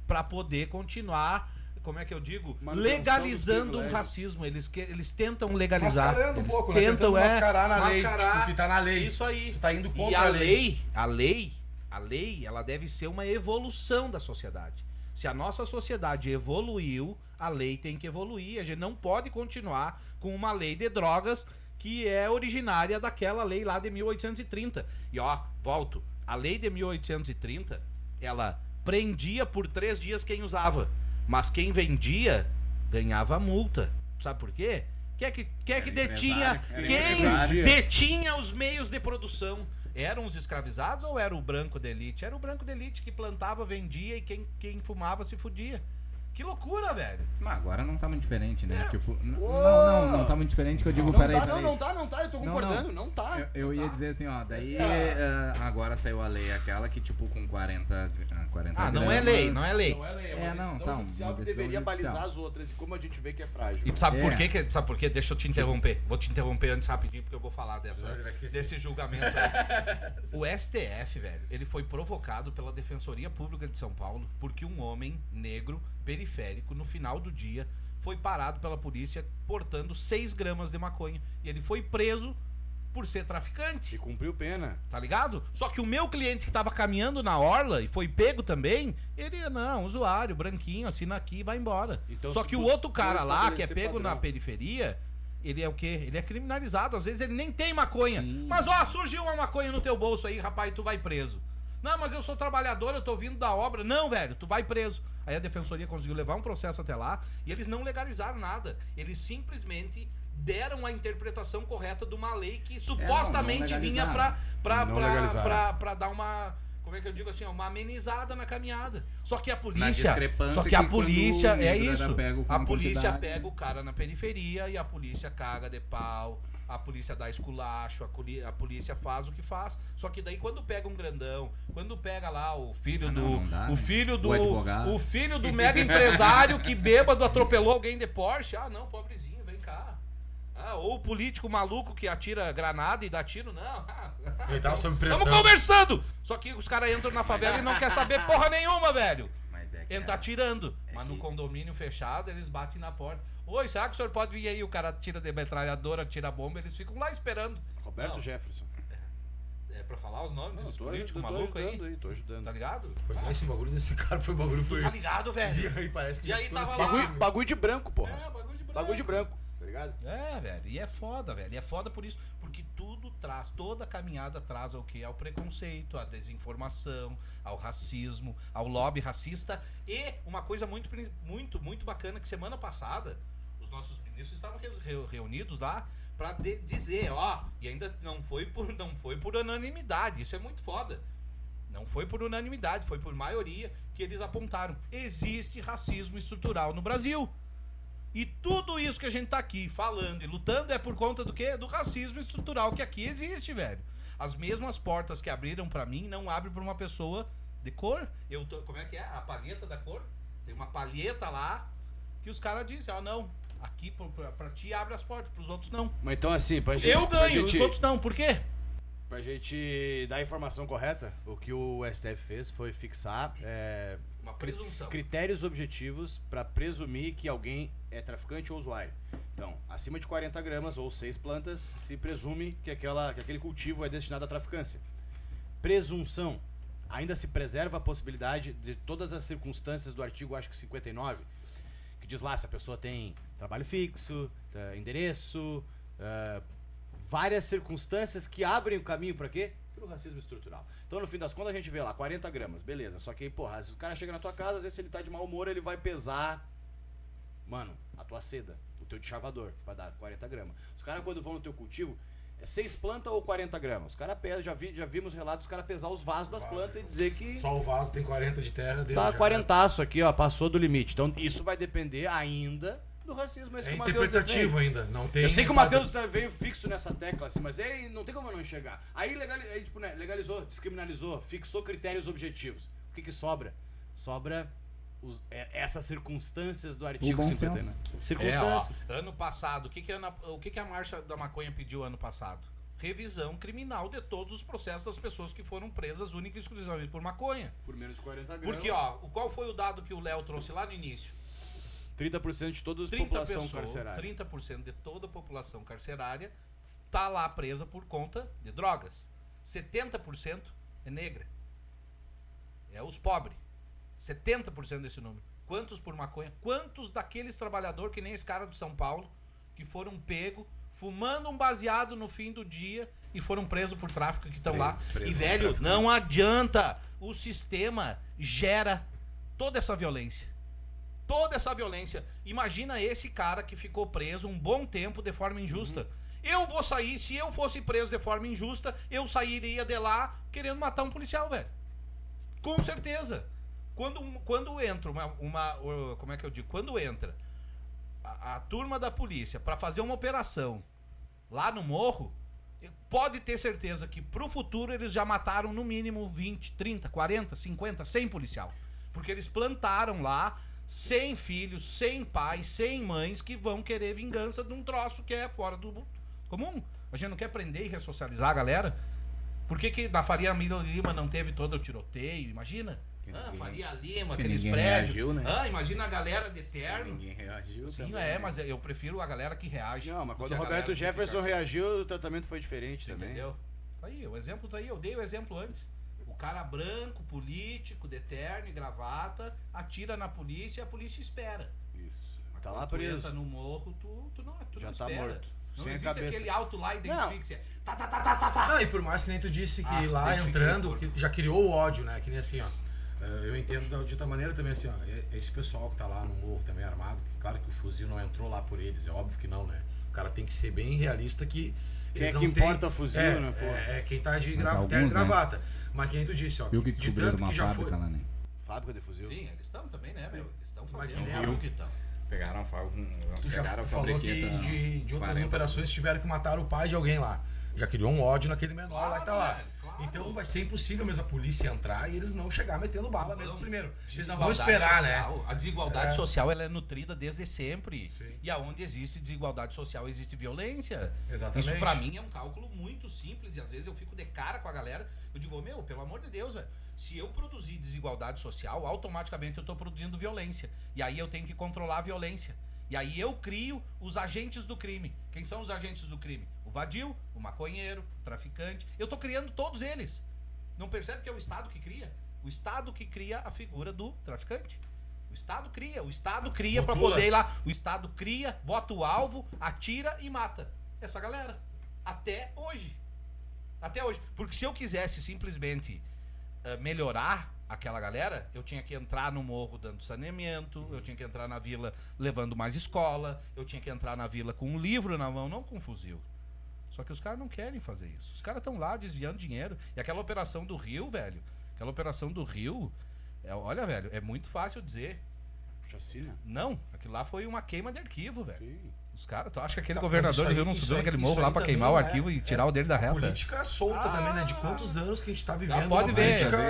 Pra poder continuar, como é que eu digo? Manutenção Legalizando dos o privilégios. racismo. Eles tentam legalizar. Mascarando um Eles pouco, né? tentam, Tentando mascarar na lei, mascarar tipo, o que tá na lei. Isso aí. Tu tá indo E contra a a lei. lei, ela deve ser uma evolução da sociedade. Se a nossa sociedade evoluiu, a lei tem que evoluir. A gente não pode continuar com uma lei de drogas que é originária daquela lei lá de 1830. E ó, volto. A lei de 1830, ela prendia por 3 dias quem usava. Mas quem vendia, ganhava multa. Sabe por quê? Quem é que detinha? empresário, era Quem empresário. detinha os meios de produção? Eram os escravizados ou era o branco de elite? Era o branco de elite que plantava, vendia e quem fumava se fudia. Que loucura, velho. Mas agora não tá muito diferente, né? É. Tipo, Uou! não tá muito diferente que eu digo, Não peraí, tá, peraí. não tá, eu tô Não, concordando, não tá. Eu ia dizer assim, ó, daí Essa- agora saiu a lei aquela que, tipo, com 40 Ah, não é lei, não é lei. Não é lei, É, não, decisão tá, judicial uma que decisão deveria judicial. balizar as outras, e como a gente vê que é frágil. E tu sabe por É. quê? Sabe por quê? Deixa eu te interromper. Vou te interromper antes rapidinho, porque eu vou falar Senão ele vai esquecer. desse julgamento aí. O STF, velho, ele foi provocado pela Defensoria Pública de São Paulo porque um homem negro, periférico, no final do dia, foi parado pela polícia portando 6 gramas de maconha. E ele foi preso por ser traficante. E cumpriu pena. Tá ligado? Só que o meu cliente que tava caminhando na orla e foi pego também, ele, não, usuário, branquinho, assina aqui e vai embora. Então, Só se que o tu- outro cara tu lá, que é estabelecer pego padrão. na periferia, ele é o quê? Ele é criminalizado. Às vezes ele nem tem maconha. Sim. Mas ó, surgiu uma maconha no teu bolso aí, rapaz, tu vai preso. Não, mas eu sou trabalhador, eu tô vindo da obra. Não, velho, tu vai preso. Aí a defensoria conseguiu levar um processo até lá e eles não legalizaram nada. Eles simplesmente deram a interpretação correta de uma lei que supostamente vinha Não legalizaram. pra dar uma, como é que eu digo assim, ó, uma amenizada na caminhada. Só que a Na polícia, discrepância só que a que quando polícia o é negro era isso. pego com A uma polícia quantidade, pega né? o cara na periferia e a polícia caga de pau. A polícia dá esculacho, a polícia faz o que faz. Só que daí quando pega um grandão, quando pega lá o filho Ah, não dá, o né? filho do O advogado. o filho do mega empresário que bêbado atropelou alguém de Porsche, ah não, pobrezinho, vem cá. Ah, ou o político maluco que atira granada e dá tiro, não. Ele tava sob pressão. Estamos conversando. Só que os caras entram na favela e não quer saber porra nenhuma, velho. Mas é que Entra atirando. Mas no condomínio fechado, eles batem na porta. Oi, será que o senhor pode vir aí? O cara tira de metralhadora, tira bomba, eles ficam lá esperando. Roberto Não. Jefferson. É pra falar os nomes Não, desses tô políticos ajudando malucos aí? tô ajudando. Tá ligado? Pois é, esse bagulho desse cara foi bagulho foi. Tá ligado, velho? E aí parece que E aí ficou tava esquecido. lá. Bagulho de branco, porra. É, bagulho de branco. Bagulho de branco, tá ligado? É, velho. E é foda, velho. E é foda por isso. Porque tudo traz, toda caminhada traz ao quê? Ao preconceito, à desinformação, ao racismo, ao lobby racista. E uma coisa muito bacana que semana passada os nossos ministros estavam reunidos lá pra dizer, ó, e ainda não foi por unanimidade. Isso é muito foda. Não foi por unanimidade, foi por maioria que eles apontaram. Existe racismo estrutural no Brasil. E tudo isso que a gente tá aqui falando e lutando é por conta do quê? Do racismo estrutural que aqui existe, velho. As mesmas portas que abriram pra mim não abrem pra uma pessoa de cor. Como é que é? A palheta da cor? Tem uma palheta lá que os caras dizem, ó, não, aqui pra ti abre as portas, pros outros não. Mas então assim, pra gente... Eu pra ganho, gente- os outros não. Por quê? Pra gente dar a informação correta, o que o STF fez foi fixar Uma presunção. critérios objetivos pra presumir que alguém é traficante ou usuário. Então, acima de 40 gramas ou 6 plantas, se presume que aquele cultivo é destinado à traficância. Presunção. ainda se preserva a possibilidade de todas as circunstâncias do artigo, acho que 59, que diz lá se a pessoa tem trabalho fixo, endereço, várias circunstâncias que abrem o caminho para quê? Para o racismo estrutural. Então, no fim das contas, a gente vê lá 40 gramas, beleza. Só que aí, porra, se o cara chega na tua casa, às vezes se ele tá de mau humor, ele vai pesar, mano, a tua seda, o teu deschavador, pra dar 40 gramas. Os caras, quando vão no teu cultivo, é 6 plantas ou 40 gramas? Os caras pesam, já vimos relatos dos caras pesar os vasos das plantas e dizer que... Só o vaso tem 40 de terra. Tá 40 aqui, ó, passou do limite. Então, isso vai depender ainda do racismo. É interpretativo ainda, não tem... Eu sei que o Matheus veio fixo nessa tecla, assim, mas não tem como eu não enxergar. Aí, tipo, né, legalizou, descriminalizou, fixou critérios objetivos. O que sobra? Sobra essas circunstâncias do artigo 59. Circunstâncias. Ano passado, o que a Marcha da Maconha pediu ano passado? Revisão criminal de todos os processos das pessoas que foram presas única e exclusivamente por maconha. Por menos de 40 gramas. Porque, ó, qual foi o dado que o Léo trouxe lá no início? 30% de toda a população carcerária. 30% de toda a população carcerária tá lá presa por conta de drogas. 70% é negra. É os pobres. 70% desse número. Quantos por maconha? Quantos daqueles trabalhadores, que nem esse cara de São Paulo, que foram pegos fumando um baseado no fim do dia e foram presos por tráfico, que estão lá. E, velho, não adianta. O sistema gera toda essa violência. Toda essa violência. Imagina esse cara que ficou preso um bom tempo de forma injusta. Eu vou sair, se eu fosse preso de forma injusta, eu sairia de lá querendo matar um policial, velho. Com certeza. Quando entra como é que eu digo? Quando entra a turma da polícia para fazer uma operação lá no morro, pode ter certeza que pro futuro eles já mataram no mínimo 20, 30, 40, 50, 100 policial. Porque eles plantaram lá 100 filhos, 100 pais, 100 mães que vão querer vingança de um troço que é fora do comum. A gente não quer prender e ressocializar a galera. Por que na Faria Lima não teve todo o tiroteio? Imagina. Faria Lima, aqueles prédios. Reagiu, né? Imagina a galera de terno. Ninguém reagiu. Sim, também, mas eu prefiro a galera que reage. Não, mas quando o Roberto Jefferson reagiu, o tratamento foi diferente também. Entendeu? Tá aí, o exemplo tá aí. Eu dei o exemplo antes. O cara branco, político, de terno e gravata, atira na polícia e a polícia espera. Isso. Mas Tá lá tu preso. entra no morro, tu não Já não tá espera. morto. Não Sem a existe cabeça. aquele alto lá e Não. identifica. Não, e por mais que nem tu disse que lá identifiquei entrando, o que já criou o ódio, né? Que nem assim, ó. Eu entendo de outra maneira também, assim, ó. Esse pessoal que tá lá no morro também armado, que claro que o fuzil não entrou lá por eles, é óbvio que não, né? O cara tem que ser bem realista que... Quem é eles que não têm- importa fuzil, né, pô? É quem tá de Mas terno alguns, e né? gravata. Mas que nem tu disse, ó. Viu que de descobriram tanto uma que já fábrica foi... lá, né? Fábrica de fuzil. Sim, eles estão também, né, meu? Eles estão Mas fazendo. que nem Óbvio eu. que estão. Pegaram Tu já pegaram a falou que fabriqueta, de outras 40. operações tiveram que matar o pai de alguém lá. Já criou um ódio naquele menor lá que tá lá. Claro, claro. Então vai ser impossível mesmo a polícia entrar e eles não chegar metendo bala mesmo primeiro. Eles não vão Desigualdade esperar, né? social. A desigualdade social ela é nutrida desde sempre. Sim. E aonde existe desigualdade social existe violência. Exatamente. Isso pra mim é um cálculo muito simples e às vezes eu fico de cara com a galera. Eu digo, meu, pelo amor de Deus, velho. Se eu produzir desigualdade social, automaticamente eu tô produzindo violência. E aí eu tenho que controlar a violência. E aí eu crio os agentes do crime. Quem são os agentes do crime? O vadio, o maconheiro, o traficante. Eu tô criando todos eles. Não percebe que é o Estado que cria? O Estado que cria a figura do traficante. O Estado cria pra Rotula. poder ir lá. O Estado cria, bota o alvo, atira e mata essa galera. Até hoje. Até hoje. Porque se eu quisesse simplesmente melhorar aquela galera, eu tinha que entrar no morro dando saneamento, eu tinha que entrar na vila levando mais escola, eu tinha que entrar na vila com um livro na mão, não com um fuzil. Só que os caras não querem fazer isso. Os caras estão lá desviando dinheiro. E aquela operação do Rio, velho, olha, velho, é muito fácil dizer. Chacina? Não, aquilo lá foi uma queima de arquivo, velho. Sim. Os caras, tu acha que aquele Tá, governador mas isso do Rio aí- não isso subiu aí- naquele isso morro lá aí pra também, queimar o né? arquivo e tirar o dele da reta? Política solta também, né? De quantos anos que a gente tá vivendo. Já pode uma ver. política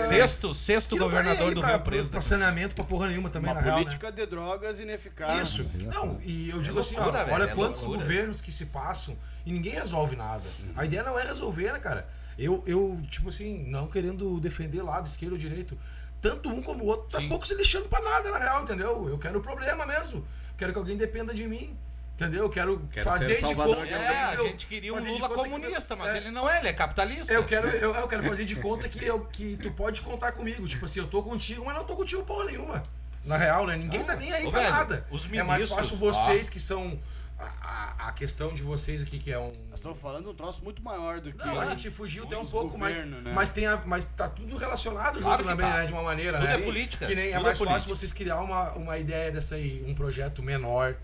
Sexto que não tá nem governador aí do pra- Rio preso. Pra saneamento, pra porra nenhuma também, Uma na real, né? política de drogas ineficaz. Isso. Não, e eu digo assim, loucura, ó, velho, olha é quantos loucura. governos que se passam e ninguém resolve nada. A ideia não é resolver, né, cara? Eu, tipo assim, não querendo defender lado, esquerdo ou direito, tanto um como o outro, tá Sim. pouco se lixando pra nada, na real, entendeu? Eu quero o problema mesmo. Quero que alguém dependa de mim. Entendeu? Eu quero Quero fazer ser de Salvador conta. de A eu- gente queria um fazer de Lula conta que- comunista, mas ele não é, ele é capitalista. Eu quero fazer de conta que tu pode contar comigo. Tipo assim, eu tô contigo, mas não tô contigo porra nenhuma. Na real, né? Ninguém tá nem aí Ô, pra velho, nada. os É mais ministros, fácil vocês que são. A questão de vocês aqui, que é um. Nós estamos falando de um troço muito maior do que... Não, a gente fugiu até um os pouco, governo, né? mas tá tudo relacionado Claro junto que também, tá. né? De uma maneira, Tudo né? é política, Que nem é tudo mais é fácil política. vocês criar uma ideia dessa aí, um projeto menor,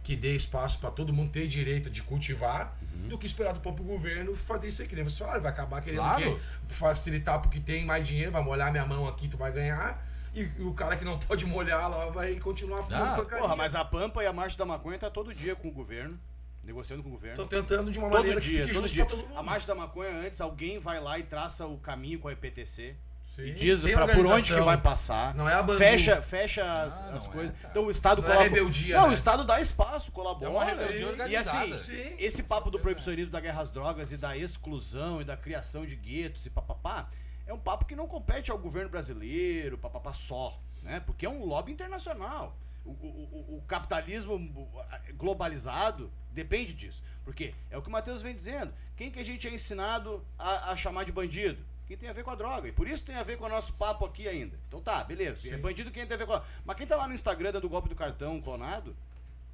que dê espaço pra todo mundo ter direito de cultivar, do que esperar do próprio governo fazer isso aí. Que nem vocês falaram, vai acabar querendo Claro. o quê? Facilitar porque tem mais dinheiro, vai molhar minha mão aqui, tu vai ganhar. E o cara que não pode molhar lá vai continuar fumando Ah, porcaria. Porra, mas a Pampa e a Marcha da Maconha tá todo dia com o governo, negociando com o governo. Estão tentando de uma Todo maneira que dia, fique todo justo dia. pra todo mundo. A Marcha da Maconha, antes, alguém vai lá e traça o caminho com a EPTC. Sim. E diz Tem por onde que organização. vai passar. Não é a Bandu. Fecha as não coisas. é, cara. Então o Estado Não é colabora. rebeldia, Não, né? o Estado dá espaço, colabora. É uma rebeldia E organizada. assim, Sim. esse papo do proibicionismo da guerra às drogas e da exclusão e da criação de guetos e papapá, é um papo que não compete ao governo brasileiro, papapá só, né? Porque é um lobby internacional. O capitalismo globalizado depende disso. Porque é o que o Matheus vem dizendo. Quem que a gente é ensinado a chamar de bandido? Quem tem a ver com a droga. E por isso tem a ver com o nosso papo aqui ainda. Então tá, beleza. É bandido quem tem a ver com a... Mas quem tá lá no Instagram dando golpe do cartão clonado,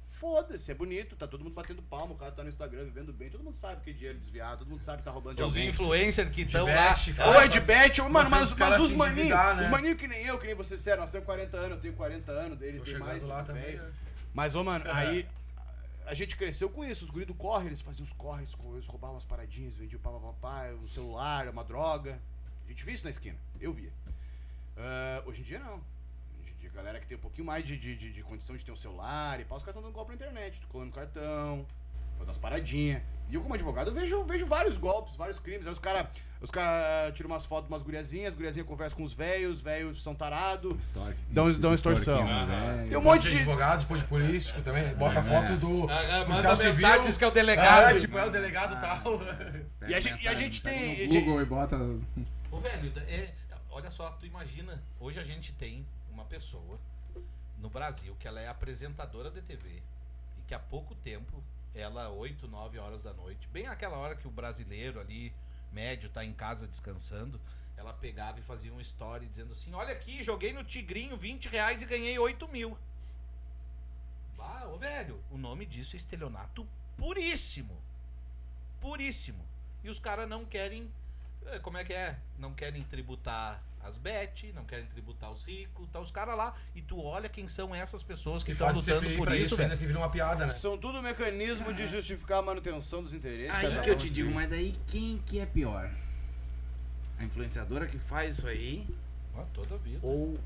foda-se, é bonito, tá todo mundo batendo palma, o cara tá no Instagram vivendo bem, todo mundo sabe que é dinheiro desviado, todo mundo sabe que tá roubando de Os alguém. influencers que estão De lá. bet, Ou é de bet, ou, mano, Mantém mas, os caras mas os se maninhos, endividar, né? os maninhos que nem eu, que nem você disseram, nós temos 40 anos, eu tenho 40 anos, dele Tô tem chegando mais, lá também, velho. né? Mas, ô, mano, aí a gente cresceu com isso, os guris do corre, eles faziam os corres, eles roubavam umas paradinhas, vendiam papapá, um celular, uma droga. A gente via isso na esquina, eu via. Hoje em dia não. Hoje em dia a galera que tem um pouquinho mais de condição de ter um celular e pá, os caras estão dando golpe na internet, colando cartão, fazendo umas paradinhas. E eu como advogado eu vejo vários golpes, vários crimes. Aí os caras tiram umas fotos de umas guriazinhas, as guriazinhas conversam com os velhos são tarados. Dão extorsão. Tem um monte de advogado, depois de político também. Bota a foto do policial Manda civil. mensagem, diz que é o delegado. Tipo, é o delegado tal. E a gente tem. No Google e bota. Ô, velho, olha só, tu imagina, hoje a gente tem uma pessoa no Brasil que ela é apresentadora de TV e que há pouco tempo, ela 8, 9 horas da noite, bem aquela hora que o brasileiro ali, médio, tá em casa descansando, ela pegava e fazia um story dizendo assim, olha aqui, joguei no Tigrinho R$20 e ganhei 8 mil. Ah, ô velho, o nome disso é estelionato puríssimo. Puríssimo. E os caras não querem, como é que é? Não querem tributar as bet, não querem tributar os ricos, tá os caras lá. E tu olha quem são essas pessoas que estão faz lutando CPI por pra isso, ainda velho. que vira uma piada, né? São tudo mecanismo de justificar a manutenção dos interesses. Aí sabe? que eu te digo, mas daí quem que é pior? A influenciadora que faz isso aí Ah, toda a vida. ou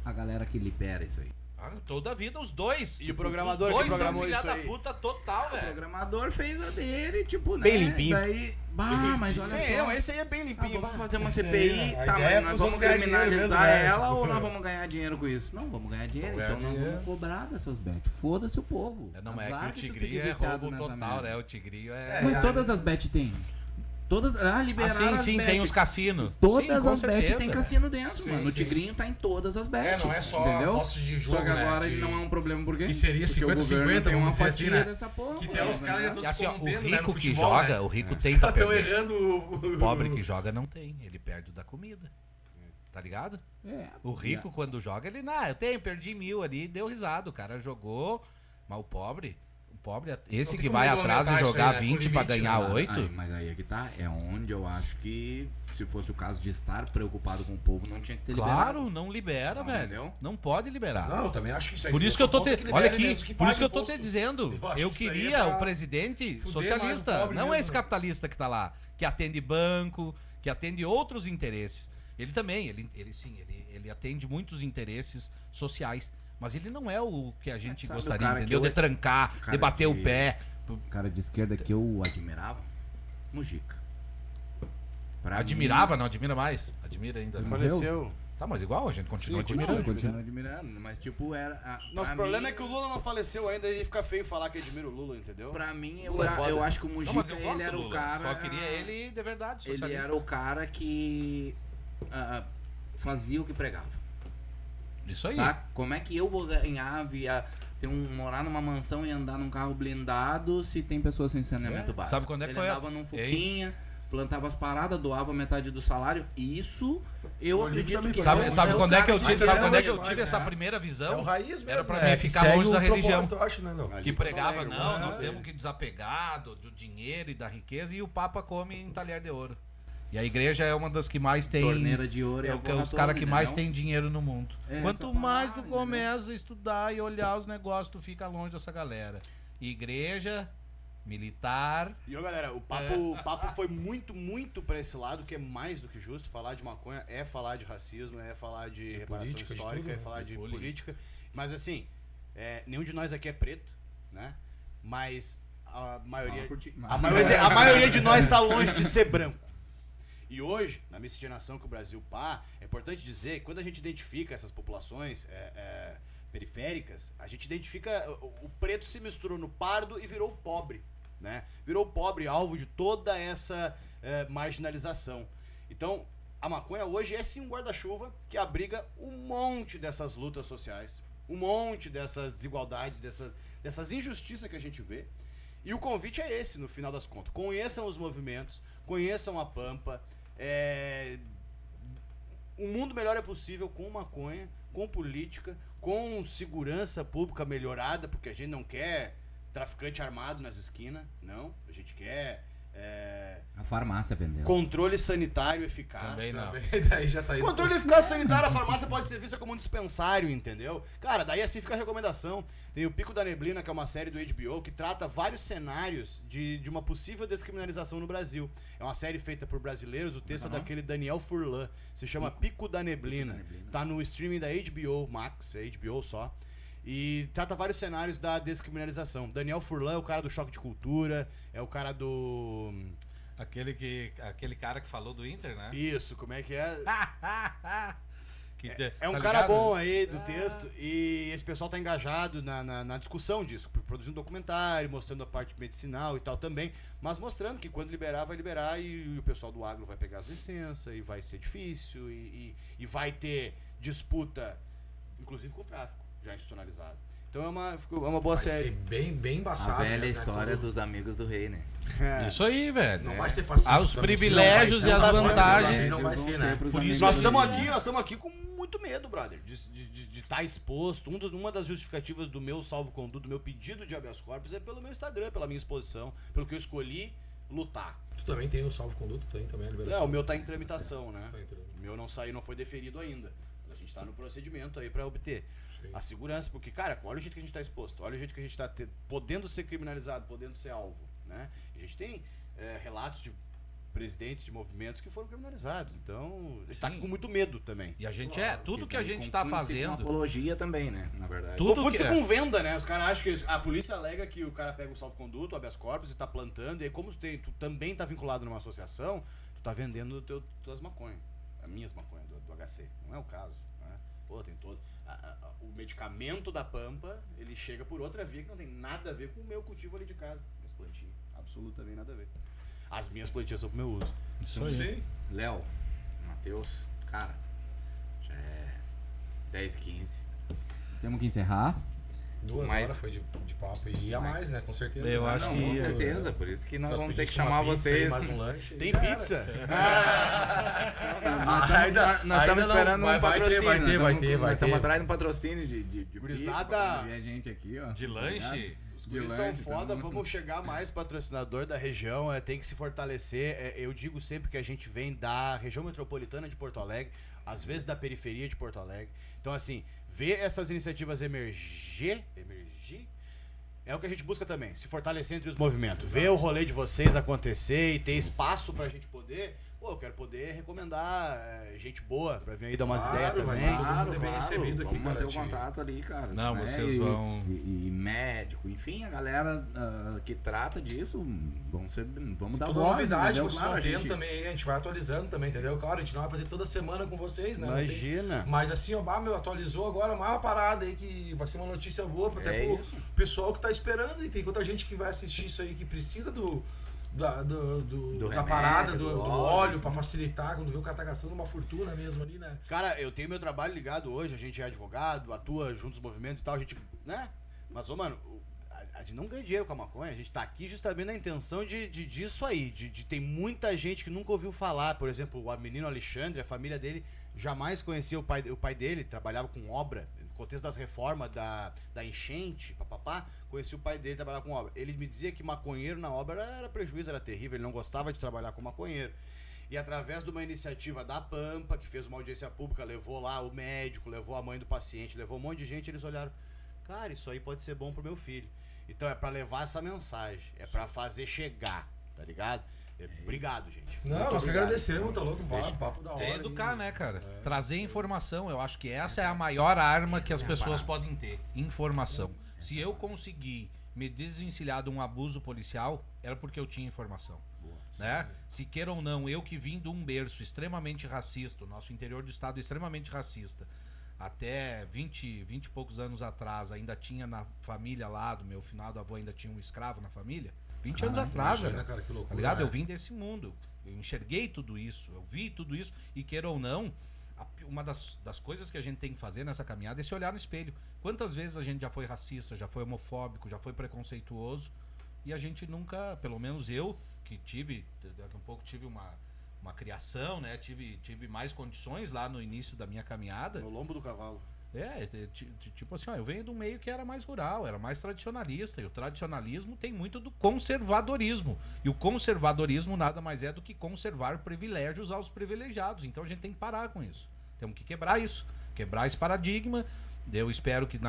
a galera que libera isso aí? Ah, toda a vida, os dois. E o programador os que dois são programou filha isso da aí? puta total, O velho. programador fez a dele, tipo, né? Bem limpinho. Daí, bah, mas olha só. Não, esse aí é bem limpinho. Vamos fazer uma Esse aí, CPI, a tá, ideia é mas nós pros vamos outros ganhar dinheiro criminalizar mesmo, né? ela Tipo, ou nós vamos ganhar dinheiro com isso? Não, vamos ganhar dinheiro, Vamos então ganhar nós dinheiro. vamos cobrar dessas bets. Foda-se o povo. Não é Azar que o tu fique Tigrinho é viciado roubo nessa total, merda. né? O Tigrinho é... Mas todas as bets tem. Todas, liberaram as sim, bet. tem os cassinos. Todas Sim, com as bets certeza, tem velho. cassino dentro, Sim, mano. O sim. Tigrinho tá em todas as bets. não é só entendeu? posse de jogo, Só que agora né? ele não é um problema, por quê? Que seria Porque o 50-50, governo tem uma vamos dizer fatia assim, né? dessa porra. Que tem os caras já né? estão E se assim, ó, o corrompendo, né, no rico que futebol, joga, né? o rico Os tem pra caras estão perder. errando O pobre que joga não tem, ele perde o da comida. Tá ligado? É, O rico, quando joga, ele, eu tenho, perdi 1.000 ali, deu risada. O cara jogou, mas o pobre, esse Não que tem vai como atrás e regulamentar isso jogar aí, né? Com 20 pra limite, ganhar né? 8. Mas aí é que tá. É onde eu acho que, se fosse o caso de estar preocupado com o povo, não tinha que ter Claro, não libera, velho. entendeu? Não pode liberar. Não, eu também acho que isso aí. Por isso que eu tô te... te Olha aqui, por isso que eu tô te dizendo. Eu acho Eu que isso aí queria é pra o presidente fuder mais socialista, o pobre não mesmo, esse né? capitalista que tá lá, que atende banco, que atende outros interesses. Ele também, ele atende muitos interesses sociais, mas ele não é o que a gente sabe o gostaria, cara entendeu? que De trancar, o cara de bater o que- pé. O cara de esquerda que eu admirava, Mujica. Pra Admirava, mim, não admira mais. Admira ainda. Faleceu. Tá, mas igual, a gente continua Sim, admirando. eu continuo admirando, mas tipo, era... Nosso pra problema mim- é que o Lula não faleceu ainda e fica feio falar que admira o Lula, entendeu? Pra mim, Lula é foda. eu acho que o Não, Mujica, mas eu gosto ele era do o Lula. cara... Só queria ele de verdade, socialista. Ele era o cara que fazia o que pregava. Isso aí. Saca? Como é que eu vou ganhar via morar numa mansão e andar num carro blindado se tem pessoas sem saneamento básico? Sabe quando é que Ele foi? andava num Fuquinha, plantava as paradas, doava metade do salário. E isso eu acredito que Sabe quando é que eu tive, sabe quando é que eu faz, tive né? essa primeira É visão? o raiz mesmo, Era pra né? mim Que ficar segue longe o da religião. propósito, eu acho, né, não? Que pregava, Alegre, não, né? nós temos que desapegar do dinheiro e da riqueza, e o Papa come em talher de ouro. E a igreja é uma das que mais tem. torneira de ouro e É a o que porra os toda, caras que mais entendeu? tem dinheiro no mundo. É Quanto essa mais tu parada, começa a estudar e olhar os negócios, tu fica longe dessa galera. Igreja, militar. E ó, galera, o papo foi muito pra esse lado, que é mais do que justo. Falar de maconha é falar de racismo, é falar de reparação política, de histórica, tudo, é né? falar De de política. política. Mas assim, nenhum de nós aqui é preto, né? Mas a maioria, Fala por ti. a maioria de nós está longe de ser branco. E hoje, na miscigenação que o Brasil pá, é importante dizer que quando a gente identifica essas populações periféricas, a gente identifica o preto se misturou no pardo e virou pobre, né? Virou pobre, alvo de toda essa marginalização. Então, a maconha hoje é sim um guarda-chuva que abriga um monte dessas lutas sociais, um monte dessas desigualdades, dessas injustiças que a gente vê. E o convite é esse, no final das contas. Conheçam os movimentos, conheçam a Pampa. Um mundo melhor é possível com maconha, com política, com segurança pública melhorada, porque a gente não quer traficante armado nas esquinas, não. A gente quer A farmácia vendendo. controle sanitário eficaz. Também não. Daí já tá aí. Controle eficaz sanitário, a farmácia pode ser vista como um dispensário, entendeu? Cara, daí assim fica a recomendação. Tem o Pico da Neblina, que é uma série do HBO, que trata vários cenários de uma possível descriminalização no Brasil. É uma série feita por brasileiros, o texto é daquele Daniel Furlan. Se chama Pico da Neblina. Tá no streaming da HBO Max, é HBO só. E trata vários cenários da descriminalização. Daniel Furlan é o cara do Choque de Cultura, é o cara do... Aquele cara que falou do Inter, né? Isso, como é que é? É um tá cara ligado? bom aí do texto e esse pessoal tá engajado na discussão disso, produzindo documentário, mostrando a parte medicinal e tal também, mas mostrando que quando liberar, vai liberar e o pessoal do agro vai pegar as licenças e vai ser difícil e vai ter disputa, inclusive com o tráfico, já institucionalizado. Então é uma boa Vai ser série. bem A embaçado. velha né, história quando- dos amigos do rei, né? Isso aí, velho. Não vai ser pacífico. Os também, privilégios senão e vai as ser- vantagens. Não vai ser, né? pros Por isso amigos Nós do estamos rei. aqui com muito medo, brother, de estar exposto. Uma das justificativas do meu salvo-conduto, do meu pedido de habeas corpus é pelo meu Instagram, pela minha exposição, pelo que eu escolhi lutar. Tu também tem o salvo-conduto, tem também a liberação. O meu tá em tramitação, né? Tá entrando. O meu não saiu, não foi deferido ainda. A gente tá no procedimento aí pra obter Sim. a segurança, porque, cara, olha o jeito que a gente tá exposto, olha o jeito que a gente tá podendo ser criminalizado, podendo ser alvo, né? A gente tem relatos de presidentes de movimentos que foram criminalizados, então a gente tá Sim. com muito medo também. E a gente tudo que a gente tá Confunde-se com fazendo. apologia também, né? Na verdade. Tudo Confunde-se que é. com venda, né? Os caras acham que a polícia alega que o cara pega o salvo-conduto, o habeas corpus e tá plantando, e aí como tu também tá vinculado numa associação, tu tá vendendo tuas maconhas, as minhas maconhas do HC. Não é o caso, né? Pô, tem todo... o medicamento da Pampa, ele chega por outra via que não tem nada a ver com o meu cultivo ali de casa. Minhas plantinhas, absolutamente nada a ver. As minhas plantinhas são pro meu uso. Isso aí. Sim. Léo, Matheus, cara, já é 10h15. Temos que encerrar. 2 Mas- horas foi de papo e ia mais, né? Com certeza. Eu né? acho Não, que- com certeza, por isso que nós Só vamos ter que pedisse uma chamar pizza vocês. e mais um lanche. Tem Já era. pizza? Nós estamos não, esperando vai um ter, patrocínio. vai ter, vai ter, vai Estamos ter. atrás de um patrocínio de Gurizada. pizza pra ver a gente aqui, ó. De Tá lanche? ligado? Os De guris são lanche, foda, então. vamos chegar mais patrocinador da região, tem que se fortalecer. Eu digo sempre que a gente vem da região metropolitana de Porto Alegre, às vezes da periferia de Porto Alegre. Então, assim, ver essas iniciativas emergir, é o que a gente busca também, se fortalecer entre os movimentos. Ver o rolê de vocês acontecer e ter espaço pra gente poder... Pô, eu quero poder recomendar gente boa pra vir aí dar umas Claro, ideias vai também. ser todo mundo bem recebido aqui, vamos manter cara, o contato ali, cara. Não, né? vocês E- vão- E médico, enfim, a galera que trata disso, vamos dar Toda voz, novidade que entendeu? vocês Claro, vão a tendo gente- também, a gente vai atualizando também, entendeu? Claro, a gente não vai fazer toda semana com vocês, né? Não tem- Imagina. Mas assim, ó, meu, atualizou agora uma parada aí que vai ser uma notícia boa até pro isso. pessoal que tá esperando. E tem muita gente que vai assistir isso aí que precisa da remédio, parada, do do óleo, óleo pra facilitar, quando vê o cara tá gastando uma fortuna mesmo ali, né? Cara, eu tenho meu trabalho ligado hoje, a gente é advogado, atua junto aos movimentos e tal, a gente, né? Mas, ô, mano, a gente não ganha dinheiro com a maconha, a gente tá aqui justamente na intenção disso aí, de tem muita gente que nunca ouviu falar, por exemplo, o menino Alexandre, a família dele jamais conhecia o pai dele, trabalhava com obra, no contexto das reformas, da enchente, papapá, conhecia o pai dele, trabalhava com obra. Ele me dizia que maconheiro na obra era prejuízo, era terrível, ele não gostava de trabalhar com maconheiro. E através de uma iniciativa da Pampa, que fez uma audiência pública, levou lá o médico, levou a mãe do paciente, levou um monte de gente, eles olharam, cara, isso aí pode ser bom pro meu filho. Então é pra levar essa mensagem, é pra fazer chegar, tá ligado? Obrigado, gente. Não, muito nós obrigado. agradecemos, tá louco? Papo da hora. É educar, aí, né, cara? Trazer informação. Eu acho que essa é a maior arma que as pessoas podem ter. Informação. Se eu conseguir me desvencilhar de um abuso policial, era porque eu tinha informação. Né? Se queira ou não, eu que vim de um berço extremamente racista, o nosso interior do estado é extremamente racista. Até 20 e poucos anos atrás, ainda tinha na família lá do meu finado avô, ainda tinha um escravo na família. 20 anos atrás, imagina, velho. cara, que loucura, Tá ligado? né? Eu vim desse mundo. Eu enxerguei tudo isso. Eu vi tudo isso. E queira ou não, uma das coisas que a gente tem que fazer nessa caminhada é se olhar no espelho. Quantas vezes a gente já foi racista, já foi homofóbico, já foi preconceituoso e a gente nunca, pelo menos eu, que daqui a pouco tive uma criação, né? Tive mais condições lá no início da minha caminhada. No lombo do cavalo. Tipo assim, ó, eu venho de um meio que era mais rural, era mais tradicionalista. E o tradicionalismo tem muito do conservadorismo. E o conservadorismo nada mais é do que conservar privilégios aos privilegiados. Então a gente tem que parar com isso. Temos que quebrar isso. Quebrar esse paradigma. Eu espero que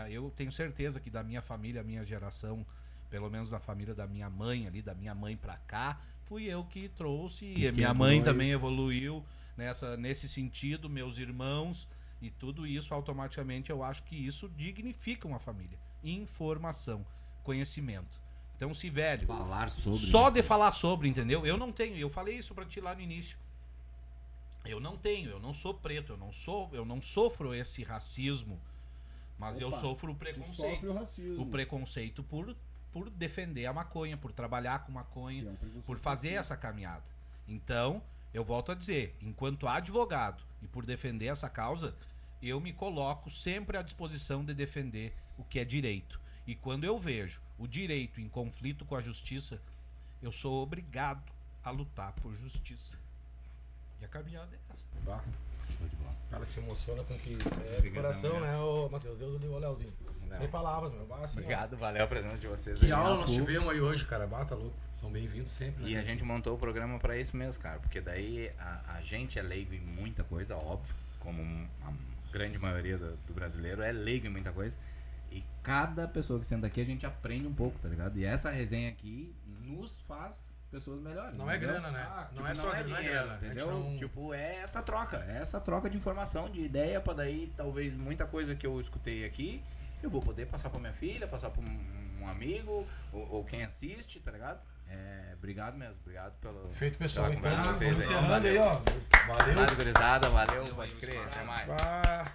eu tenho certeza que da minha família, a minha geração, pelo menos da família da minha mãe ali, da minha mãe pra cá, fui eu que trouxe. E a minha mãe também evoluiu nesse sentido, meus irmãos. E tudo isso, automaticamente, eu acho que isso dignifica uma família. Informação, conhecimento. Então, se velho... Falar sobre. Só de falar sobre, entendeu? Eu não tenho, eu falei isso pra ti lá no início. Eu não sou preto, eu não sofro esse racismo, mas eu sofro o preconceito. Sofre o racismo. O preconceito por defender a maconha, por trabalhar com maconha, por fazer essa caminhada. Então, eu volto a dizer, enquanto advogado e por defender essa causa, eu me coloco sempre à disposição de defender o que é direito. E quando eu vejo o direito em conflito com a justiça, eu sou obrigado a lutar por justiça. E a caminhada é essa. Bah. O cara se emociona com o que é do coração, né, ô Matheus? Deus o Leozinho. Sem palavras, meu. Bah, assim, Obrigado, valeu a presença de vocês. Que aí, aula né? nós tivemos aí hoje, cara. Bata louco. São bem-vindos sempre. E né? a gente montou o programa pra isso mesmo, cara. Porque daí a gente é leigo em muita coisa, óbvio. Como a grande maioria do brasileiro é leigo em muita coisa. E cada pessoa que senta aqui a gente aprende um pouco, tá ligado? E essa resenha aqui nos faz pessoas melhores. Não é entendeu? grana, né? Tipo, não é só grana, entendeu? A gente não- Tipo, é essa troca de informação, de ideia, pra daí talvez muita coisa que eu escutei aqui, eu vou poder passar pra minha filha, passar pra um amigo, ou quem assiste, tá ligado? Obrigado mesmo, obrigado pelo... Feito, pessoal. pela Então, conversa de vamos vocês aí. encerrando aí, ó. Valeu. Valeu, gurizada, valeu, pode crer, até mais. Ah.